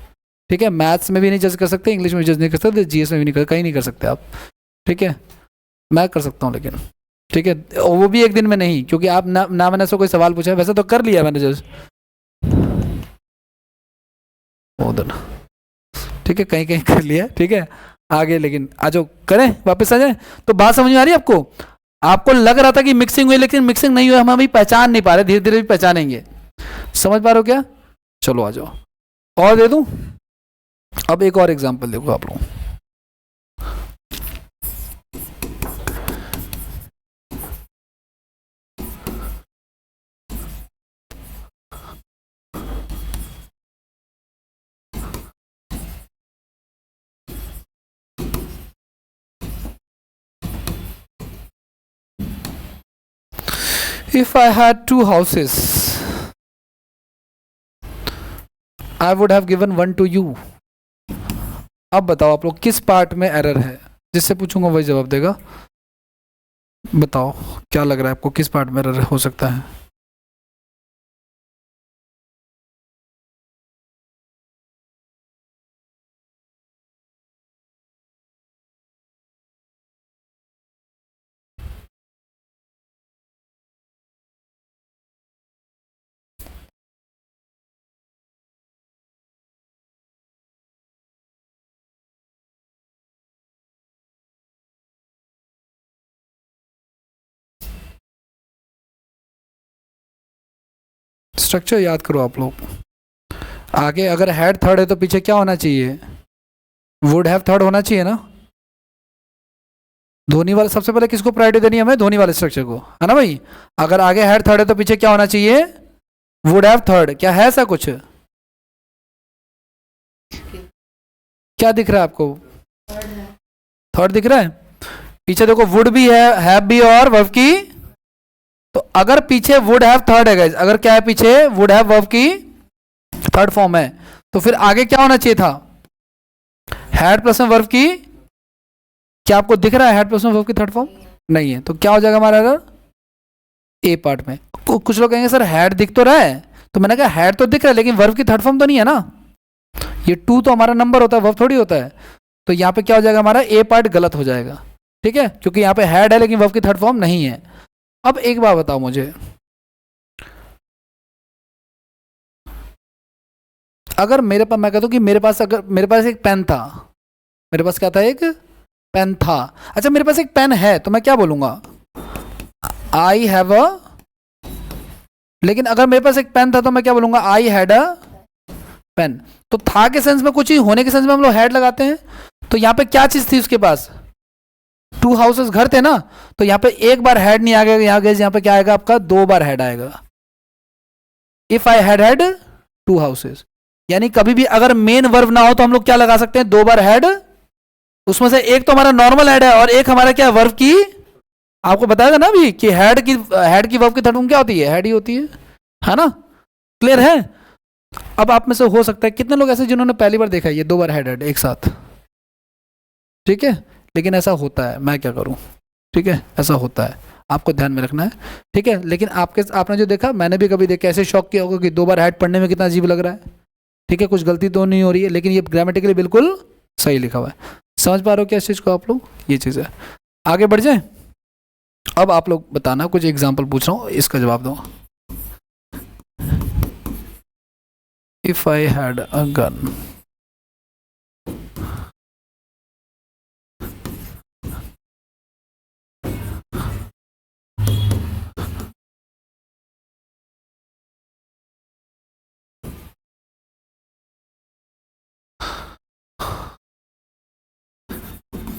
A: ठीक है? मैथ्स में भी नहीं जज कर सकते, इंग्लिश में भी जज नहीं कर सकते, जीएस में भी नहीं कहीं नहीं कर सकते आप, ठीक है? मैं कर सकता हूँ लेकिन, ठीक है? वो भी एक दिन में नहीं, क्योंकि आप ना मैंने से कोई सवाल पूछा है, वैसे तो कर लिया मैंने जज उधर, ठीक है? कहीं कहीं कर लिया, ठीक है? आगे लेकिन आ जाओ, करें वापस आ जाए। तो बात समझ में आ रही है आपको? आपको लग रहा था कि मिक्सिंग हुई, लेकिन मिक्सिंग नहीं हुई, हम अभी पहचान नहीं पा रहे, धीरे धीरे भी पहचानेंगे। समझ पा रहे हो क्या? चलो आ जाओ, और दे दूं। अब एक और एग्जांपल देखो आप लोग। If I had two houses, I would have given one to you. अब बताओ आप लोग किस पार्ट में एरर है? जिससे पूछूंगा वही जवाब देगा। बताओ क्या लग रहा है आपको, किस पार्ट में एरर हो सकता है? स्ट्रक्चर याद करो आप लोग। आगे अगर हैड थर्ड है तो पीछे क्या होना चाहिए? वुड हैव थर्ड होना चाहिए ना? धोनी वाले, सबसे पहले किसको प्रायोरिटी देनी है हमें? धोनी वाले स्ट्रक्चर को, है ना भाई? अगर आगे हैड थर्ड है तो पीछे क्या होना चाहिए? Would have third. क्या है ऐसा कुछ? क्या दिख रहा है आपको? थर्ड दिख रहा है। पीछे देखो वुड भी है, हैव भी, और वर्ब की। तो अगर पीछे वुड हैव थर्ड है गाइस, अगर क्या है पीछे वुड हैव वर्ब की थर्ड फॉर्म है, तो फिर आगे क्या होना चाहिए था? हैड प्लस में वर्ब की। क्या आपको दिख रहा है हैड प्लस में वर्ब की थर्ड फॉर्म? नहीं है, तो क्या हो जाएगा हमारा एरर? ए पार्ट में। कुछ लोग कहेंगे सर हैड दिख तो रहा है, तो मैंने कहा हैड तो दिख रहा है, लेकिन वर्ब की थर्ड फॉर्म तो नहीं है ना। ये टू तो हमारा नंबर होता है, वर्ब थोड़ी होता है। तो यहाँ पे क्या हो जाएगा हमारा? ए पार्ट गलत हो जाएगा, ठीक है? क्योंकि यहाँ पे हैड है लेकिन वर्ब की थर्ड फॉर्म नहीं है। अब एक बात बताओ मुझे, अगर मेरे पास, मैं कहता हूँ कि मेरे पास, अगर मेरे पास एक पेन था, मेरे पास क्या था? एक पेन था। अच्छा मेरे पास एक पेन है, तो मैं क्या बोलूंगा? I have a. लेकिन अगर मेरे पास एक पेन था तो मैं क्या बोलूंगा? I had a pen. तो था के सेंस में कुछ ही, होने के सेंस में हम लोग हैड लगाते हैं। तो यहाँ पे क्या चीज थी उसके पास, 2 हाउसेस घर थे ना, तो यहाँ पे एक बार हेड नहीं आएगा, यहाँ पे क्या आएगा आपका 2 बार हेड आएगा। इफ आई हैड 2 हाउसेस, यानी कभी भी अगर मेन वर्ब ना हो तो हम लोग क्या लगा सकते हैं, 2 बार हेड, उसमें से एक तो हमारा नॉर्मल हेड है और एक हमारा क्या वर्ब की, आपको बताएगा ना अभी कि हेड की वर्ब की थर्ड फॉर्म क्या होती है, हेड ही होती है ना। क्लियर है। अब आप में से हो सकता है कितने लोग ऐसे जिन्होंने पहली बार देखा है ये 2 बार हेड एक साथ, ठीक है, लेकिन ऐसा होता है, मैं क्या करूं, ठीक है, ऐसा होता है, आपको ध्यान में रखना है, ठीक है। लेकिन आपने जो देखा, मैंने भी कभी देखा, ऐसे शौक किया होगा कि 2 बार हेड पढ़ने में कितना अजीब लग रहा है, ठीक है, कुछ गलती तो नहीं हो रही है, लेकिन ये ग्रामेटिकली बिल्कुल सही लिखा हुआ है। समझ पा रहे हो क्या इस चीज़ को आप लोग, ये चीज़ है। आगे बढ़ जाए। अब आप लोग बताना, कुछ एग्जाम्पल पूछ रहा हूँ, इसका जवाब दो। If I had a gun,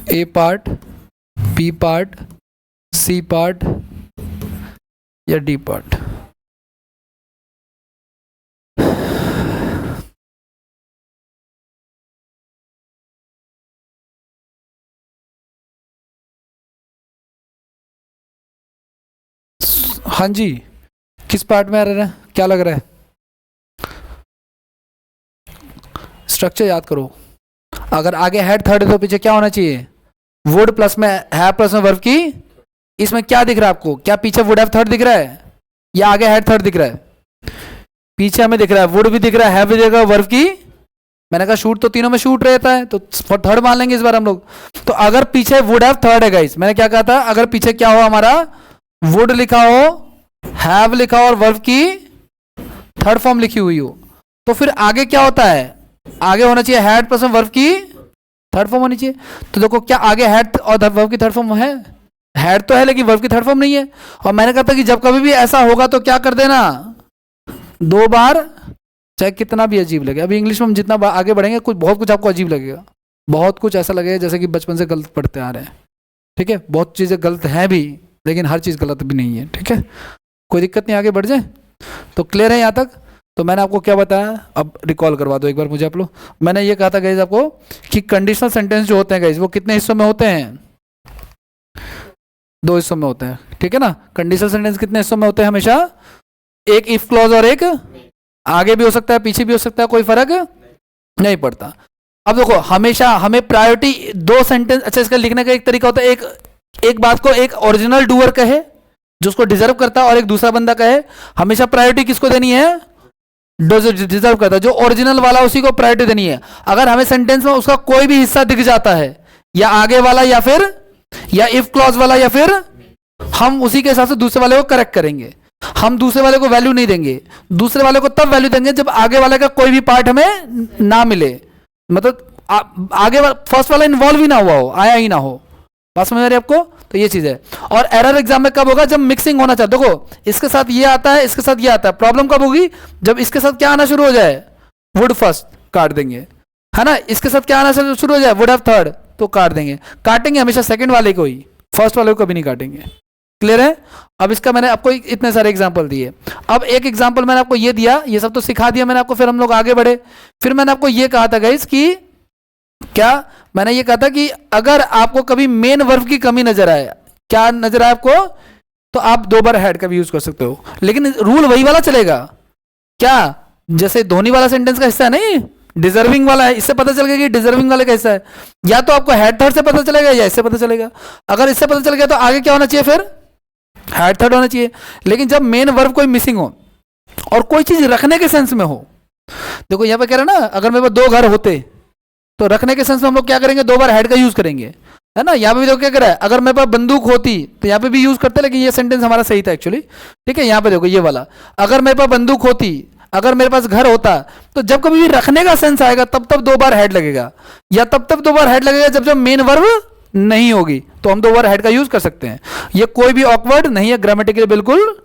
A: A part, B part, C part या डी पार्ट। हाँ जी, किस पार्ट में आ रहा है, क्या लग रहा है, स्ट्रक्चर याद करो। अगर आगे हेड थर्ड है तो पीछे क्या होना चाहिए, वुड प्लस में है प्लस में वर्ब की। इसमें क्या दिख रहा है आपको, क्या पीछे वुड हैव थर्ड दिख रहा है या आगे हेड थर्ड दिख रहा है, पीछे हमें दिख रहा है वुड भी दिख रहा है भी दिख रहा है, वर्ब की। मैंने कहा शूट तो तीनों में शूट रहता है, तो थर्ड मान लेंगे इस बार हम लोग। तो अगर पीछे वुड हैव थर्ड है गाइस, मैंने क्या कहा था, अगर पीछे क्या हो हमारा, वुड लिखा हो, हैव लिखा हो और वर्ब की थर्ड फॉर्म लिखी हुई हो, तो फिर आगे क्या होता है, आगे होना चाहिए हैड प्लस वर्ब की थर्ड फॉर्म होनी चाहिए। तो देखो क्या आगे हैड और वर्ब की थर्ड फॉर्म है, हैड तो है लेकिन वर्ब की थर्ड फॉर्म नहीं है। और मैंने कहा था कि जब कभी भी ऐसा होगा तो क्या कर देना, 2 बार, चाहे कितना भी अजीब लगे। अभी इंग्लिश में हम जितना आगे बढ़ेंगे कुछ बहुत कुछ आपको अजीब लगेगा, बहुत कुछ ऐसा लगेगा जैसे कि बचपन से गलत पढ़ते आ रहे हैं, ठीक है। बहुत चीज़ें गलत हैं भी लेकिन हर चीज़ गलत भी नहीं है, ठीक है, कोई दिक्कत नहीं, आगे बढ़ जाए। तो क्लियर है यहाँ तक। तो मैंने आपको क्या बताया, अब रिकॉल करवा दो एक बार मुझे आप लोग। मैंने ये कहा था गाइस आपको कि कंडीशनल सेंटेंस जो होते हैं गाइस वो कितने हिस्सों में होते हैं, 2 हिस्सों में होते हैं, ठीक है ना। कंडीशनल सेंटेंस कितने हिस्सों में होते हैं हमेशा, एक इफ क्लॉज और एक आगे भी हो सकता है पीछे भी हो सकता है, कोई फर्क नहीं पड़ता। अब देखो हमेशा हमें प्रायोरिटी 2 सेंटेंस, अच्छा इसका लिखने का एक तरीका होता है, एक बात को एक ओरिजिनल डूअर कहे जो उसको डिजर्व करता है और एक दूसरा बंदा कहे, हमेशा प्रायोरिटी किसको देनी है, डिजर्व करता है, जो ओरिजिनल वाला उसी को प्रायोरिटी देनी है। अगर हमें सेंटेंस में उसका कोई भी हिस्सा दिख जाता है, या आगे वाला या फिर या इफ क्लॉज वाला, या फिर हम उसी के हिसाब से दूसरे वाले को करेक्ट करेंगे। हम दूसरे वाले को वैल्यू नहीं देंगे, दूसरे वाले को तब वैल्यू देंगे जब आगे वाले का कोई भी पार्ट हमें ना मिले, मतलब आगे फर्स्ट वाला इन्वॉल्व ही ना हुआ हो, आया ही ना हो। बात समझ आ रही है आपको। तो ये चीज है। और एरर एग्जाम में कब होगा, जब मिक्सिंग होना चाहिए। देखो इसके साथ ये आता है, इसके साथ ये आता है। प्रॉब्लम कब होगी, जब इसके साथ क्या आना शुरू हो जाए, वुड फर्स्ट काट देंगे, है ना। इसके साथ क्या आना शुरू हो जाए, वुड हैव थर्ड, तो काट देंगे। काटेंगे हमेशा सेकंड वाले को ही, फर्स्ट वाले को कभी नहीं काटेंगे। क्लियर है। अब इसका मैंने आपको इतने सारे एग्जांपल दिए। अब एक एग्जांपल मैंने आपको ये दिया, ये सब तो सिखा दिया मैंने आपको, फिर हम लोग आगे बढ़े। फिर मैंने आपको ये कहा था गाइस कि क्या, मैंने ये कहा था कि अगर आपको कभी मेन वर्ब की कमी नजर आए, क्या नजर आए आपको, तो आप 2 बार हेड का भी यूज कर सकते हो, लेकिन रूल वही वाला चलेगा। क्या, जैसे धोनी वाला सेंटेंस का हिस्सा है नहीं, डिजर्विंग वाला है, इससे पता चल गया कि डिजर्विंग वाले का हिस्सा है। या तो आपको हेड थर्ड से पता चलेगा या इससे पता चलेगा। अगर इससे पता चल गया तो आगे क्या होना चाहिए, फिर हेड थर्ड होना चाहिए। लेकिन जब मेन वर्ब कोई मिसिंग हो और कोई चीज रखने के सेंस में हो, देखो यहां पे कह रहे हैं ना, अगर मेरे पास 2 घर होते तो रखने के सेंस में हम लोग क्या करेंगे, 2 बार हेड का यूज करेंगे, है ना। यहाँ पे भी देखो क्या कर रहा है, अगर मेरे पास बंदूक होती तो यहाँ पे भी यूज करते, लेकिन ये सेंटेंस हमारा सही था एक्चुअली, ठीक है। यहाँ पे देखो ये वाला, अगर मेरे पास बंदूक होती, अगर मेरे पास घर होता, तो जब कभी भी रखने का सेंस आएगा तब 2 बार हेड लगेगा, या तब 2 बार हेड लगेगा जब मेन वर्ब नहीं होगी, तो हम 2 बार हेड का यूज कर सकते हैं। ये कोई भी ऑकवर्ड नहीं है, ग्रामेटिकली बिल्कुल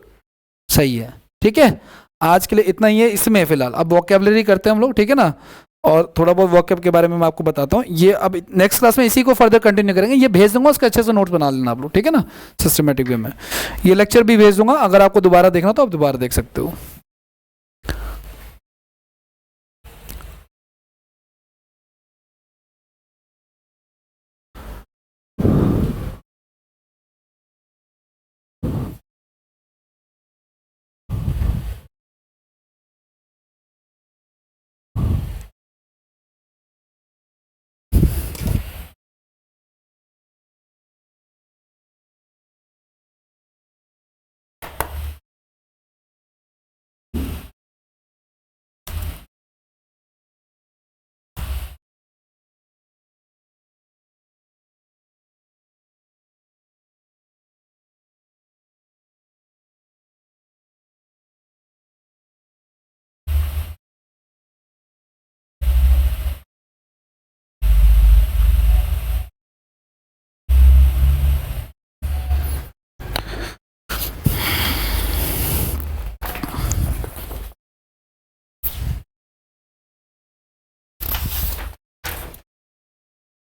A: सही है, ठीक है। आज के लिए इतना ही है इसमें फिलहाल। अब वोकैबुलरी करते हैं हम लोग, ठीक है ना। और थोड़ा बहुत वॉकअप के बारे में मैं आपको बताता हूँ। ये अब नेक्स्ट क्लास में इसी को फर्दर कंटिन्यू करेंगे। ये भेज दूंगा, उसके अच्छे से नोट्स बना लेना आप लोग, ठीक है ना, सिस्टमेटिक वे में। ये लेक्चर भी भेज दूंगा, अगर आपको दोबारा देखना तो आप दोबारा देख सकते हो।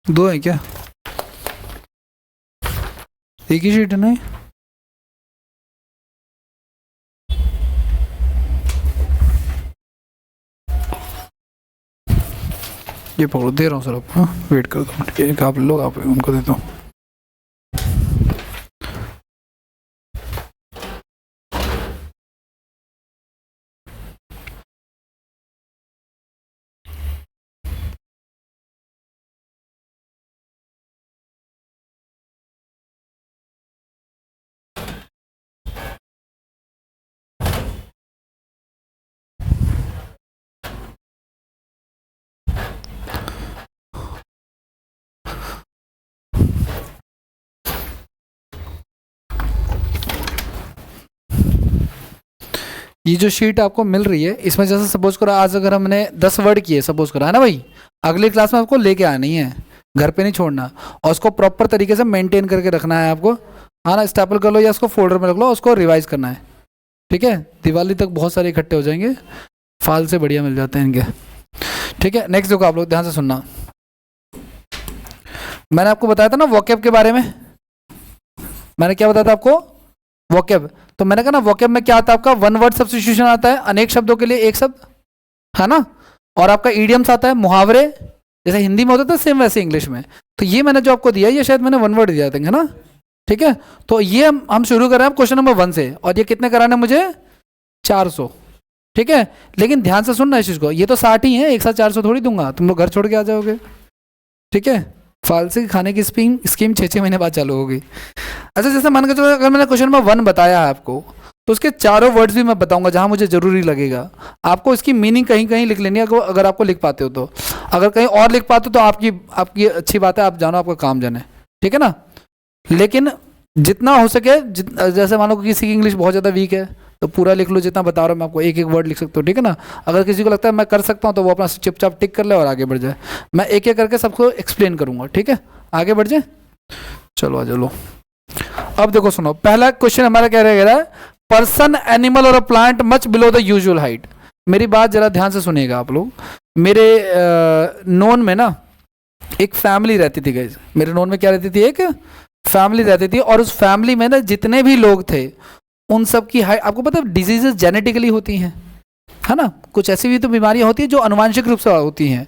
A: दो है क्या? एक ही शीट है ना? ये पकड़ो, दे रहा हूँ सर आपको, वेट कर दो, एक आप लोग, आप उनको देता हूँ। ये जो शीट आपको मिल रही है, इसमें जैसे सपोज करो आज अगर हमने 10 वर्ड किए सपोज करो, है ना भाई, अगली क्लास में आपको लेके आनी है, घर पे नहीं छोड़ना, और उसको प्रॉपर तरीके से मेंटेन करके रखना है आपको, हाँ ना, स्टेपल कर लो या उसको फोल्डर में रख लो, उसको रिवाइज करना है, ठीक है। दिवाली तक बहुत सारे इकट्ठे हो जाएंगे, फाल से बढ़िया मिल जाते हैं इनके, ठीक है। नेक्स्ट देखो आप लोग ध्यान से सुनना, मैंने आपको बताया था ना वोकैब के बारे में, मैंने क्या बताया था आपको, वोकैब। तो मैंने कहा ना वोकैब में क्या आता है आपका, वन वर्ड सब्स्टिट्यूशन आता है, अनेक शब्दों के लिए एक शब्द, है ना, और आपका ईडियम्स आता है, मुहावरे, जैसे हिंदी में होता था सेम वैसे इंग्लिश में। तो ये मैंने जो आपको दिया, ये शायद मैंने वन वर्ड दिया था, है ना, ठीक है। तो ये हम शुरू कर रहे हैं क्वेश्चन नंबर 1 से, और ये कितने कराने मुझे, 400, ठीक है। लेकिन ध्यान से सुनना इस चीज को, ये तो 60 ही है, एक साथ 400 थोड़ी दूंगा, तुम लोग घर छोड़ के आ जाओगे, ठीक है। फालसी खाने की स्कीम 6-6 महीने बाद चालू होगी। अच्छा, जैसे मान के चलो अगर मैंने क्वेश्चन नंबर 1 बताया है आपको, तो उसके चारों वर्ड्स भी मैं बताऊंगा जहां मुझे जरूरी लगेगा। आपको इसकी मीनिंग कहीं कहीं लिख लेनी है, अगर आपको लिख पाते हो तो, अगर कहीं और लिख पाते हो तो आपकी अच्छी बात है, आप जानो, आपका काम जाने, ठीक है ना। लेकिन जितना हो सके, जैसे मान लो किसी की इंग्लिश बहुत ज़्यादा वीक है तो पूरा लिख लो, जितना बता रहा हूँ मैं आपको, एक एक वर्ड लिख सकते हो, ठीक है ना। अगर किसी को लगता है मैं कर सकता हूँ तो वो अपना चुपचाप टिक कर ले और आगे बढ़ जाए, मैं एक एक करके सबको एक्सप्लेन करूंगा, ठीक है। आगे बढ़ जाए, चलो आ चलो। अब देखो सुनो, पहला क्वेश्चन हमारा क्या रहेगा, पर्सन, एनिमल और a plant much below the usual height. मेरी बात जरा ध्यान से सुनिएगा आप लोग। मेरे नोन में ना एक फैमिली रहती थी गाइस, मेरे नोन में क्या रहती थी, एक फैमिली रहती थी, और उस फैमिली में ना जितने भी लोग थे उन सब की हाइट, आपको पता है डिजीजेस जेनेटिकली होती हैं, है ना, कुछ ऐसी भी तो बीमारियां होती हैं जो अनुवांशिक रूप से होती हैं,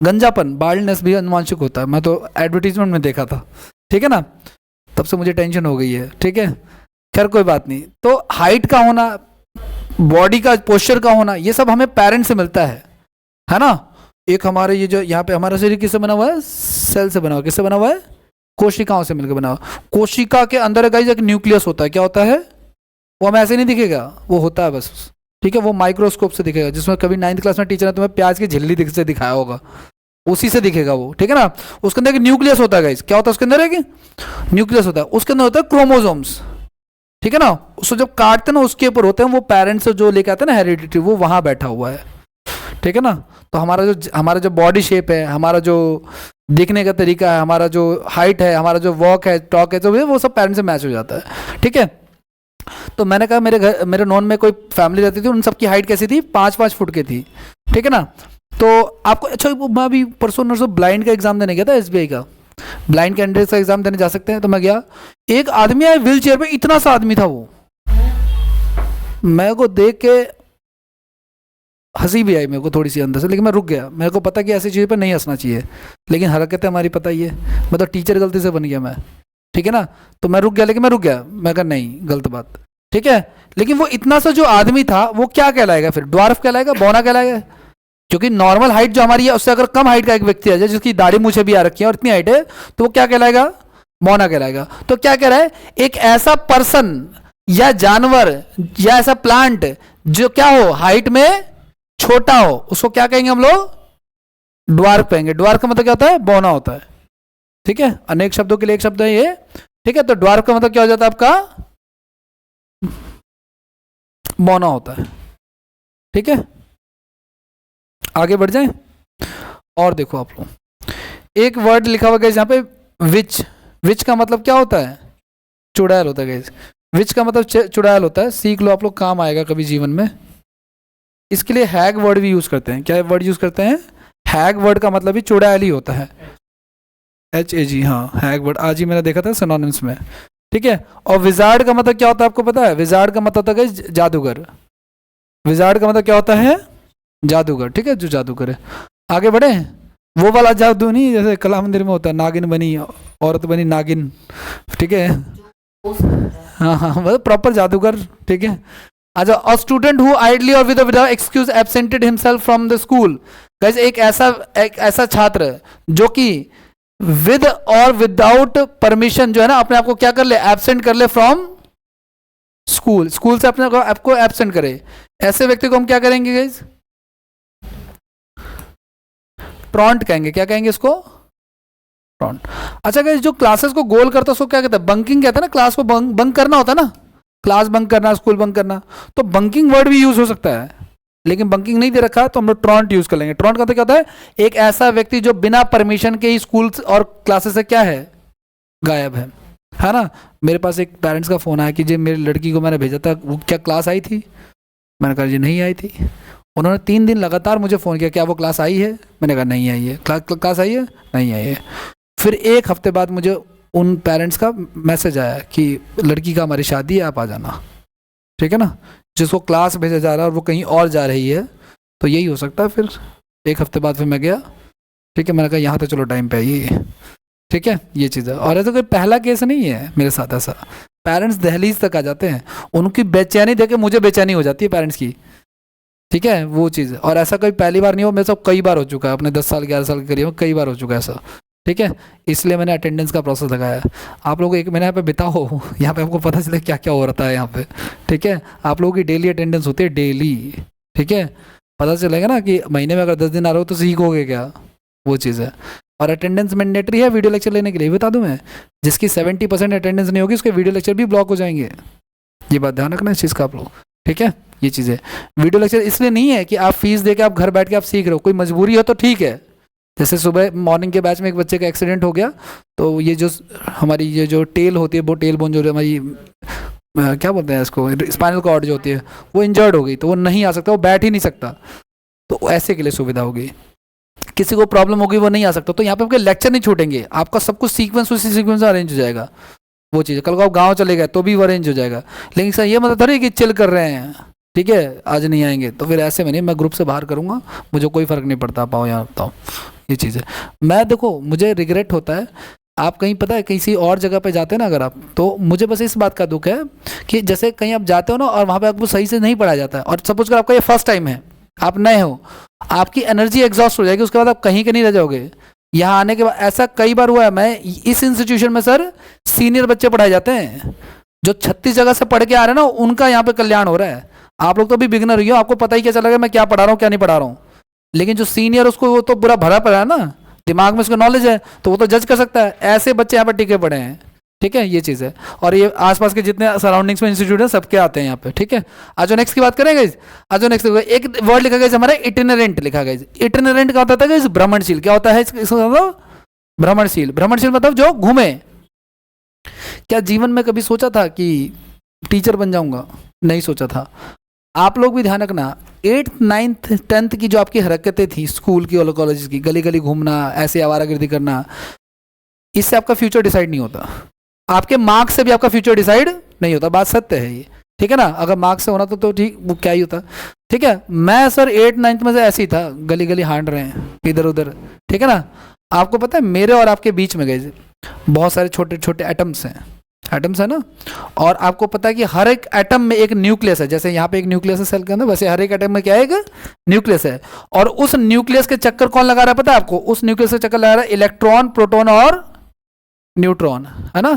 A: गंजापन, बाल्डनेस भी अनुवांशिक होता है, मैं तो एडवर्टीजमेंट में देखा था, ठीक है ना, तब से मुझे टेंशन हो गई है, ठीक है। खैर कोई बात नहीं। तो हाइट का होना, बॉडी का पोस्चर का होना, ये सब हमें पेरेंट से मिलता है ना। एक हमारे ये जो यहाँ पे हमारा शरीर किससे बना हुआ है, सेल से बना हुआ, किससे बना हुआ है, कोशिकाओं से मिलकर बना हुआ। कोशिका के अंदर गाइस एक न्यूक्लियस होता है, क्या होता है, वो हमें ऐसे नहीं दिखेगा, वो होता है बस, ठीक है, वो माइक्रोस्कोप से दिखेगा, जिसमें कभी 9th क्लास में टीचर ने तुम्हें प्याज की झिल्ली से दिखाया होगा, उसी से दिखेगा वो, ठीक है ना। उसके अंदर एक न्यूक्लियस होता है गाइस, क्या होता है उसके अंदर, एक न्यूक्लियस होता है, उसके अंदर होता है क्रोमोसोम्स, ठीक है ना। उसको जब काटते हैं ना उसके ऊपर होते हैं वो पेरेंट्स जो लेके आते हैं ना हेरिडिटी, वो वहां बैठा हुआ है, ठीक है ना। तो हमारा जो बॉडी शेप है, हमारा जो दिखने का तरीका है, हमारा जो हाइट है, हमारा जो वॉक है, टॉक है, तो वो सब पेरेंट्स से मैच हो जाता है, ठीक है। तो मैंने कहा मेरे नॉन में कोई फैमिली रहती थी, उन सबकी हाइट कैसी थी, 5-5 फुट की थी, ठीक है ना। तो आपको अच्छा, मैं अभी परसों नरसों ब्लाइंड का एग्जाम देने गया था, एसबीआई का ब्लाइंड कैंडिडेट का एग्जाम देने जा सकते हैं, तो मैं गया, एक आदमी आया व्हील चेयर पे, इतना सा आदमी था वो, मेरे को देख के हंसी भी आई मेरे को थोड़ी सी अंदर से, लेकिन मैं रुक गया, मेरे को पता कि ऐसी चीज़ पर नहीं हंसना चाहिए, लेकिन हरकतें हमारी पता ही है, मतलब टीचर गलती से बन गया मैं, ठीक है ना, तो मैं रुक गया, लेकिन मैं रुक गया, मैं कहा नहीं गलत बात, ठीक है। लेकिन वो इतना सा जो आदमी था वो क्या कहलाएगा फिर, ड्वार्फ कहलाएगा, बौना कहलाएगा, क्योंकि नॉर्मल हाइट जो हमारी है उससे अगर कम हाइट का एक व्यक्ति आ जाए जिसकी दाढ़ी मूछे भी आ रखी है और इतनी हाइट है, तो वो क्या कहलाएगा, बौना कहलाएगा। तो क्या कह रहा है, एक ऐसा पर्सन या जानवर या ऐसा प्लांट जो क्या हो, हाइट में छोटा हो, उसको क्या कहेंगे हम लोग, ड्वार्फ कहेंगे। ड्वार्फ का मतलब क्या होता है, बौना होता है, ठीक है, अनेक शब्दों के लिए एक शब्द है ये, ठीक है। तो ड्वार्फ का मतलब क्या हो जाता है आपका, बौना होता है, ठीक है। आगे बढ़ जाएं और देखो आप लोग, एक वर्ड लिखा हुआ है यहाँ पे, विच, विच का मतलब क्या होता है, चुड़ैल होता है, विच का मतलब चुड़ैल होता है, सीख लो आप लोग, काम आएगा कभी जीवन में। इसके लिए हैग वर्ड भी यूज करते हैं, क्या वर्ड यूज करते हैं, हैग वर्ड का मतलब भी चुड़ैल ही होता है, HAG, हाँ हैग वर्ड, आज ही मैंने देखा था सिनोनिम्स में, ठीक है। और विजार्ड का मतलब क्या होता है आपको पता है, विजार्ड का मतलब होता है जादूगर, विजार्ड का मतलब क्या होता है, जादूगर, ठीक है, जो जादूगर है। आगे बढ़े, वो वाला जादू नहीं जैसे कला मंदिर में होता है, नागिन बनी औरत बनी नागिन, ठीक है, हाँ हाँ मतलब प्रॉपर जादूगर, ठीक है। अच्छा, अ स्टूडेंट हु आइडली और without excuse absented himself from the school, guys एक ऐसा छात्र जो कि विद और विदाउट परमिशन जो है ना अपने आप को क्या कर ले, एब्सेंट कर ले फ्रॉम स्कूल, स्कूल से अपने आपको एब्सेंट करे, ऐसे व्यक्ति को हम क्या करेंगे गाइस, ट्रॉन्ट कहेंगे, क्या कहेंगे इसको, ट्रॉन्ट। अच्छा गाइस, जो क्लासेस को गोल करता है उसको क्या कहते हैं, बंकिंग कहते हैं ना, क्लास को बंक करना होता है ना, क्लास बंक करना, स्कूल बंक करना, तो बंकिंग वर्ड भी यूज हो सकता है, लेकिन बंकिंग नहीं दे रखा तो हम लोग ट्रॉन्ट यूज कर लेंगे। ट्रॉन्ट का तो क्या होता है, एक ऐसा व्यक्ति जो बिना परमिशन के ही स्कूल और क्लासेस से क्या है, गायब है ना। मेरे पास एक पेरेंट्स का फोन आया कि जी मेरी लड़की को मैंने भेजा था, वो क्या क्लास आई थी, मैंने कहा जी नहीं आई थी, उन्होंने 3 दिन लगातार मुझे फ़ोन किया, क्या वो क्लास आई है, मैंने कहा नहीं आई है, क्लास आई है, नहीं आई है। फिर 1 हफ्ते बाद मुझे उन पेरेंट्स का मैसेज आया कि लड़की का हमारी शादी है, आप आ जाना, ठीक है ना, जिसको क्लास भेजा जा रहा है और वो कहीं और जा रही है, तो यही हो सकता है। फिर 1 हफ्ते बाद फिर मैं गया, ठीक है, मैंने कहा यहाँ तो चलो टाइम पे आइए, ठीक है, ये चीज़ है। और ऐसा कोई पहला केस नहीं है मेरे साथ, ऐसा पेरेंट्स दहलीज तक आ जाते हैं, उनकी बेचैनी देख के मुझे बेचैनी हो जाती है पेरेंट्स की, ठीक है, वो चीज़ है। और ऐसा कोई पहली बार नहीं हो, मेरे साथ कई बार हो चुका है, अपने 10 साल 11 साल के करीब कई बार हो चुका है ऐसा, ठीक है, इसलिए मैंने अटेंडेंस का प्रोसेस लगाया है। आप लोग 1 महीने यहाँ पे बिताओ, यहाँ पे आपको पता चले क्या क्या हो रहा है यहाँ पे, ठीक है। आप लोगों की डेली अटेंडेंस होती है, डेली, ठीक है, पता चलेगा ना कि महीने में अगर 10 दिन आ रहे हो तो सीखोगे क्या, वो चीज़ है। और अटेंडेंस मैंडेटरी है वीडियो लेक्चर लेने के लिए, बता दूं मैं, जिसकी 70% अटेंडेंस नहीं होगी उसके वीडियो लेक्चर भी ब्लॉक हो जाएंगे, ये बात ध्यान रखना इस चीज़ का आप लोग, ठीक है, ये चीज़ है। वीडियो लेक्चर इसलिए नहीं है कि आप फीस दे के आप घर बैठ के आप सीख रहे हो, कोई मजबूरी हो तो ठीक है, जैसे सुबह मॉर्निंग के बैच में एक बच्चे का एक्सीडेंट हो गया, तो ये जो हमारी ये जो टेल होती है, वो टेल बोन जो हमारी क्या बोलते हैं इसको, स्पाइनल कॉर्ड जो होती है, वो इंजर्ड हो गई, तो वो नहीं आ सकता, वो बैठ ही नहीं सकता, तो ऐसे के लिए सुविधा होगी। किसी को प्रॉब्लम होगी वो नहीं आ सकता, तो यहाँ पे आपके लेक्चर नहीं छूटेंगे, आपका सब कुछ सीक्वेंस उसी सीक्वेंस में अरेंज हो जाएगा, वो चीज़। कल को आप गाँव चले गए तो भी वो अरेंज हो जाएगा, लेकिन सर ये मतलब थोड़ी कि चिल कर रहे हैं, ठीक है, आज नहीं आएंगे तो फिर ऐसे में नहीं, मैं ग्रुप से बाहर करूँगा, मुझे कोई फ़र्क नहीं पड़ता, पाओ यहाँ बताओ, ये चीज़ है। मैं देखो मुझे रिग्रेट होता है, आप कहीं पता है किसी और जगह पे जाते हैं ना अगर आप, तो मुझे बस इस बात का दुख है कि जैसे कहीं आप जाते हो ना और वहाँ पे आपको सही से नहीं पढ़ाया जाता है, और सपोज कर आपका ये फर्स्ट टाइम है, आप नए हो, आपकी एनर्जी एग्जॉस्ट हो जाएगी, उसके बाद आप कहीं के नहीं रह जाओगे। यहाँ आने के बाद ऐसा कई बार हुआ है, मैं इस इंस्टीट्यूशन में सर सीनियर बच्चे पढ़ाए जाते हैं, जो 36 जगह से पढ़ के आ रहे हैं ना, उनका यहाँ पे कल्याण हो रहा है। आप लोग तो भी बिगनर ही हो, आपको पता ही क्या चला मैं क्या पढ़ा रहा हूँ क्या नहीं पढ़ा रहा हूँ, लेकिन जो सीनियर उसको वो तो बुरा भरा पड़ा है ना, दिमाग में उसको नॉलेज है, तो वो तो जज कर सकता है, ऐसे बच्चे यहाँ पर टिके पड़े हैं, ठीक है, ये चीज़ है। और ये आसपास के जितने सराउंडिंग्स में इंस्टीट्यूट है सबके आते हैं यहाँ पे, ठीक है। आज जो नेक्स्ट की बात करेंगे, आज जो नेक्स्ट एक वर्ड लिखा गया हमारा इटिनरेंट लिखा गया। इटिनरेंट का होता है भ्रमणशील, क्या होता है इसका, भ्रमणशील। भ्रमणशील मतलब जो घूमे। क्या जीवन में कभी सोचा था कि टीचर बन जाऊंगा, नहीं सोचा था। आप लोग भी ध्यान रखना, 8th 9th 10th की जो आपकी हरकतें थी स्कूल की और कॉलेज की, गली गली घूमना, ऐसे आवारागर्दी करना, इससे आपका फ्यूचर डिसाइड नहीं होता। आपके मार्क्स से भी आपका फ्यूचर डिसाइड नहीं होता, बात सत्य है ये, ठीक है ना। अगर मार्क्स से होना तो ठीक, वो क्या ही होता, ठीक है। मैं सर 8th 9th में से ऐसे ही था, गली गली हांड रहे हैं इधर उधर, ठीक है ना। आपको पता है मेरे और आपके बीच में गए बहुत सारे छोटे छोटे एटम्स हैं, एटम्स है ना। और आपको पता है कि हर एक एटम में एक न्यूक्लियस है, जैसे यहाँ पे एक न्यूक्लियस है सेल के अंदर, वैसे हर एक एटम में क्या है, एक न्यूक्लियस है। और उस न्यूक्लियस के चक्कर कौन लगा रहा है पता है आपको? उस न्यूक्लियस के चक्कर लगा रहा है इलेक्ट्रॉन, प्रोटॉन और न्यूट्रॉन, है ना,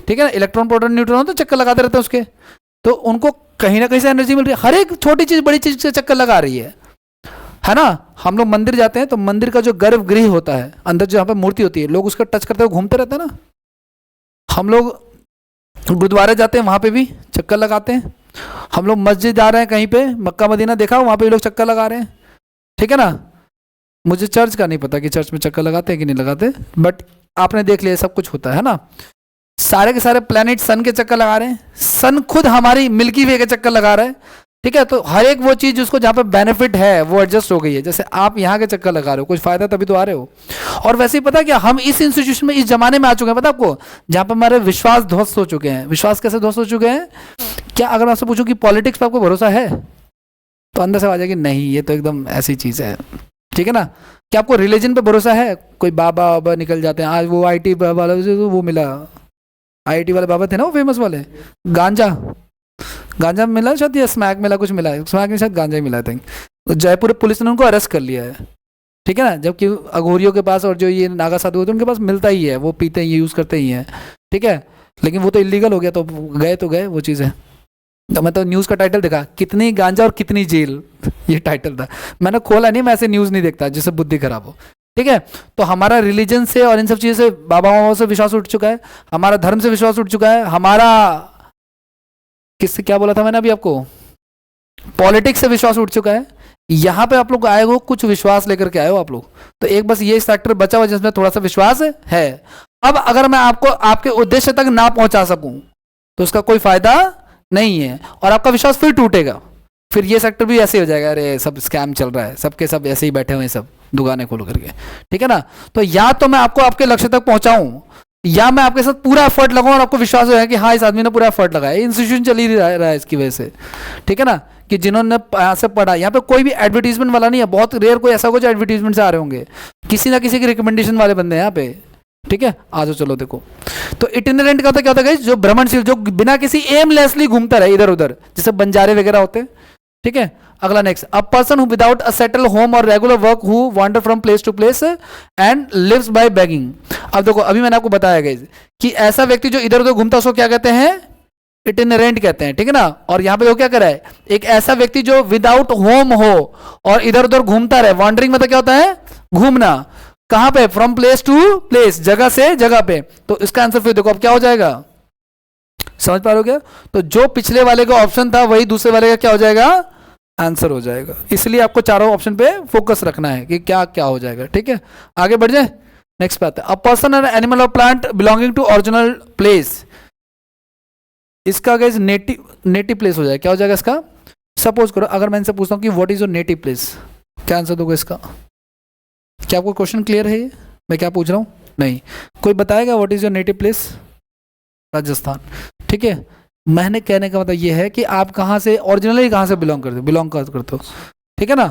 A: ठीक है ना। इलेक्ट्रॉन, प्रोटॉन, न्यूट्रॉन तो चक्कर लगाते रहते हैं उसके, तो उनको कहीं ना कहीं से एनर्जी मिल रही है। हर एक छोटी चीज बड़ी चीज से चक्कर लगा रही है ना। हम लोग मंदिर जाते हैं तो मंदिर का जो गर्भगृह होता है, अंदर जो यहाँ पे मूर्ति होती है, लोग उसका टच करते हुए घूमते रहते हैं ना। हम लोग गुरुद्वारे जाते हैं, वहाँ पे भी चक्कर लगाते हैं। हम लोग मस्जिद जा रहे हैं कहीं पे, मक्का मदीना देखा, वहाँ पे भी लोग चक्कर लगा रहे हैं, ठीक है ना। मुझे चर्च का नहीं पता कि चर्च में चक्कर लगाते हैं कि नहीं लगाते, बट आपने देख लिया सब कुछ होता है ना। सारे के सारे प्लैनेट सन के चक्कर लगा रहे हैं, सन खुद हमारी मिल्की वे के चक्कर लगा रहा है, ठीक है। तो हर एक वो चीज़ जिसको जहाँ पे बेनिफिट है वो एडजस्ट हो गई है। जैसे आप यहाँ के चक्कर लगा रहे हो, कुछ फायदा तभी तो आ रहे हो। और वैसे ही पता क्या, हम इस इंस्टीट्यूशन में, इस जमाने में आ चुके हैं, पता आपको, जहाँ पे हमारे विश्वास ध्वस्त हो चुके हैं। विश्वास कैसे ध्वस्त हो चुके हैं? क्या अगर मैं आपसे पूछूं कि पॉलिटिक्स पर आपको भरोसा है, तो अंदर से आ जाएगी नहीं, ये तो एकदम ऐसी चीज़ है, ठीक है ना। क्या आपको रिलीजन पे भरोसा है? कोई बाबा बाबा निकल जाते हैं, आज वो IT वाला वो मिला, IIT वाले बाबा थे ना, वो फेमस वाले, गांजा मिला शायद, या स्मैक मिला, कुछ मिला है, स्मैक नहीं शायद गांजा ही मिला आई थिंक। तो जयपुर पुलिस ने उनको अरेस्ट कर लिया है, ठीक है ना। जबकि अघोरियों के पास और जो ये नागा साधु होते हैं उनके पास मिलता ही है, वो पीते ही, यूज़ करते ही हैं, ठीक है। लेकिन वो तो इलीगल हो गया, तो गए वो चीज़ें। तो मैं तो न्यूज़ का टाइटल देखा, कितनी गांजा और कितनी जेल, ये टाइटल था। मैंने खोला नहीं, मैं ऐसे न्यूज़ नहीं देखता जिससे बुद्धि खराब हो, ठीक है। तो हमारा रिलीजन से और इन सब चीज़ों से, बाबा मामा से विश्वास उठ चुका है, हमारा धर्म से विश्वास उठ चुका है, हमारा किससे, क्या बोला था मैंने अभी आपको, पॉलिटिक्स से विश्वास उठ चुका है। यहाँ पे आप लोग आए हो, कुछ विश्वास लेकर के आए हो आप लोग, तो एक बस ये फैक्टर बचा हुआ जिसमें थोड़ा सा विश्वास है। अब अगर मैं आपको आपके उद्देश्य तक ना पहुंचा सकूं तो उसका कोई फायदा नहीं है, और आपका विश्वास फिर टूटेगा। फिर ये सेक्टर भी ऐसे हो जाएगा, अरे सब स्कैम चल रहा है, सबके सब ऐसे ही बैठे हुए हैं, सब दुकानें खोल करके, ठीक है ना। तो या तो मैं आपको आपके लक्ष्य तक पहुंचाऊं, या मैं आपके साथ पूरा एफर्ट लगाऊं और आपको विश्वास हो कि हाँ इस आदमी ने पूरा एफर्ट लगाया, इंस्टीट्यूशन चल ही रहा है इसकी वजह से, ठीक है ना। कि जिन्होंने यहाँ से पढ़ा, यहाँ पे कोई भी एडवर्टीजमेंट वाला नहीं है, बहुत रेयर कोई ऐसा कुछ एडवर्टीजमेंट से आ रहे होंगे, किसी ना किसी की रिकमेंडेशन वाले बंदे हैं यहाँ पे, ठीक है। आ जाओ चलो देखो, तो इटिनरेंट का क्या होता है, जो भ्रमणशील, जो बिना किसी एमलेसली घूमता रहे इधर उधर, जैसे बंजारे वगैरह होते हैं, ठीक है। अगला next, a person who without a settle home और regular work who wander from place to place and lives by begging. अब देखो, अभी मैंने आपको बताया गाइस कि ऐसा व्यक्ति जो इधर उधर घूमता है उसको क्या कहते हैं, इटिनरेंट कहते हैं, ठीक है ना। और यहां पे वो क्या कर रहा है, एक ऐसा व्यक्ति जो विदाउट होम हो और इधर उधर घूमता रहे। वॉन्डरिंग मतलब क्या होता है, घूमना, कहां पे, फ्रॉम प्लेस टू प्लेस, जगह से जगह पे। तो इसका आंसर फिर देखो अब क्या हो जाएगा, समझ पा रहे हो क्या? तो जो पिछले वाले का ऑप्शन था वही दूसरे वाले का क्या हो जाएगा, आंसर हो जाएगा। इसलिए आपको चारों ऑप्शन पे फोकस रखना है कि क्या क्या हो जाएगा, ठीक है। आगे बढ़ जाए, नेक्स्ट पे आते हैं। अ पर्सन एंड एनिमल और plant belonging to original place, इसका गाइस नेटिव प्लेस हो जाएगा। क्या हो जाएगा इसका, सपोज करो अगर मैं इनसे पूछता हूँ कि what is your native place, क्या आंसर दोगे इसका? क्या आपको क्वेश्चन क्लियर है, मैं क्या पूछ रहा हूँ? नहीं, कोई बताएगा what is your native place? Rajasthan, ठीक है। मैंने कहने का मतलब ये है कि आप कहाँ से ओरिजिनली कहाँ से बिलोंग करते हो, ठीक है ना।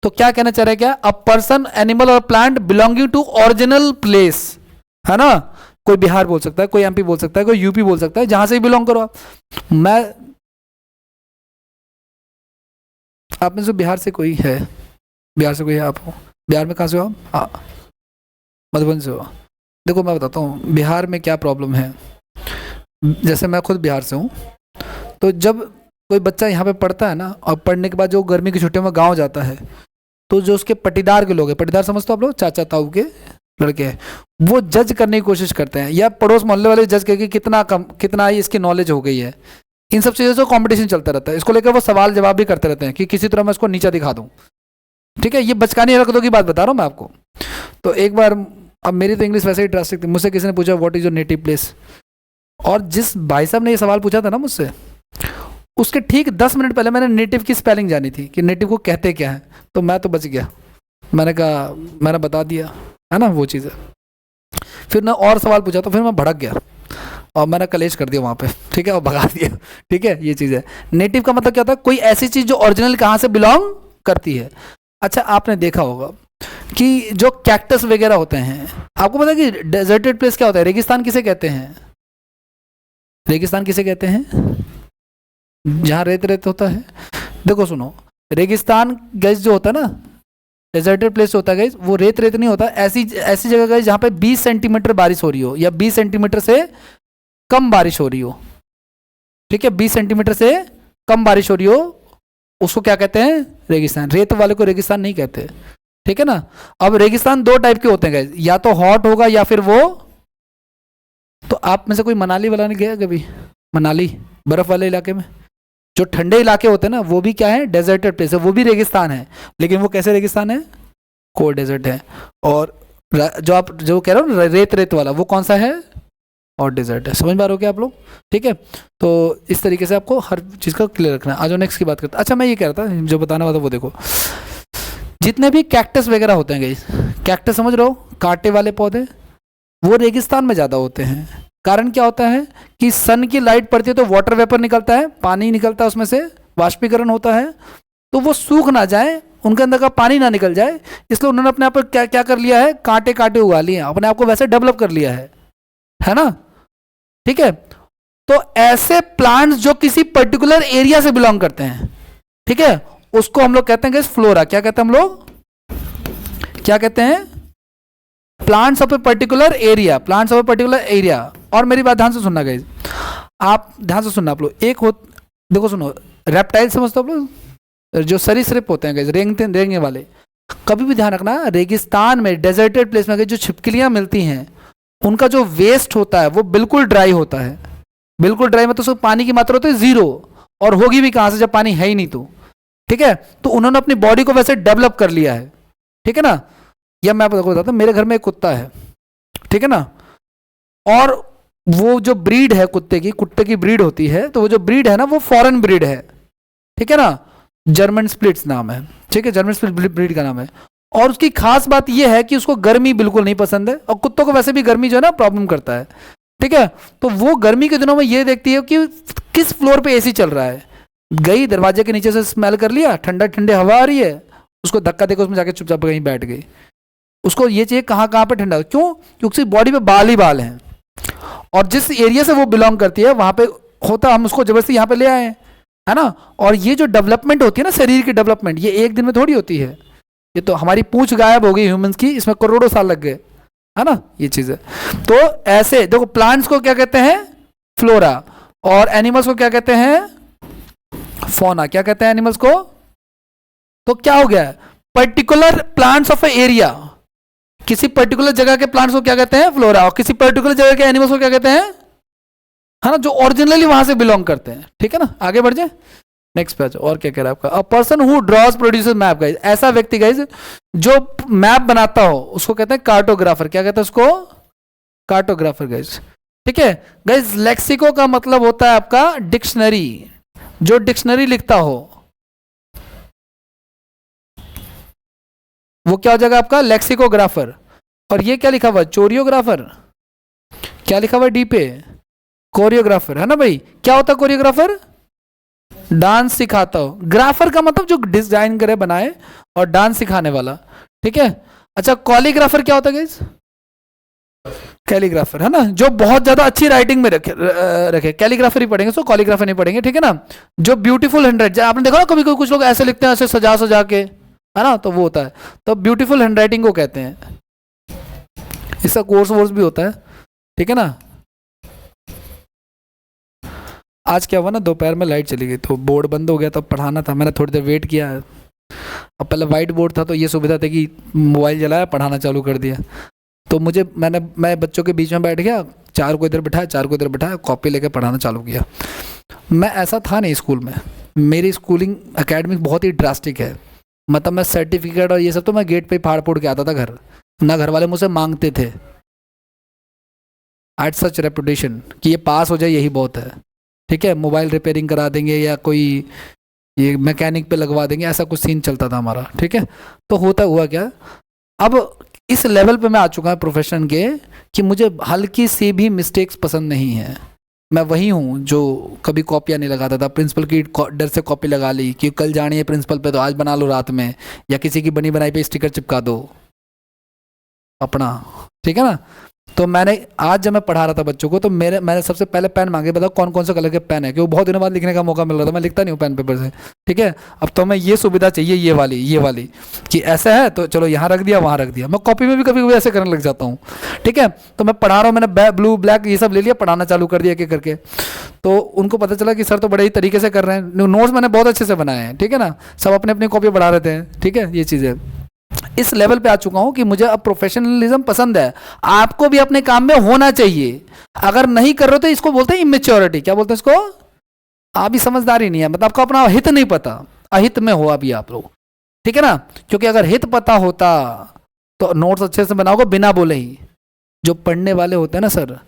A: तो क्या कहना चाह रहे हैं, क्या अ पर्सन एनिमल और plant belonging to original place, है ना। कोई बिहार बोल सकता है, कोई MP बोल सकता है, कोई UP बोल सकता है, जहां से बिलोंग करो आप। आप में से बिहार से कोई है, बिहार से कोई है, आप हो बिहार में, कहाँ से हो आप? मधुबन से हो। देखो मैं बताता हूँ बिहार में क्या प्रॉब्लम है। जैसे मैं खुद बिहार से हूँ, तो जब कोई बच्चा यहाँ पे पढ़ता है ना, और पढ़ने के बाद जो गर्मी की छुट्टियों में गांव जाता है, तो जो उसके पटीदार के लोग हैं, पटीदार समझते हो आप लोग, चाचा ताऊ के लड़के हैं, वो जज करने की कोशिश करते हैं, या पड़ोस मोहल्ले वाले जज करके कितना ही इसकी नॉलेज हो गई है। इन सब चीज़ों से कॉम्पिटिशन चलता रहता है, इसको लेकर वो सवाल जवाब भी करते रहते हैं कि किसी तरह मैं इसको नीचा दिखा दूँ, ठीक है। ये बचकानी हरकतों की बात बता रहा हूँ मैं आपको। तो एक बार, अब मेरी तो इंग्लिश वैसे ही ड्रास्टिक थी, मुझसे किसी ने पूछा what is your native place, और जिस भाई साहब ने ये सवाल पूछा था ना मुझसे, उसके ठीक 10 मिनट पहले मैंने नेटिव की स्पेलिंग जानी थी कि नेटिव को कहते क्या है, तो मैं तो बच गया, मैंने कहा मैंने बता दिया, है ना वो चीज़ है। फिर ना और सवाल पूछा तो फिर मैं भड़क गया और मैंने कलेश कर दिया वहाँ पे, ठीक है, और भगा दिया, ठीक है, ये चीज़ है। नेटिव का मतलब क्या होता है, कोई ऐसी चीज़ जो ओरिजिनल कहाँ से बिलोंग करती है। अच्छा आपने देखा होगा कि जो कैक्टस वगैरह होते हैं, आपको पता है कि डेजर्टेड प्लेस क्या होता है, रेगिस्तान किसे कहते हैं, रेगिस्तान किसे कहते हैं, जहाँ रेत रेत होता है। देखो सुनो, रेगिस्तान गैस जो होता है ना, डेजर्टेड प्लेस होता है गैस, वो रेत रेत नहीं होता, ऐसी ऐसी जगह गैस जहाँ पे 20 सेंटीमीटर बारिश हो रही हो या 20 सेंटीमीटर से कम बारिश हो रही हो, ठीक है, 20 सेंटीमीटर से कम बारिश हो रही हो, उसको क्या कहते हैं, रेगिस्तान। रेत वाले को रेगिस्तान नहीं कहते, ठीक है ना। अब रेगिस्तान दो टाइप के होते हैं गैस, या तो हॉट होगा या फिर वो, तो आप में से कोई मनाली वाला नहीं गया कभी, मनाली बर्फ वाले इलाके में, जो ठंडे इलाके होते हैं ना, वो भी क्या है, डेजर्टेड प्लेस है, वो भी रेगिस्तान है, लेकिन वो कैसे रेगिस्तान है, कोल्ड डेजर्ट है। और जो आप जो कह रहे हो ना रेत रेत वाला, वो कौन सा है, और डेजर्ट है। समझ पा रहे हो क्या आप लोग, ठीक है। तो इस तरीके से आपको हर चीज़ का क्लियर रखना है। आज नेक्स्ट की बात करते हैं। अच्छा मैं ये कह रहा था, जो बताने वाला था वो देखो, जितने भी कैक्टस वगैरह होते हैं गाइस, कैक्टस समझ रहे हो, कांटे वाले पौधे, वो रेगिस्तान में ज़्यादा होते हैं। कारण क्या होता है कि सन की लाइट पड़ती है तो वाटर वेपर निकलता है, पानी निकलता है उसमें से, वाष्पीकरण होता है, तो वो सूख ना जाए, उनके अंदर का पानी ना निकल जाए, इसलिए उन्होंने अपने आप पर क्या क्या कर लिया है, कांटे कांटे उगा लिए, अपने आप को वैसे डेवलप कर लिया है ना, ठीक है। तो ऐसे प्लांट्स जो किसी पर्टिकुलर एरिया से बिलोंग करते हैं, ठीक है, उसको हम लोग कहते हैं फ्लोरा। क्या कहते हैं हम लोग, क्या कहते हैं, plants of a particular area, plants of a particular area. और मेरी बात ध्यान से सुनना गाइस, आप ध्यान से सुनना आप लोग, एक हो, देखो सुनो, रेप्टाइल समझते हो आप लोग, जो सरीसृप होते हैं गाइस, रेंगने वाले, कभी भी ध्यान रखना, रेगिस्तान में डेजर्टेड प्लेस में जो छिपकलियां मिलती हैं, उनका जो वेस्ट होता है वो बिल्कुल ड्राई होता है, बिल्कुल ड्राई, मतलब उसमें पानी की मात्रा होती है जीरो, और होगी भी कहां से जब पानी है ही नहीं तो, ठीक है। तो उन्होंने अपनी बॉडी को वैसे डेवलप कर लिया है, ठीक है ना। या मैं आपको बताता हूं, मेरे घर में एक कुत्ता है, ठीक है ना, और वो जो ब्रीड है कुत्ते की ब्रीड होती है, तो वो जो ब्रीड है ना, वो फॉरेन ब्रीड है, ठीक है ना, जर्मन स्प्लिट्स नाम है, ठीक है, जर्मन स्प्लिट ब्रीड का नाम है। और उसकी खास बात यह है कि उसको गर्मी बिल्कुल नहीं पसंद है, और कुत्तों को वैसे भी गर्मी जो है ना प्रॉब्लम करता है, ठीक है। तो वो गर्मी के दिनों में ये देखती है कि किस फ्लोर पे एसी चल रहा है, गई दरवाजे के नीचे से स्मेल कर लिया, ठंडा ठंडे हवा आ रही है, उसको धक्का देकर उसमें जाके चुपचाप कहीं बैठ गई। उसको ये चाहिए कहाँ कहाँ पे ठंडा, क्यों, क्योंकि बॉडी पे बाल ही बाल हैं, और जिस एरिया से वो बिलोंग करती है वहां पे होता, हम उसको जबरदस्ती यहाँ पे ले आए, है ना। और ये जो डेवलपमेंट होती है ना, शरीर की डेवलपमेंट, ये एक दिन में थोड़ी होती है, ये तो हमारी पूंछ गायब हो गई ह्यूमंस की, इसमें करोड़ों साल लग गए, है ना, ये चीज है। तो ऐसे देखो, प्लांट्स को क्या कहते हैं, फ्लोरा, और एनिमल्स को क्या कहते हैं, फौना। क्या कहते हैं एनिमल्स को, तो क्या हो गया, particular plants of A area, किसी पर्टिकुलर जगह के प्लांट्स को क्या कहते हैं, फ्लोरा, और किसी पर्टिकुलर जगह के एनिमल्स को क्या कहते हैं, है ना, जो ओरिजिनली वहां से बिलोंग करते हैं, ठीक है ना। आगे बढ़ जाए, नेक्स्ट पेज। और क्या कह रहा है आपका, अ person who draws produces map guys, ऐसा व्यक्ति गाइज जो मैप बनाता हो उसको कहते हैं कार्टोग्राफर। क्या कहते हैं उसको, कार्टोग्राफर गाइज, ठीक है। गाइज लेक्सिको का मतलब होता है आपका डिक्शनरी, जो डिक्शनरी लिखता हो वो क्या हो जाएगा आपका, लेक्सिकोग्राफर। और ये क्या लिखा हुआ, चोरियोग्राफर, क्या लिखा हुआ डी पे, कोरियोग्राफर, है ना भाई। क्या होता है कोरियोग्राफर, डांस सिखाता हो, ग्राफर का मतलब जो डिजाइन करे बनाए, और डांस सिखाने वाला, ठीक है। अच्छा कॉलीग्राफर क्या होता है गाइस, कैलीग्राफर, है ना, जो बहुत ज्यादा अच्छी राइटिंग में रखे कैलीग्राफर ही पढ़ेंगे, सो कॉलीग्राफर नहीं पढ़ेंगे, ठीक है ना। जो ब्यूटीफुल हैंडराइटिंग, आपने देखा ना कभी कोई कुछ लोग ऐसे लिखते हैं, ऐसे सजा सजा के, है ना, तो वो होता है, तो ब्यूटीफुल हैंडराइटिंग को कहते हैं। इसका कोर्स वोर्स भी होता है, ठीक है ना। आज क्या हुआ ना, दोपहर में लाइट चली गई तो बोर्ड बंद हो गया, तो पढ़ाना था, मैंने थोड़ी देर वेट किया। अब पहले वाइट बोर्ड था तो ये सुविधा थी कि मोबाइल जलाया, पढ़ाना चालू कर दिया। तो मैं बच्चों के बीच में बैठ गया, चार को इधर बिठाया, चार को इधर बिठाया, कॉपी लेके पढ़ाना चालू किया। मैं ऐसा था नहीं स्कूल में, मेरी स्कूलिंग एकेडमिक बहुत ही ड्रास्टिक है, मतलब मैं सर्टिफिकेट और ये सब तो मैं गेट पे फाड़ फोड़ के आता था घर, ना घर वाले मुझसे मांगते थे। आई हैड सच रेपुटेशन कि ये पास हो जाए यही बहुत है, ठीक है, मोबाइल रिपेयरिंग करा देंगे या कोई ये मैकेनिक पे लगवा देंगे, ऐसा कुछ सीन चलता था हमारा। ठीक है, तो होता हुआ क्या, अब इस लेवल पे मैं आ चुका हूँ प्रोफेशन के कि मुझे हल्की सी भी मिस्टेक्स पसंद नहीं है। मैं वही हूँ जो कभी कॉपियाँ नहीं लगाता था, प्रिंसिपल की डर से कॉपी लगा ली कि कल जानी है प्रिंसिपल पे तो आज बना लो रात में, या किसी की बनी बनाई पे स्टिकर चिपका दो अपना। ठीक है ना, तो मैंने आज जब मैं पढ़ा रहा था बच्चों को तो मैंने सबसे पहले पेन मांगे, बताओ कौन कौन से कलर के पेन है, कि वो बहुत दिनों बाद लिखने का मौका मिल रहा था, मैं लिखता नहीं हूँ पेन पेपर से। ठीक है, अब तो मैं ये सुविधा चाहिए, ये वाली कि ऐसा है तो चलो यहाँ रख दिया वहाँ रख दिया, मैं कॉपी में भी कभी कभी ऐसे करने लग जाता हूँ। ठीक है, तो मैं पढ़ा रहा हूँ, मैंने ब्लू ब्लैक ये सब ले लिया, पढ़ाना चालू कर दिया एक करके, तो उनको पता चला कि सर तो बड़े ही तरीके से कर रहे हैं, नोट्स मैंने बहुत अच्छे से बनाए हैं। ठीक है ना, सब अपने अपनी कॉपी बढ़ा रहे थे। ठीक है, ये चीज़ें इस लेवल पे आ चुका हूं कि मुझे अब प्रोफेशनलिज्म पसंद है। आपको भी अपने काम में होना चाहिए, अगर नहीं कर रहे तो इसको बोलते हैं इमेच्योरिटी। क्या बोलते हैं इसको? आप भी समझदारी नहीं है, मतलब आपको अपना हित नहीं पता, अहित में हो अभी आप लोग। ठीक है ना, क्योंकि अगर हित पता होता तो नोट्स अच्छे से बनाओगे बिना बोले ही। जो पढ़ने वाले होते हैं ना सर,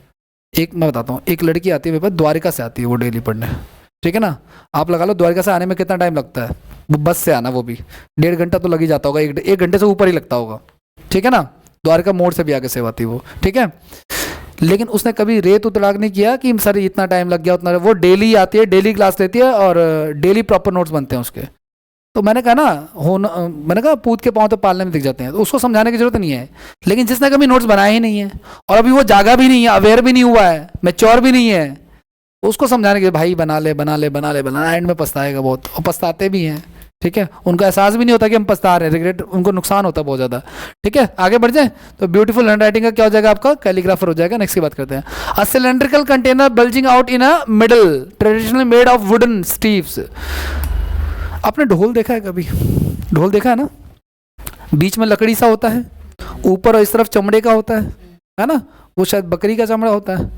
A: एक मैं बताता हूँ, एक लड़की आती है मेरे पास, द्वारिका से आती है वो डेली पढ़ने। ठीक है ना, आप लगा लो द्वारिका से आने में कितना टाइम लगता है, वो बस से आना वो भी 1.5 घंटा तो लग ही जाता होगा, एक घंटे से ऊपर ही लगता होगा। ठीक है ना, द्वारका मोड़ से भी आगे से आती वो। ठीक है, लेकिन उसने कभी रेत उतराग नहीं किया कि सर इतना टाइम लग गया उतना, वो डेली आती है, डेली क्लास लेती है और डेली प्रॉपर नोट्स बनते हैं उसके। तो मैंने कहा ना मैंने कहा पूत के पाँव तो पालने में दिख जाते हैं, तो उसको समझाने की जरूरत नहीं है। लेकिन जिसने कभी नोट्स बनाए ही नहीं है और अभी वो जागा भी नहीं है, अवेयर भी नहीं हुआ है, मैच्योर भी नहीं है, उसको समझाने के भाई बना ले बना ले बना ले बना, एंड में पछताएगा बहुत, और पछताते भी हैं। ठीक है, उनको एहसास भी नहीं होता कि हम पछता रहे हैं, रिग्रेट उनको नुकसान होता है बहुत ज़्यादा। ठीक है, आगे बढ़ जाए तो ब्यूटीफुल हैंड राइटिंग का क्या हो जाएगा आपका, कैलीग्राफर हो जाएगा। नेक्स्ट की बात करते हैं। A cylindrical container bulging out in a middle traditionally made of wooden staves. आपने ढोल देखा है कभी? ढोल देखा है ना, बीच में लकड़ी सा होता है, ऊपर और इस तरफ चमड़े का होता है ना, वो शायद बकरी का चमड़ा होता है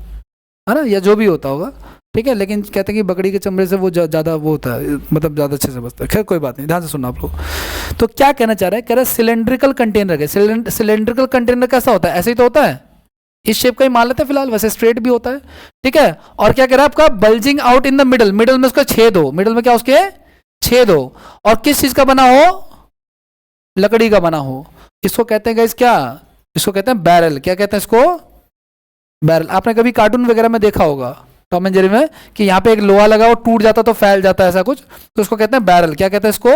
A: ना, या जो भी होता होगा। ठीक है, लेकिन कहते हैं कि बकरी के चमड़े से वो ज़्यादा वो होता है, मतलब ज़्यादा अच्छे से बचता है। खैर कोई बात नहीं, ध्यान से सुनना आप लोग। तो क्या कहना चाह रहा है, कह रहा है सिलेंड्रिकल कंटेनर है। सिलेंड्रिकल कंटेनर कैसा होता है? ऐसे ही तो होता है, इस शेप का ही मान लेते हैं फिलहाल, वैसे स्ट्रेट भी होता है। ठीक है, और क्या कह रहा है आपका, bulging out in the middle, middle में उसका छेद हो, मिडल में क्या उसके छेद हो, और किस चीज का बना हो? लकड़ी का बना हो। इसको कहते हैं गाइस क्या? इसको कहते हैं बैरल। क्या कहते हैं इसको? बैरल। आपने कभी कार्टून वगैरह में देखा होगा, टॉम एंड जेरी में, कि यहाँ पे एक लोहा लगा वो टूट जाता तो फैल जाता है ऐसा कुछ, तो उसको कहते हैं बैरल। क्या कहते हैं इसको?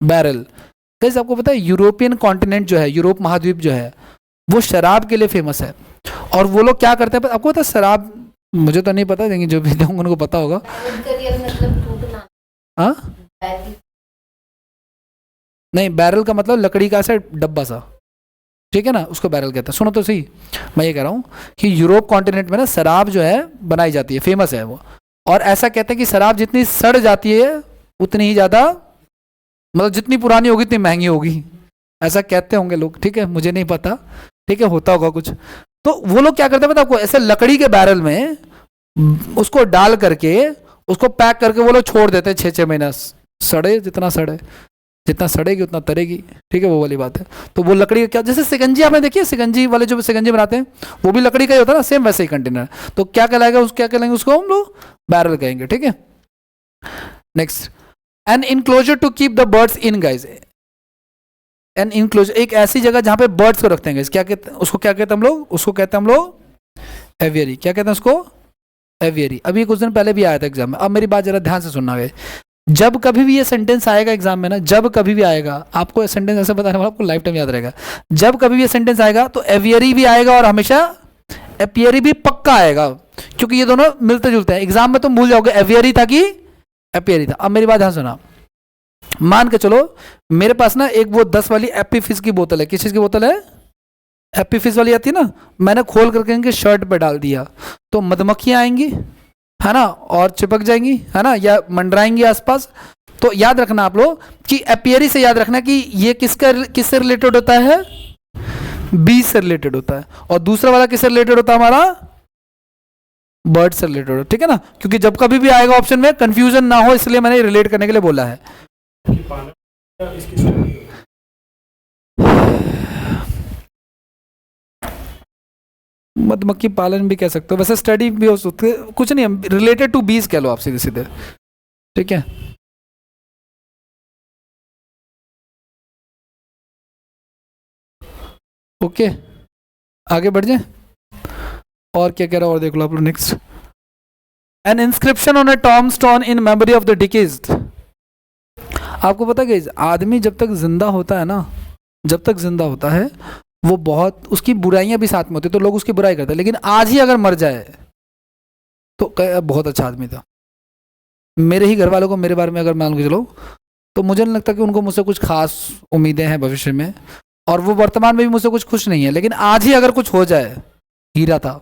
A: बैरल। गाइस आपको पता है यूरोपियन कॉन्टिनेंट जो है, यूरोप महाद्वीप जो है, वो शराब के लिए फेमस है। और वो लोग क्या करते हैं आपको पता है? शराब, मुझे तो नहीं पता, लेकिन जो भी होंगे उनको पता होगा। हाँ, नहीं, बैरल का मतलब लकड़ी का ऐसा डब्बा सा। ठीक है ना, उसको बैरल कहते हैं। सुनो तो सही, मैं ये कह रहा हूँ कि यूरोप कॉन्टिनेंट में ना शराब जो है बनाई जाती है, फेमस है वो। और ऐसा कहते हैं कि शराब जितनी सड़ जाती है उतनी ही ज़्यादा, मतलब जितनी पुरानी होगी उतनी महंगी होगी, ऐसा कहते होंगे लोग। ठीक है, मुझे नहीं पता। ठीक है, होता होगा कुछ। तो वो लोग क्या करते हैं पता आपको, ऐसे लकड़ी के बैरल में उसको डाल करके उसको पैक करके वो लोग छोड़ देते हैं 6-6 महीना, सड़े जितना सड़े, जितना सड़ेगी उतना तरेगी। ठीक है, वो वाली बात है। तो वो लकड़ी का क्या, जैसे सिकंजी आपने देखी है, सिकंजी वाले जो सिकंजी बनाते हैं वो भी लकड़ी का ही होता है ना, सेम वैसे ही कंटेनर। तो क्या कहलाएगा, क्या कहलाएंगे उसको हम लोग? बैरल कहेंगे। ठीक है, next, an enclosure to keep the birds in guys. An enclosure, एक ऐसी जगह जहां पे बर्ड्स को रखते हैं गाइस, क्या कहते हैं उसको? क्या कहते हैं हम लोग उसको? कहते हैं हम लोग एवियरी। क्या कहते हैं उसको? एवियरी। अभी कुछ दिन पहले भी आया था एग्जाम में। अब मेरी बात जरा ध्यान से सुनना है, जब कभी भी ये सेंटेंस आएगा एग्जाम में ना, जब कभी भी आएगा, आपको ये सेंटेंस ऐसे बताने वाला, आपको लाइफ टाइम याद रहेगा। जब कभी भी ये सेंटेंस आएगा तो एवियरी भी आएगा और हमेशा एपियरी भी पक्का आएगा, क्योंकि ये दोनों मिलते जुलते हैं। एग्जाम में तुम भूल जाओगे एवियरी था कि एपियरी था। अब मेरी बात ध्यान सुना, मान के चलो मेरे पास ना एक वो 10 वाली एप्पी फिश की बोतल है। किस चीज की बोतल है? एप्पी फिश वाली आती है ना, मैंने खोल करके इनके शर्ट पे डाल दिया, तो मधुमक्खियां आएंगी है ना, और चिपक जाएंगी है ना, या मंडराएंगी आसपास। तो याद रखना आप लोग कि एपियरी से याद रखना कि ये किससे रिलेटेड होता है? बी से रिलेटेड होता है। और दूसरा वाला किससे रिलेटेड होता है? हमारा बर्ड से रिलेटेड। ठीक है ना, क्योंकि जब कभी भी आएगा ऑप्शन में कंफ्यूजन ना हो, इसलिए मैंने रिलेट करने के लिए बोला है। मधुमक्खी पालन भी कह सकते हो, वैसे स्टडी भी हो सकती है, कुछ नहीं, रिलेटेड टू बीज कह लो आप सीधे सीधे, ठीक है। ओके, आगे बढ़ जाए। और क्या कह रहा है और देख लो आप लोग next. An inscription on a tombstone in memory of the deceased. आपको पता है आदमी जब तक जिंदा होता है ना, जब तक जिंदा होता है वो बहुत, उसकी बुराइयां भी साथ में होती है तो लोग उसकी बुराई करते हैं, लेकिन आज ही अगर मर जाए तो बहुत अच्छा आदमी था। मेरे ही घर वालों को मेरे बारे में अगर मान के चलो तो मुझे नहीं लगता कि उनको मुझसे कुछ खास उम्मीदें हैं भविष्य में, और वो वर्तमान में भी मुझसे कुछ खुश नहीं है, लेकिन आज ही अगर कुछ हो जाए, हीरा था,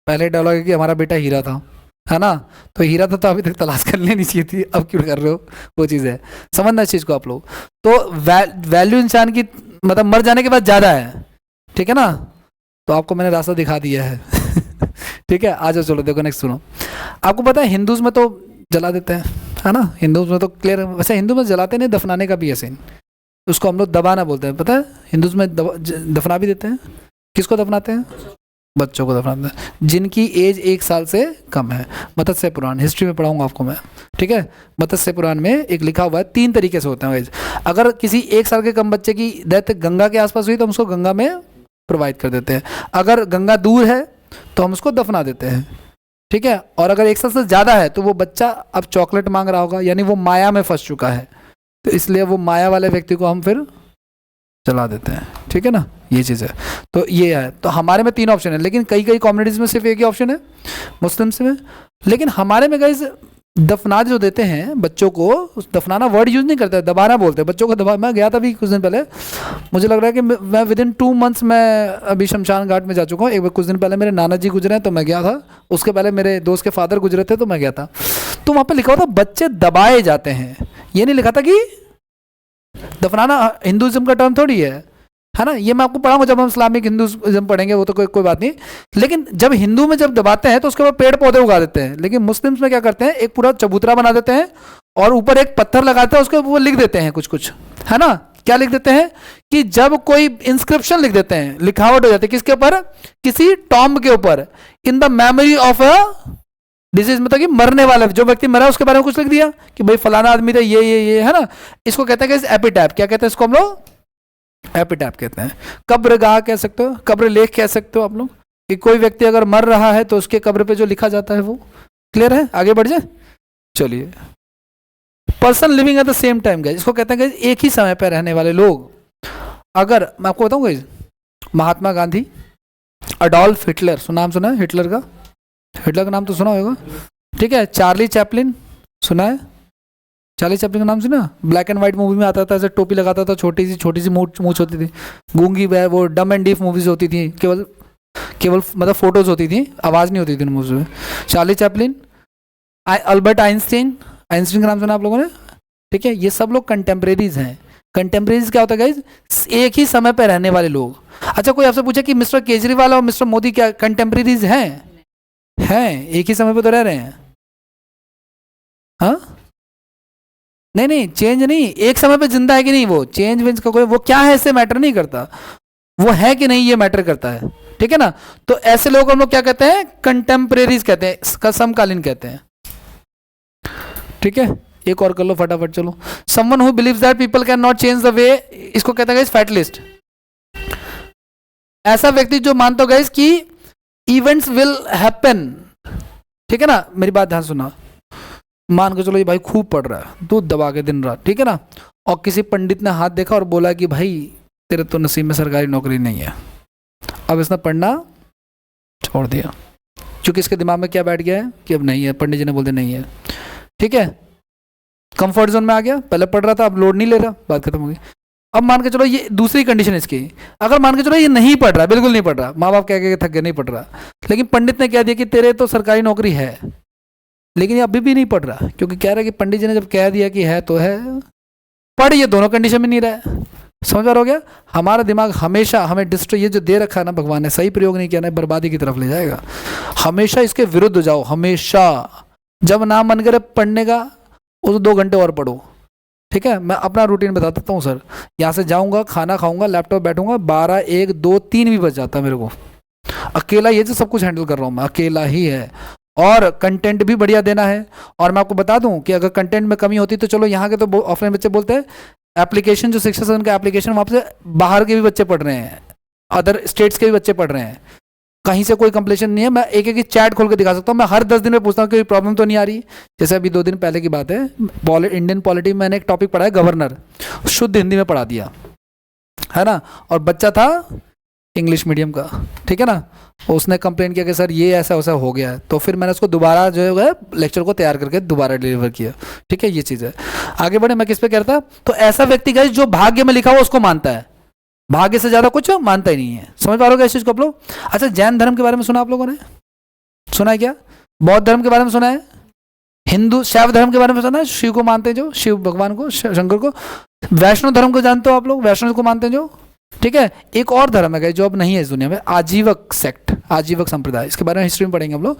A: पहले डायलॉग है कि हमारा बेटा हीरा था, है ना, तो हीरा था तो अभी तक तलाश कर लेनी चाहिए थी, अब क्यों कर रहे हो, वो चीज़ है, समझना इस चीज़ को आप लोग। तो वैल्यू इंसान की मतलब मर जाने के बाद ज़्यादा है, ठीक है ना, तो आपको मैंने रास्ता दिखा दिया है ठीक है, आ जाओ चलो देखो नेक्स्ट सुनो। आपको पता है हिंदूज में तो जला देते हैं, है ना, हिंदूज में तो क्लियर, वैसे हिंदू में जलाते नहीं, दफनाने का भी है सीन, उसको हम लोग दबाना बोलते हैं, पता है हिंदूज में दफना भी देते हैं। किसको दफनाते हैं? बच्चों को दफनाते हैं जिनकी एज 1 साल से कम है। मत्स्य पुराण हिस्ट्री में पढ़ाऊंगा आपको मैं, ठीक है, मत्स्य पुराण में एक लिखा हुआ है 3 तरीके से होते हैं एज। अगर किसी 1 साल के कम बच्चे की डेथ गंगा के आसपास हुई तो हम उसको गंगा में प्रोवाइड कर देते हैं, अगर गंगा दूर है तो हम उसको दफना देते हैं, ठीक है। और अगर 1 साल से ज़्यादा है तो वो बच्चा अब चॉकलेट मांग रहा होगा, यानी वो माया में फंस चुका है, तो इसलिए वो माया वाले व्यक्ति को हम फिर चला देते हैं, ठीक है ना, ये चीज़ है। तो ये है, तो हमारे में 3 ऑप्शन है, लेकिन कई कई कम्युनिटीज़ में सिर्फ एक ही ऑप्शन है, मुस्लिम्स में। लेकिन हमारे में गाइस दफना जो देते हैं बच्चों को, उस दफनाना वर्ड यूज़ नहीं करते, दबाना बोलते हैं बच्चों को, दबा। मैं गया था अभी कुछ दिन पहले, मुझे लग रहा है कि मैं विदिन 2 मंथ्स मैं अभी शमशान घाट में जा चुका हूँ। एक बार कुछ दिन पहले मेरे नाना जी गुजरे हैं तो मैं गया था, उसके पहले मेरे दोस्त के फादर गुजरे थे तो मैं गया था, तो वहाँ पर लिखा हुआ था बच्चे दबाए जाते हैं, ये नहीं लिखा था कि दफनाना हिंदुज़म का टर्म थोड़ी है ना, ये मैं आपको पढ़ाऊंगा जब हम इस्लामिक हिंदुज़म पढ़ेंगे, वो तो कोई बात नहीं। लेकिन जब हिंदू में जब दबाते हैं तो उसके बाद पेड़ पौधे उगा देते हैं, लेकिन मुस्लिम्स में क्या करते हैं, एक पूरा चबूतरा बना देते हैं और ऊपर एक पत्थर लगाते हैं, उसके वो लिख देते हैं कुछ कुछ, है ना, क्या लिख देते हैं कि जब कोई इंस्क्रिप्शन लिख देते हैं, लिखावट हो जाती है किसके ऊपर, किसी टॉम्ब के ऊपर, in the memory of a disease, मतलब कि मरने वाला जो व्यक्ति मरा उसके बारे में कुछ लिख दिया कि भाई फलाना आदमी था, ये है ना, इसको कहते हैं कि एपिटैप। क्या कहते हैं इसको हम लोग? एपिटैप कहते हैं। कब्रगाह कह सकते हो, कब्र लेख कह सकते हो आप लोग, कि कोई व्यक्ति अगर मर रहा है तो उसके कब्र पे जो लिखा जाता है वो। क्लियर है? आगे बढ़ जाए, चलिए। Person living at the same time guys, इसको कहते हैं कि एक ही समय पर रहने वाले लोग। अगर मैं आपको बताऊं guys, Mahatma Gandhi, Adolf Hitler, नाम सुना है हिटलर का? हिटलर का नाम तो सुना होगा, ठीक है। चार्ली चैपलिन सुना है? चार्ली चैपलिन का नाम सुना? ब्लैक एंड व्हाइट मूवी में आता था, ऐसे टोपी लगाता था, छोटी सी मूंछ होती थी, गूंगी वो डम एंड डीफ मूवीज होती थी, केवल मतलब फोटोज होती थी, आवाज़ नहीं होती थी मूवीज में। Charlie Chaplin, Albert Einstein, Einstein का नाम सुना आप लोगों ने, ठीक है। ये सब लोग कंटेम्प्रेरीज हैं। कंटेम्प्रेरीज क्या होता है गाइज? एक ही समय पर रहने वाले लोग। अच्छा, कोई आपसे पूछे कि मिस्टर केजरीवाल और मिस्टर मोदी क्या कंटेम्प्रेरीज हैं? एक ही समय पे तो रह रहे हैं, हाँ? नहीं, चेंज नहीं, एक समय पे जिंदा है कि नहीं, वो चेंज वेंज का कोई वो क्या है इससे मैटर नहीं करता, वो है कि नहीं ये मैटर करता है, ठीक है ना। तो ऐसे लोग हम लोग क्या कहते हैं? कंटेम्प्रेरीज कहते हैं, समकालीन कहते हैं, ठीक है। एक और कर लो फटाफट, चलो। Someone who believes that people can not change the way, इसको कहते हैं फैटलिस्ट। ऐसा व्यक्ति जो मानता होगा कि इवेंट्स विल हैपन, ठीक है ना। मेरी बात ध्यान सुना, मान के चलो ये भाई खूब पढ़ रहा है, दूध दबा के दिन रात, ठीक है ना, और किसी पंडित ने हाथ देखा और बोला कि भाई तेरे तो नसीब में सरकारी नौकरी नहीं है, अब इसने पढ़ना छोड़ दिया, क्योंकि इसके दिमाग में क्या बैठ गया है कि अब नहीं है, पंडित जी ने बोल दिया नहीं है, ठीक है, कंफर्ट जोन में आ गया, पहले पढ़ रहा था अब लोड नहीं ले रहा, बात खत्म हो गई। अब मान के चलो ये दूसरी कंडीशन इसकी, अगर मान के चलो ये नहीं पढ़ रहा, बिल्कुल नहीं पढ़ रहा, माँ बाप कह के थक गए नहीं पढ़ रहा, लेकिन पंडित ने कह दिया कि तेरे तो सरकारी नौकरी है, लेकिन ये अभी भी नहीं पढ़ रहा, क्योंकि कह रहा है कि पंडित जी ने जब कह दिया कि है तो है, पढ़, ये दोनों कंडीशन में नहीं रहा है। समझ हो गया? हमारा दिमाग हमेशा हमें ये जो दे रखा है ना भगवान ने, सही प्रयोग नहीं किया ना, बर्बादी की तरफ ले जाएगा। हमेशा इसके विरुद्ध जाओ, हमेशा। जब ना मन करे पढ़ने का, वो 2 घंटे और पढ़ो, ठीक है। मैं अपना रूटीन बता देता हूँ सर, यहाँ से जाऊँगा, खाना खाऊंगा, लैपटॉप बैठूंगा, 12, 1, 2, 3 भी बज जाता है मेरे को। अकेला ये जो सब कुछ हैंडल कर रहा हूँ मैं, अकेला ही है, और कंटेंट भी बढ़िया देना है। और मैं आपको बता दूं कि अगर कंटेंट में कमी होती तो चलो यहाँ के तो ऑफलाइन बच्चे बोलते हैं एप्लीकेशन जो शिक्षा सदन का एप्लीकेशन वहाँ से बाहर के भी बच्चे पढ़ रहे हैं, अदर स्टेट्स के भी बच्चे पढ़ रहे हैं, कहीं से कोई कंप्लेशन नहीं है। मैं एक एक चैट खोल के दिखा सकता हूँ, मैं हर 10 दिन में पूछता हूँ कोई प्रॉब्लम तो नहीं आ रही। जैसे अभी 2 दिन पहले की बात है, इंडियन पॉलिटी में मैंने एक टॉपिक पढ़ा है गवर्नर, शुद्ध हिंदी में पढ़ा दिया है ना, और बच्चा था इंग्लिश मीडियम का, ठीक है ना, उसने कंप्लेन किया कि सर ये ऐसा वैसा हो गया है, तो फिर मैंने उसको दोबारा जो है लेक्चर को तैयार करके दोबारा डिलीवर किया, ठीक है, ये चीज़ है। आगे बढ़े, मैं किस पे कहता, तो ऐसा व्यक्ति गाइस जो भाग्य में लिखा हुआ उसको मानता है, भाग्य से ज्यादा कुछ मानता ही नहीं है। समझ पा रहे हो इस चीज को आप लोग? अच्छा, जैन धर्म के बारे में सुना आप लोगों ने? सुना है क्या? बौद्ध धर्म के बारे में सुना है? हिंदू शैव धर्म के बारे में सुना है? शिव को मानते हैं जो, शिव भगवान को, शंकर को। वैष्णव धर्म को जानते हो आप लोग? वैष्णव को मानते हैं जो, ठीक है। एक और धर्म है जो अब नहीं है इस दुनिया में, आजीवक सेक्ट, आजीवक संप्रदाय, इसके बारे में हिस्ट्री में पढ़ेंगे हम लोग।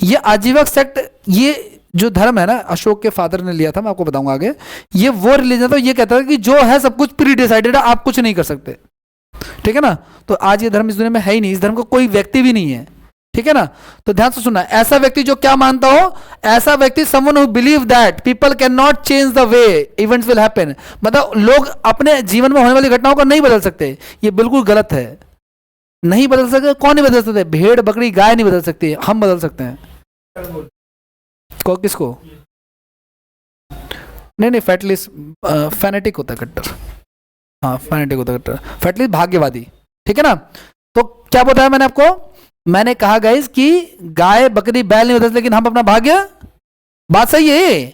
A: ये आजीवक सेक्ट, ये जो धर्म है ना, अशोक के फादर ने लिया था, मैं आपको बताऊंगा आगे। ये वो रिलीजन था, ये कहता है कि जो है सब कुछ प्री डिसाइडेड है, आप कुछ नहीं कर सकते, ठीक है ना। तो आज ये धर्म इस दुनिया में है ही नहीं, इस धर्म का कोई व्यक्ति भी नहीं है, ठीक है ना। तो ध्यान से सुनना, ऐसा व्यक्ति जो क्या मानता हो, ऐसा व्यक्ति someone who believe that people can not change the way events will happen, मतलब लोग अपने जीवन में होने वाली घटनाओं को नहीं बदल सकते, ये बिल्कुल गलत है। नहीं बदल सकते, कौन नहीं बदल सकते? भेड़ बकरी गाय नहीं बदल सकती, हम बदल सकते हैं। को किसको? नहीं, फैटलिस्ट फैनेटिक होता है कट्टर, हाँ फैनेटिक होता है कट्टर, फैटलिस्ट भाग्यवादी, ठीक है ना। तो क्या बताया मैंने आपको? मैंने कहा गाइस कि गाय बकरी बैल नहीं बदलते, लेकिन हम अपना भाग्य, बात सही है।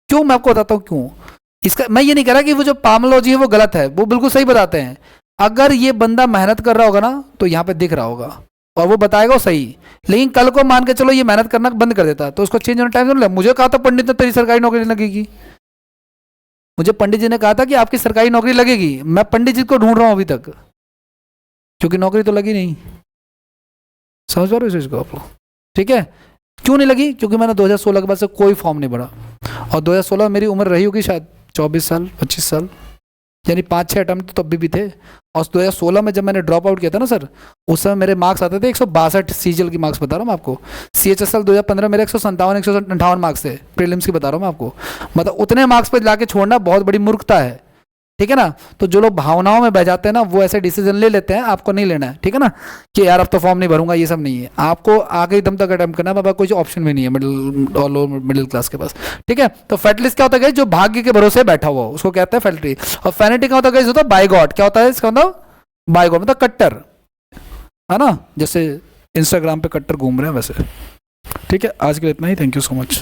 A: क्यों? मैं आपको बताता हूं क्यों। इसका मैं ये नहीं कह रहा कि वो जो पामोलॉजी है वो गलत है, वो बिल्कुल सही बताते हैं। अगर ये बंदा मेहनत कर रहा होगा ना, तो यहाँ पे दिख रहा होगा और वो बताएगा वो सही, लेकिन कल को मान के चलो ये मेहनत करना बंद कर देता, तो उसको चेंज होने टाइम नहीं। मुझे कहा था पंडित ने तेरी सरकारी नौकरी लगेगी, मुझे पंडित जी ने कहा था कि आपकी सरकारी नौकरी लगेगी, मैं पंडित जी को ढूंढ रहा हूं अभी तक, क्योंकि नौकरी तो लगी नहीं। समझ पा रहे हो इसको आप लोग? ठीक है, क्यों नहीं लगी? क्योंकि मैंने 2016 के बाद से कोई फॉर्म नहीं भरा, और 2016 मेरी उम्र रही होगी शायद 24 साल 25 साल, यानी 5-6 अटेम्प्ट तो तब भी थे। और 2016 में जब मैंने ड्रॉप आउट किया था ना सर, उस समय मेरे मार्क्स आते थे 162 सीजीएल की मार्क्स बता रहा हूँ मैं आपको। CHSL 2015 मेरे 157-158 मार्क्स थे, प्रीलिम्स की बता रहा हूँ मैं आपको। मतलब उतने मार्क्स पर लाके छोड़ना बहुत बड़ी मूर्खता है, ठीक है ना। तो जो लोग भावनाओं में बह जाते हैं ना, वो ऐसे डिसीजन ले लेते हैं, आपको नहीं लेना है, ठीक है ना, कि यार अब तो फॉर्म नहीं भरूंगा, ये सब नहीं है। आपको आगे दम तक अटेम्प्ट करना है, बाबा कोई ऑप्शन भी नहीं है मिडिल और लो मिडिल क्लास के पास, ठीक है। तो फैटलिस्ट क्या होता है? जो भाग्य के भरोसे बैठा हुआ उसको कहते हैं फैटली। और फैनेटिक क्या होता है? होता है बाइगॉट। क्या होता है इसका मतलब? बाइगॉट मतलब कट्टर, है ना, जैसे इंस्टाग्राम पे कट्टर घूम रहे हैं वैसे। ठीक है, आज के लिए इतना ही, थैंक यू सो मच।